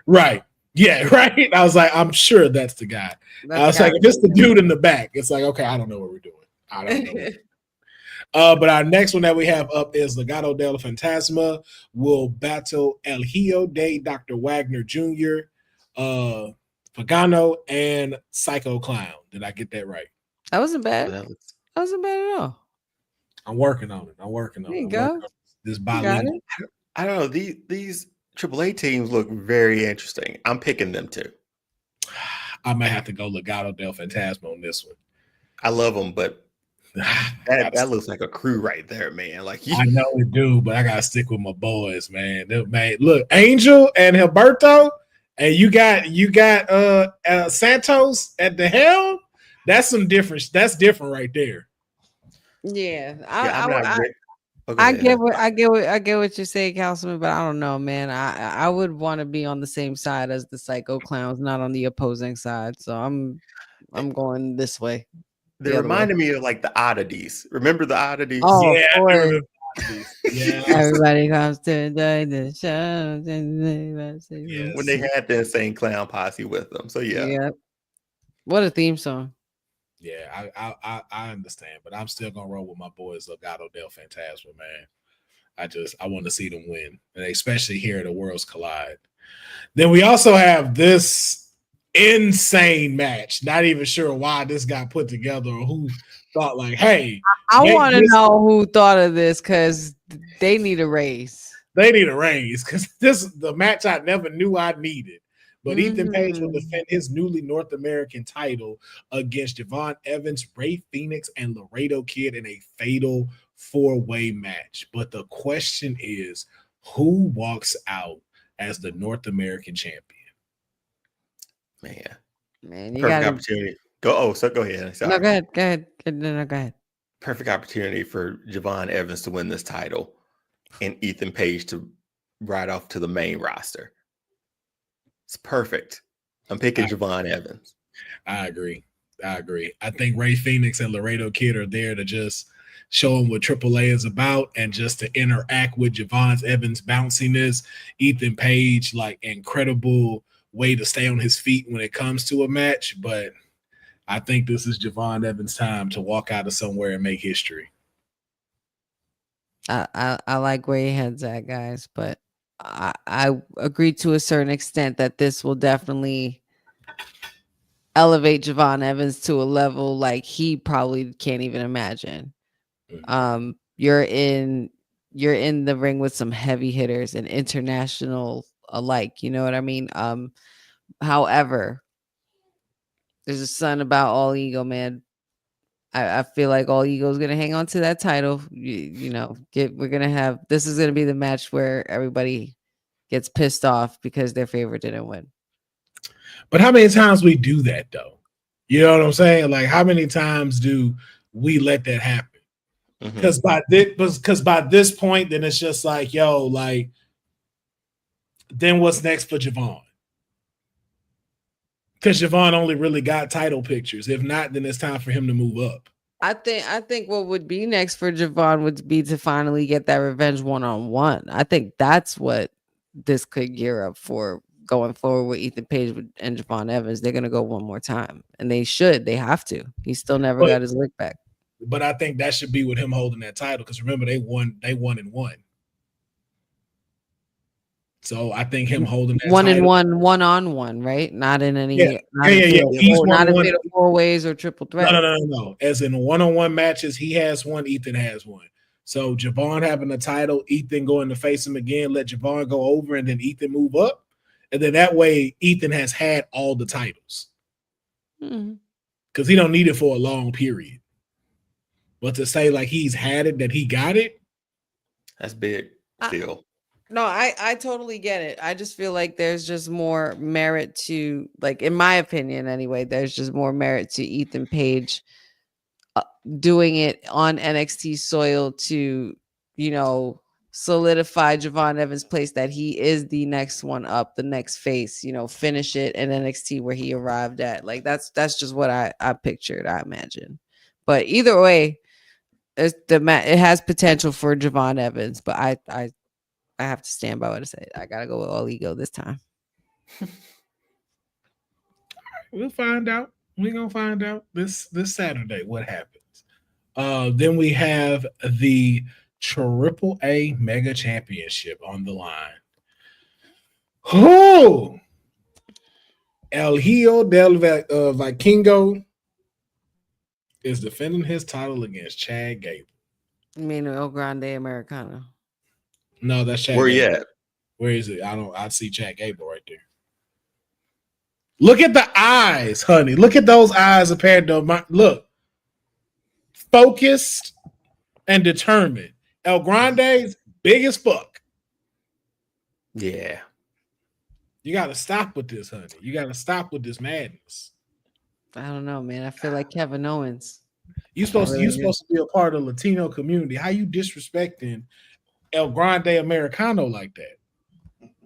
right. Yeah, right. I was like, I'm sure that's the guy. I was like, if it's the dude in the back, it's like, okay, I don't know what we're doing. I don't know. But our next one that we have up is Legado del Fantasma will battle El Hijo de Dr. Wagner Jr., Pagano, and Psycho Clown. Did I get that right? That wasn't bad. That wasn't bad at all. I'm working on it. There you go. This bilingual. I don't know. These AAA teams look very interesting. I'm picking them too. I might have to go Legado del Fantasma on this one. I love them, but that looks like a crew right there, man. Like I know it do, but I gotta stick with my boys, man. Man, look, Angel and Gilberto, and you got Santos at the helm. That's some difference. That's different right there. Yeah, I get what you're saying, Councilman, but I don't know, man. I would want to be on the same side as the Psycho Clowns, not on the opposing side. So I'm going this way. They reminded me of like the Oddities. Remember the Oddities? Oh, yeah, yeah. Everybody comes to the show. Yes. When they had the insane clown posse with them. So yeah. What a theme song. Yeah, I understand, but I'm still gonna roll with my boys Legado del Fantasma, man. I want to see them win, and especially here at the Worlds Collide. Then we also have this insane match. Not even sure why this got put together or who thought like, hey, I want to know who thought of this because they need a raise. They need a raise because this is the match I never knew I needed. But Ethan Page will defend his newly North American title against Javon Evans, Ray Phoenix, and Laredo Kid in a fatal 4-way match. But the question is, who walks out as the North American champion? Man, you perfect opportunity. Go ahead. Sorry. No, go ahead. No, go ahead. Perfect opportunity for Javon Evans to win this title and Ethan Page to ride off to the main roster. It's perfect. I'm picking Javon Evans. I agree. I think Ray Phoenix and Laredo Kid are there to just show them what AAA is about and just to interact with Javon Evans' bounciness. Ethan Page, like, incredible way to stay on his feet when it comes to a match. But I think this is Javon Evans' time to walk out of somewhere and make history. I like where your head's at, guys, but I agree to a certain extent that this will definitely elevate Javon Evans to a level like he probably can't even imagine. You're in the ring with some heavy hitters and international alike. You know what I mean? However, there's a son about All Ego, man. I feel like All Ego is gonna hang on to that title. We're gonna have this is gonna be the match where everybody gets pissed off because their favorite didn't win. But how many times we do that though? You know what I'm saying? Like how many times do we let that happen? Because by this point, then it's just like, yo, like, then what's next for Javon? Because Javon only really got title pictures. If not, then it's time for him to move up. I think what would be next for Javon would be to finally get that revenge one-on-one. I think that's what this could gear up for going forward with Ethan Page and Javon Evans. They're gonna go one more time, and they have to. He still never got his lick back. But I think that should be with him holding that title because remember they won and won. So I think him holding that one-on-one, right? Not in any not in four ways or triple threat. No. As in one-on-one matches, he has one, Ethan has one. So Javon having the title, Ethan going to face him again, let Javon go over, and then Ethan move up. And then that way Ethan has had all the titles. Because he don't need it for a long period. But to say like he's had it, that he got it, that's big deal. No, I totally get it. I just feel like there's just more merit to, like, in my opinion anyway, there's just more merit to Ethan Page doing it on NXT soil to, solidify Javon Evans' place that he is the next one up, the next face, finish it in NXT where he arrived at. Like, that's just what I pictured, I imagine. But either way, it has potential for Javon Evans, but I have to stand by what I said. I gotta go with All Ego this time. We'll find out. We're gonna find out this Saturday what happens. Then we have the AAA Mega Championship on the line. Oh, El Hijo del Vikingo is defending his title against Chad Gable. You mean El Grande Americano? No, that's Chad. Where Gable. you at? Where is it? I see Chad Gable right there. Look at the eyes, honey. Look at those eyes compared to my look. Focused and determined. El Grande's big as fuck. Yeah. You gotta stop with this, honey. You gotta stop with this madness. I don't know, man. I feel like Kevin Owens. You supposed to be a part of the Latino community. How you disrespecting El Grande Americano like that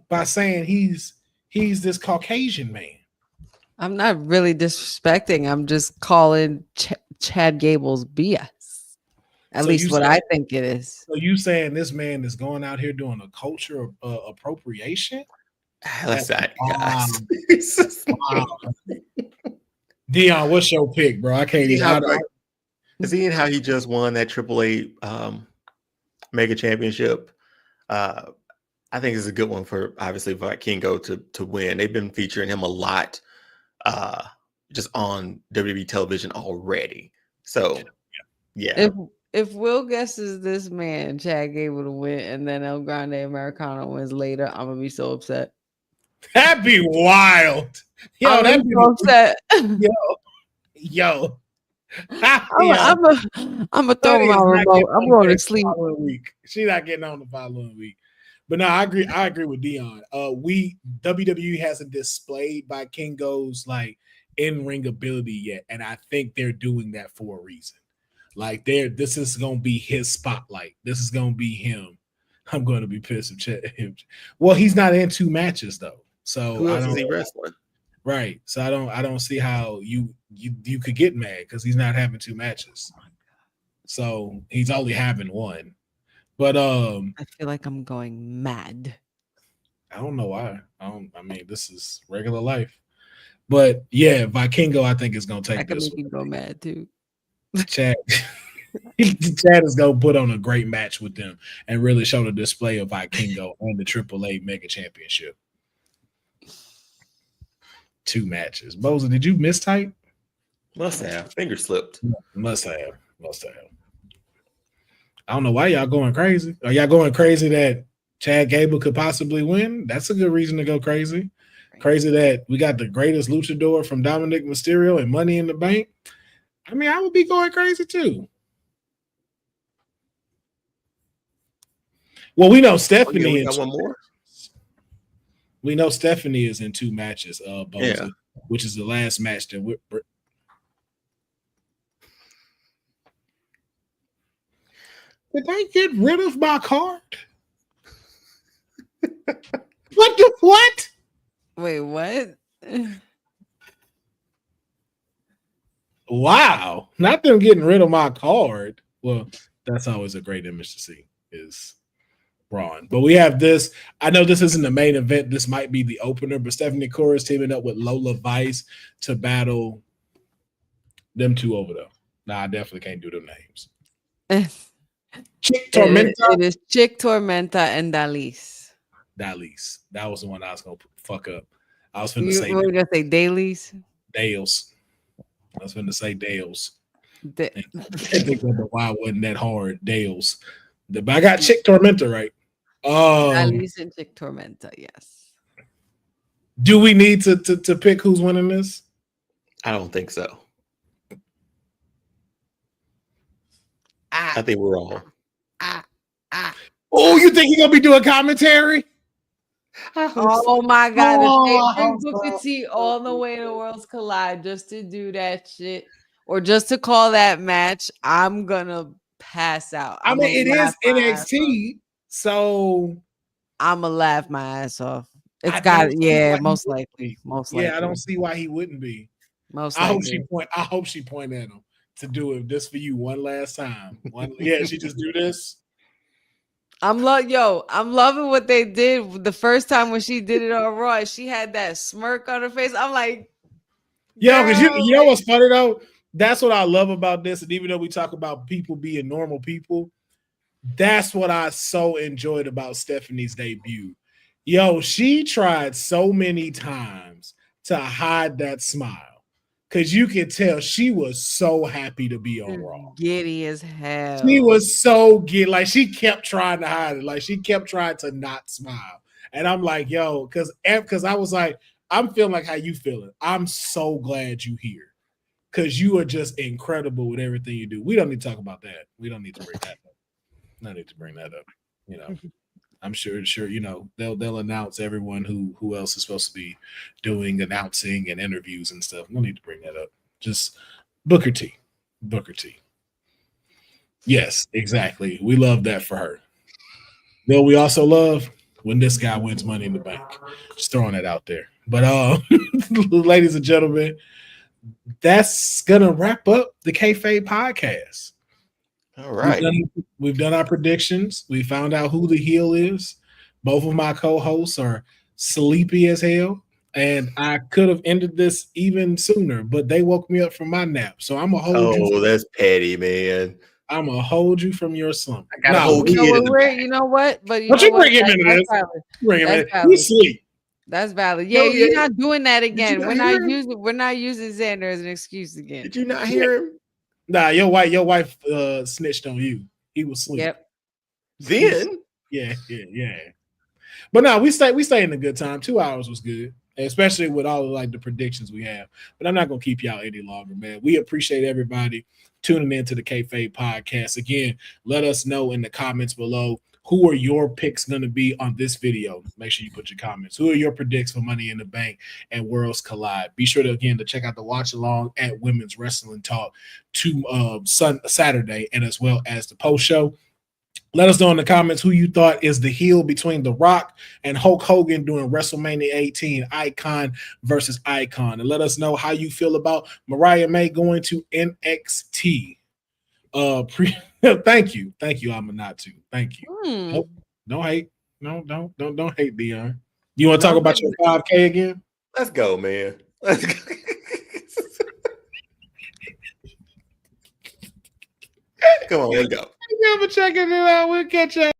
by saying he's this Caucasian man? I'm not really disrespecting. I'm just calling Chad Gable's BS. At least what I think it is. So you saying this man is going out here doing a culture appropriation? That's that, guys. Wow. Deonne, what's your pick, bro? I can't even. Seeing how he just won that AAA Mega Championship, I think it's a good one for obviously Vikingo to win. They've been featuring him a lot, just on WWE television already. So, yeah. If Will guesses this man Chad Gable to win, and then El Grande Americano wins later, I'm gonna be so upset. That'd be wild. Yo, that'd be so upset. Yo. I'm gonna throw my remote. I'm going to sleep. She's not getting on the following week. But no, I agree with Deonne. WWE hasn't displayed Vikingo's like in-ring ability yet, and I think they're doing that for a reason. Like this is gonna be his spotlight. This is gonna be him. I'm gonna be pissed if him. Well, he's not in 2 matches though. So who else is he wrestling? Right. So I don't see how you could get mad because he's not having 2 matches. So he's only having 1. But I feel like I'm going mad. I don't know why. I mean, this is regular life. But yeah, Vikingo, I think is gonna take. I can make you go mad too. Chad is gonna put on a great match with them and really show the display of Vikingo and the AAA Mega Championship. 2 matches. Boza, did you mistype? Must have. Finger slipped. Must have. I don't know why y'all going crazy. Are y'all going crazy that Chad Gable could possibly win? That's a good reason to go crazy. Crazy that we got the greatest luchador from Dominic Mysterio and Money in the Bank. I mean, I would be going crazy too. Well, we know Stephanie. We got one more. We know Stephanie is in 2 matches, Boza, which is the last match that we're. Did I get rid of my card? What? Wait, what? Wow. Not them getting rid of my card. Well, that's always a great image to see is Braun. But we have this. I know this isn't the main event. This might be the opener, but Stephanie Cora is teaming up with Lola Vice to battle them 2 over though. Nah, I definitely can't do them names. Chick Tormenta. It is Chick Tormenta and Dalise. Dalise. That was the one I was gonna fuck up. I was finna say. What were you gonna say? Dailies. Dales. I was finna say Dales. I think why it wasn't that hard. Dales. But I got Chick Tormenta right. Dalise and Chick Tormenta. Yes. Do we need to pick who's winning this? I don't think so. I think we're all. Oh, you think he's gonna be doing commentary? Oh my God! If they bring Booker T all the way to Worlds Collide just to do that shit, or just to call that match, I'm gonna pass out. I mean, it is NXT, so I'm gonna laugh my ass off. It's got, most likely. Yeah, I don't see why he wouldn't be. Most likely. I hope she point at him to do it this for you one last time. She just do this. I'm loving what they did the first time when she did it on Raw. She had that smirk on her face. I'm like, because you know what's funny though? That's what I love about this. And even though we talk about people being normal people, that's what I so enjoyed about Stephanie's debut. She tried so many times to hide that smile. Because you could tell she was so happy to be on Raw. Giddy as hell. She was so giddy. Like, she kept trying to hide it. Like, she kept trying to not smile. And I'm like, because I was like, I'm feeling like how you feeling. I'm so glad you here. Because you are just incredible with everything you do. We don't need to talk about that. We don't need to bring that up. No need to bring that up. I'm sure, they'll announce everyone who else is supposed to be doing announcing and interviews and stuff. No need to bring that up. Just Booker T. Yes, exactly. We love that for her. Though we also love when this guy wins Money in the Bank. Just throwing that out there. But ladies and gentlemen, that's gonna wrap up the Kayfabe podcast. All right. We've done our predictions. We found out who the heel is. Both of my co-hosts are sleepy as hell. And I could have ended this even sooner, but they woke me up from my nap. So I'm going to hold you. Oh, that's petty, man. I'm going to hold you from your slump. I got a whole kid in the back. You know what? But you bring him into this. Bring him in. He's asleep. That's valid. Yeah, you're not doing that again. We're not using Xander as an excuse again. Did you not hear him? Nah, your wife snitched on you. He was asleep. Yep. Then? Yeah. But no, we stay in a good time. 2 hours was good, especially with all of like the predictions we have. But I'm not gonna keep y'all any longer, man. We appreciate everybody tuning in to the Kayfabe Podcast. Again, let us know in the comments below who are your picks going to be on this video. Make sure you put your comments. Who are your predicts for Money in the Bank and Worlds Collide? Be sure to check out the watch along at Women's Wrestling Talk Saturday, and as well as the post show. Let us know in the comments who you thought is the heel between The Rock and Hulk Hogan during WrestleMania 18, Icon versus Icon. And let us know how you feel about Mariah May going to NXT. Thank you, Amanatu. Thank you. Don't hate. No, don't hate, Deonne. You want to talk about your 5K again? Let's go, man. Let's go. Come on, let's go. Thank you for checking it out. We'll catch you.